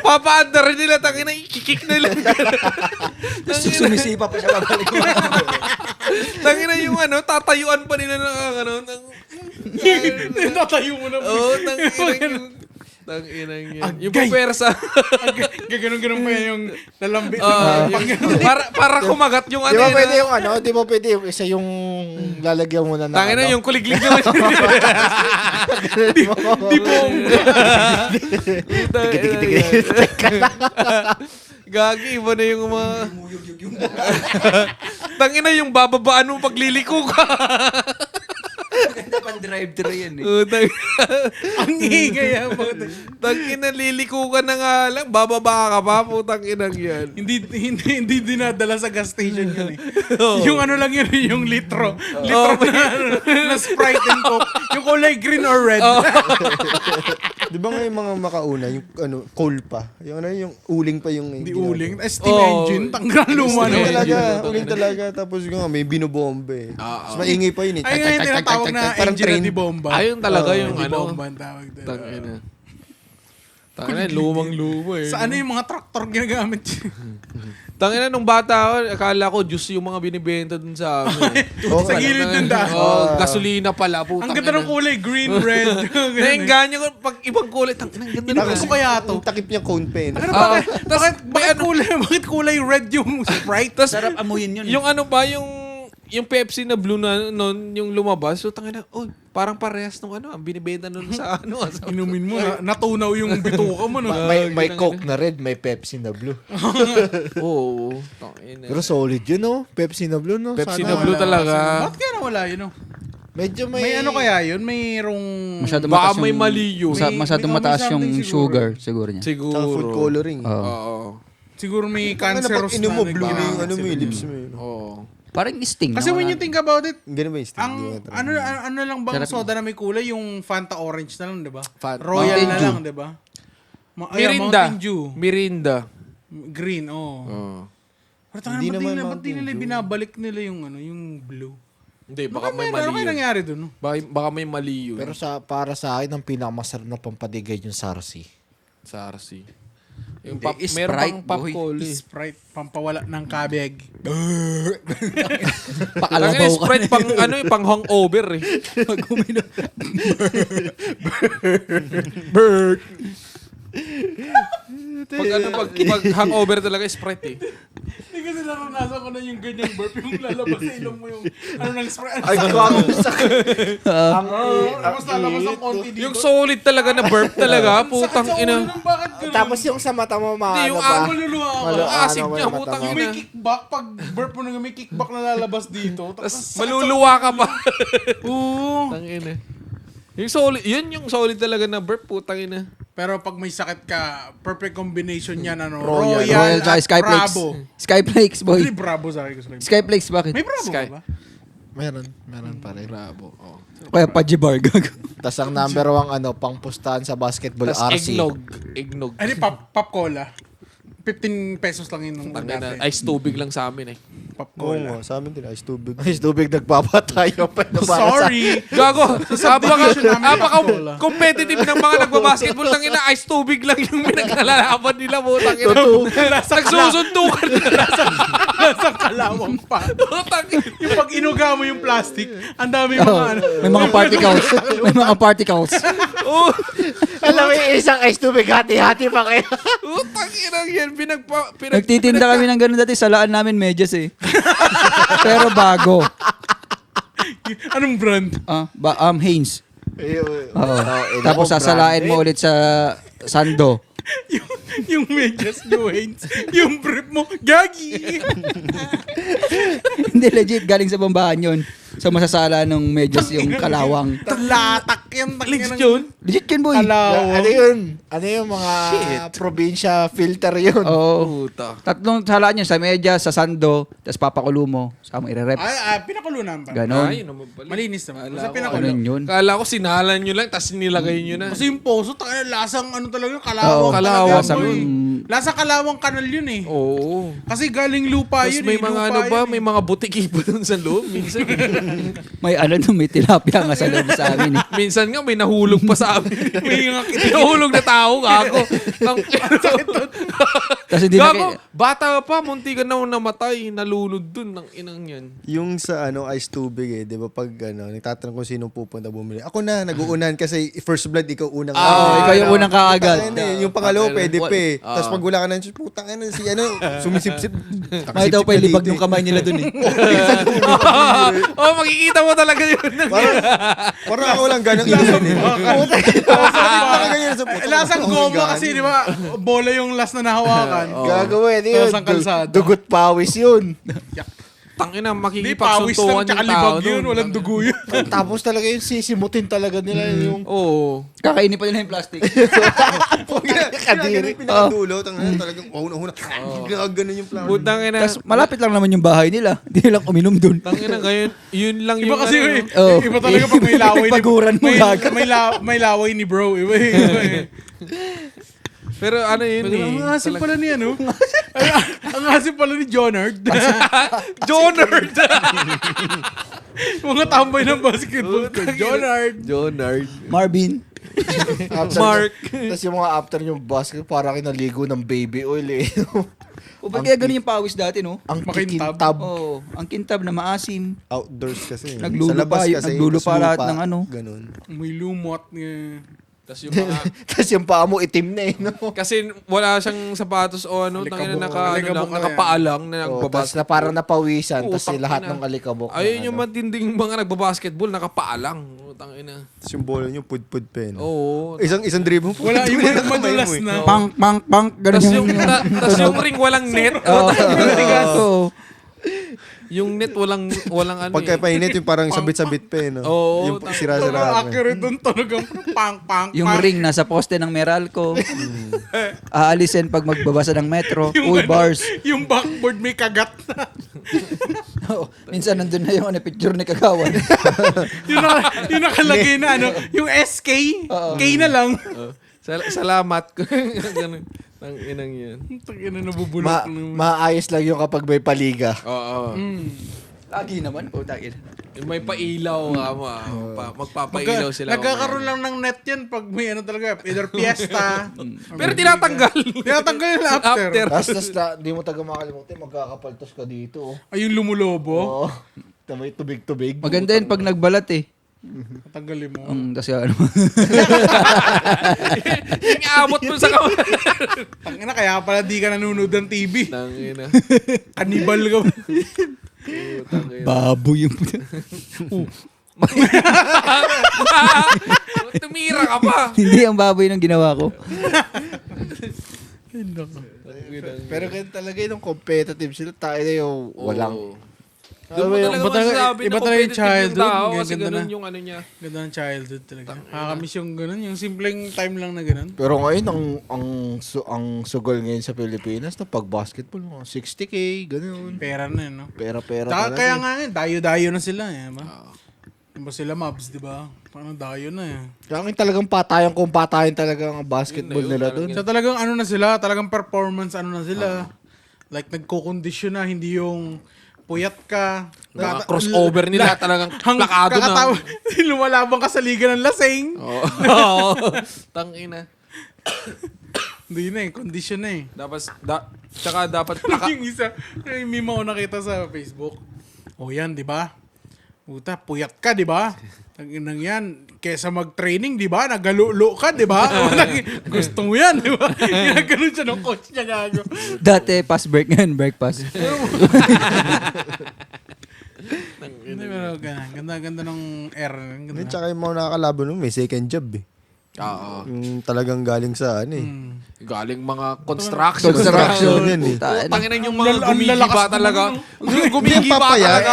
Papaandar nila. Tangina. Ikikik na lang. Sumisipa pa siya babalik. Tangina yung tatayuan pa nila ng Tatayo mo na. Oo, tangina yung... Tanginang yan. Yung Agay! pupersa. Gaganon-ganon pa yan yung lalambit. Para kumagat yung Di ba pwede yung di ba pwede yung isa yung lalagyan mo na Tangina yung kuliglig naman. Di po. Gagi, iba na yung mga... Tangina yung bababaan mo pagliliko ka. Ganda pang drive-thru yan eh. Ang ingay yan. Tangina, liliko ka na nga lang. Bababa ka pa, putang inang yan. Hindi dinadala sa gas station yun eh. Yung lang yun, yung litro. Na Sprite and Coke. Yung kulay green or red. Di ba nga yung mga makauna, yung coal pa? Yung yung uling pa yung... Hindi uling. Steam engine. Tanggal luma Uling na. talaga, uling talaga. Tapos yung may binobombe. Mas maingay pa yun eh. Ay nga yung tinatawag na Parang engine train. na di bomba. Ayun talaga yung Di bomba ang tawag doon. Tangina. Tangina, lumang-luma eh. Sa yung mga traktor ginagamit? Tangina, nung bata ako, akala ko juice yung mga binibenta dun sa amin. Sa gilid ng daan. Gasolina pala, putang Ang ganda ng kulay. Green, red. Nainganyo ko pag ibang kulay. Tangina, ang ganda Ano gusto kaya to? Yung takip niya cone pen. Bakit kulay red yung Sprite? Sarap amuyin yun. Yung yung Pepsi na blue na nun, yung lumabas, so tangina, parang parehas nung ang binibenta nun sa Inumin mo, natunaw yung bituka mo. No? May Coke na red, may Pepsi na blue. Oo. Tangina. Pero solid yun, no? Pepsi na blue, no? Pepsi Sana na blue wala. talaga. Bakit kaya nawala yun? No? Medyo May kaya yun? Mayroong... Masyado Baka mataas may yung... mali yun. Masyadong may mataas yung something siguro. sugar niya. Siguro. Tsaka food coloring. Oo. Oo. Siguro may Ano cancerous pag inom mo, blue na nagbabangat yung sila. lips mo yun. Oo. Parang Sting. Kasi when you think about it, Ganun ba yung Sting? ang ano lang bang soda na may kulay? Yung Fanta Orange na lang, di ba? Fanta. Royal Mountain na Dew. lang, di ba? Mirinda. Mountain Dew. Mirinda. Green, Oh. Pero tanga, Hindi ba't naman ba't Mountain nila Dew. binabalik nila yung blue? Hindi, Baka baka may ano mali kaya yun. nangyari dun? No? Baka may mali yun. Pero para sa akin, ang pinakamasarap na pampadigay yung Sarsi. Sa RC. Yung Hindi, meron Sprite, pang boy. pop Sprite, pampawala ng kabeg. Pakalabaw ka. Sprite pang pang hangover eh. Pag uminom. Pag hangover talaga Sprite eh. Hindi kasi naranasan ko na yung ganyang burp, yung lalabas sa ilong mo yung ng Sprite. Ay, gago sa... Tapos lalabas ang konti dito. Yung solid talaga na burp talaga, putang Sakit sa ina. ulo ng bakit ganun? Tapos yung sa mata mo, Hindi, yung ba? Maluluha ako. Malo- Asig ano, niya, mata putang mo. ina. May kickback, pag burp mo na may kickback na lalabas dito. Tapos Maluluwa ka pa. Oo. Tangina. Yung solid, yun yung solid talaga na burp, putang ina. Pero pag may sakit ka, perfect combination yan, Royal. Royal tsaka at Skyflakes. Bravo. Skyflakes, boy. Hindi, Bravo sa akin. May Skyflakes, bakit? Bravo Sky. ba? Meron pa rin. Bravo. Oh. Kaya Pajibar, gago. Tapos ang number 1, pangpustahan sa basketball, Tapos RC. eggnog. Ano, pop cola. 15 pesos lang yun nung Tangina, dati. ice tubig lang sa amin eh. Pop Oo cola. nga, sa amin din, ice tubig. Ay, tubig nagpapatay. Sorry. Gago, napaka Cola. competitive ng mga nagbabasketball. Tangina, ice tubig lang yung pinaglalaban nila mo. Tangina. Nagsusuntukan na. Nasa kalawang pa. Tangina. Yung pag inuga mo yung plastic, ang dami mga ano. May mga particles. May mga particles. Oh, Alam mo, yung isang ice tubig, hati-hati pa kayo. tangina yan. Nagtitinda kami ng ganun dati. Salaan namin medyas eh. Pero bago. Anong brand? Hanes. Oo. Oh, Tapos sasalain mo ulit sa Sando. yung medyas nyo, Haynes. Yung brief mo, gagi. Hindi, legit. Galing sa bambahan yun. So masasala ng medyas yung kalawang. Latak yan. Legs yun. Legit yun, boy. Kalawang. Ano yun? Ano yung mga probinsya filter yun? Oo. Puta. Tatlong salaan yun. Sa medyas, sa Sando, tapos papakulo mo. Saka mo ire-rep. Pinakulunan pa. Ganon. Ay, naman pala. Malinis naman. Basta Ganun pinakulo. yun. Kala ko sinalan nyo lang, tapos nilagay nyo na. Kasi yung poso, lasang ano talaga, Oo, kalawang. kalawang talaga, boy. yun. Lasang kalawang kanal yun eh. Oo. Kasi galing lupa Tapos yun may eh. mga lupa ano ba, yun may eh. mga butiki pa dun sa loob. Minsan, May tilapia nga sa loob sa amin eh. minsan nga may nahulog pa sa amin. May mga Nahulog na tao, gago. Tapos hindi Gago, bata pa, munti ka na namatay, nalunod dun ng inang yan. Yung sa ice tubig di ba pag nagtatanong kung sinong pupunta bumili. Ako na, nag-uunan kasi first blood ikaw unang. ikaw yung unang kaagad. Yung pangalawa pwede pa eh. Ah. Tapos pag wala ka na, putang ina si sumisip-sip. May daw pa libag ng kamay nila dun eh. Oh, makikita mo talaga yun. Parang ako lang ganang inunan eh. Parang ganyan sa puto. lasang goma kasi, di ba? Bola yung last na nahawakan. Gagawin yun. Lasang kalsada. Dugot pawis yun. Tangina, Hindi, pawis lang, makikipagsuntukan tsaka yung tao libag yun. dun. Walang dugo yun. Tapos talaga yung sisimutin talaga nila yung... Oo. Kakainin pa nila yung plastic. Kadiri. Pinakadulo, talagang huna-huna. Ganun yung plano. Putang ina. Tapos malapit lang naman yung bahay nila. Hindi lang uminom dun. Tangina, ngayon, yun lang yung... Iba kasi, Oh. iba talaga pag may laway ni Paguran mo, gago. may laway ni bro. Iba eh. Pero ano yun eh. Ang asip pala ni ano? Ang asip pala ni Jonard. Jonard! Mga tambay ng basketball ko. Jonard. Jonard. Marvin. Mark. Tapos yung mga after yung basket, parang kinaligo ng baby oil eh. O ba't kaya ganun yung pawis dati, no? Ang Makintab. kikintab. Oo. Ang kintab na maasim. Outdoors kasi. Naglulupa Sa labas yun, kasi. naglulupa tas lahat lupa, ng ano. Ganun. May lumot. Tapos yung mga... Tapos yung paa mo itim na eh, no? Kasi wala siyang sapatos o ano, tangina Alikabok na yan. nakapaalang na Oh, tapos nagbabas. na parang napawisan, Oo, tapos lahat tangina. ng alikabok. Ayun na yung ano. matinding mga nagbabasketball, nakapaalang. Tangina. Tapos yung bola nyo, pud-pud pa eh. no? Oo. Isang dribble. Wala, yung madulas na. Pang, pang, pang. Ganun Tapos yung ring walang net. Oo. Oo. Yung net walang ano Pagka painit, yung parang sabit-sabit pa eh. No? Oo, Yung tama. sira-sira. Ang pa. accurate doon talagang pang. Yung ring nasa poste ng Meralco. Aalisin pag magbabasa ng metro. Uy, bars. Yung backboard may kagat na. Oo, minsan nandun na yung picture ni Kagawan. yung nakalagay na yung SK, K na lang. Salamat. Ganun. Ang inang yan. Tangina nabubulok. Maayos lang yung kapag may paliga. Oo. Lagi naman, putangin. Yung may pailaw, magpapailaw sila. Nagkakaroon lang ng net yan pag may talaga, either fiesta. Pero tinatanggal. Tinatanggal yung after. Tapos di mo taga makalimutan, magkakapaltos ka dito. Ay, yung lumulobo. Oo. May tubig-tubig. Maganda yun pag nagbalat eh. Tatanggalin mo. Tapos ano. Yung abot mo sa kamay. Tangina, kaya pala di ka nanonood ng TV. Tangina. Kanibal ka. Baboy yung Tumira ka pa. Hindi ang baboy ng ginawa ko. Pero ganun talaga yung competitive sila. Tayo na yung walang... Doon mo talaga masasabi iba na talaga yung competitive childhood. yung tao kasi Ganda ganun na. yung ano niya. Ganda ng childhood talaga. Nakakamiss yung ganun. Yung simpleng time lang na ganun. Pero ngayon, ang sugol ngayon sa Pilipinas, no, pag basketball, mga 60K, ganun. Pera na no? Pera-pera Kaya talaga. nga ngayon, dayo-dayo na sila. Ba? Diba sila mobs, di ba? Parang dayo na eh. Kaya ngayon talagang patayan kung patayan talaga ang basketball nila doon. So talagang ano na sila, talagang performance ano na sila. Like nagko-condition na, hindi yung puyat ka. Mga crossover nila talagang plakado na. Lumalabang ka sa liga ng lasing. Oo. Tangina. Hindi na eh, condition na eh. Tsaka dapat Yung isa, yung meme ako nakita sa Facebook. O yan, di ba? Puta, puyat ka, di ba? Tanginang yan, kesa mag-training, di ba? Nagalulo ka, di ba? Gusto mo yan, di ba? Ganun siya ng coach niya gago. Dati, pass break ngayon, break pass. Ganda ng air. Ganda. Tsaka yung mga nakakalaban nun, may second job eh. Oo. Yung talagang galing sa ano eh. Galing mga construction. Construction yan eh. Tangina yung mga gumigiba talaga. Gumigiba papaya. talaga.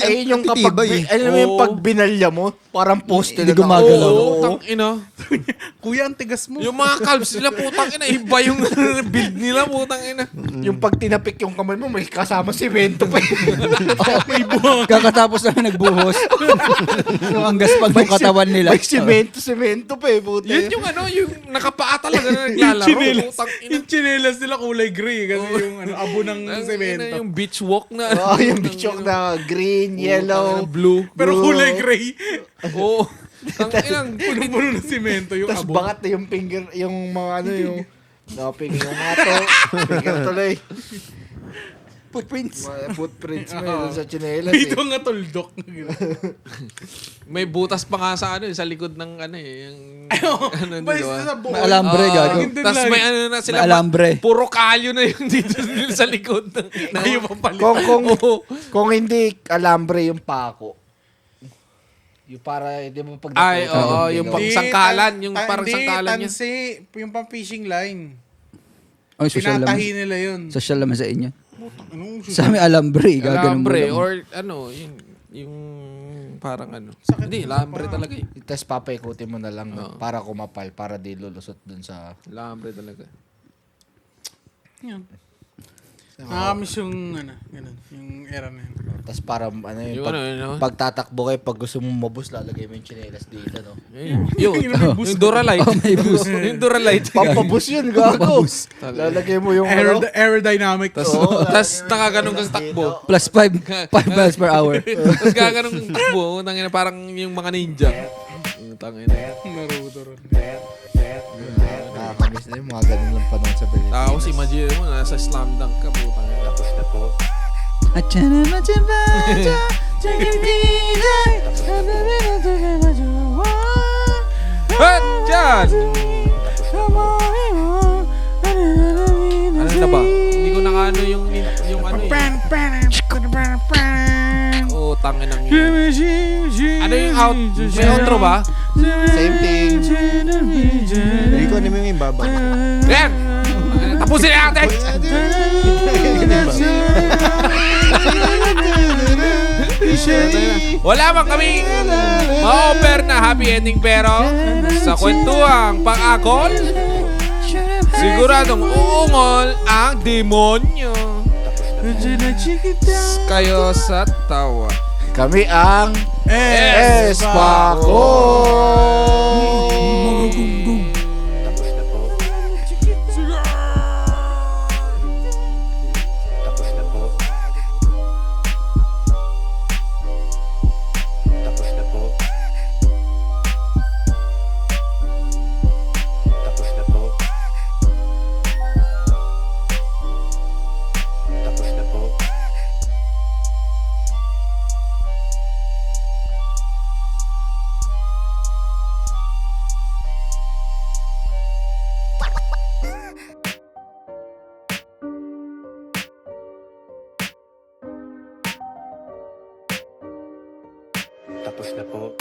Ayun yung kapag, Titibay eh. alam mo yung pag binalya mo, parang poste Hindi na gumagalaw. Oo, tangina. Kuya, ang tigas mo. Yung mga calves nila, putang ina, iba yung build nila, putang ina. Yung pag tinapik yung kamay mo, may kasama simento pa. Kakatapos na nagbuhos. So, ang gaspag ng katawan nila. May simento pa eh, puta. Yun yung ano, yung nakapaa talaga na naglalaro. Putang ina. Yung chinelas nila kulay gray kasi yung abo ng Ang ina, semento. yung beach walk na. Oo, yung bichok na green, yellow. Blue. Pero kulay gray. Oo. Ang inang Puno-puno ng semento yung Tapos abo. bangat na yung finger, yung mga ano yung... Nakaping yung mga to. Finger tuloy. Footprints. Mga footprints mo yun sa chinelas Dito eh. nga tuldok. may butas pa nga sa ano, sa likod ng ano eh. Yung, ano Basta diba? sa buo. May alambre, gago. Tapos may ano na sila. May alambre. Puro kalyo na yung dito sa likod. Ayaw pa pala. Kung hindi alambre yung pako. Yung para, di mo pag... Ay, oo, yung pang... sangkalan, yung parang sangkalan niya. Tansi, yung pang fishing line. Ay, social Pinatahi naman. nila yun. Social naman sa inyo. Anong Sa amin, alambre. Gaganon mo Alambre lang. or ano, yung parang ano. Hindi, alambre talaga eh. Tapos papaikutin mo na lang para kumapal, para di lulusot dun sa... Alambre talaga. Yan. Nakakamiss yung ano, ganun, yung era na yun. Tapos para ano Yung yung pag, ano, yun, no? pag tatakbo kayo, pag gusto mong mabus, lalagay mo yung chinelas dito, no? Yung Duralite. Oh, may boost. Yung Duralite. Pampabus yun, gago. Lalagay mo yung ano. Aerodynamic. Tapos nakaganon kang takbo. Plus 5 miles per hour. Tapos gaganon kang takbo. Tangina parang yung mga ninja. Tangina. Naruto ron. Nakakamiss na yung mga ganun lang panahon sa Pilipinas. Tapos imagine mo, nasa slam dunk ka po. Tapos na po. At dyan! Ano na ba? Hindi ko nakano yung ano eh. Oo, tangin ng yun. Ano yung out? May outro ba? Same thing. Hindi ko naman yung baba. Yan! Tapusin na natin! Wala man kami ma-offer na happy ending pero sa kwentuhang pang-akol, siguradong uungol ang demonyo. Kayo sa tawa. Kami ang Espako! Tapos na po. Tapos na po. Tapos na po. Tapos na po. Tapos na po. Tapos na po.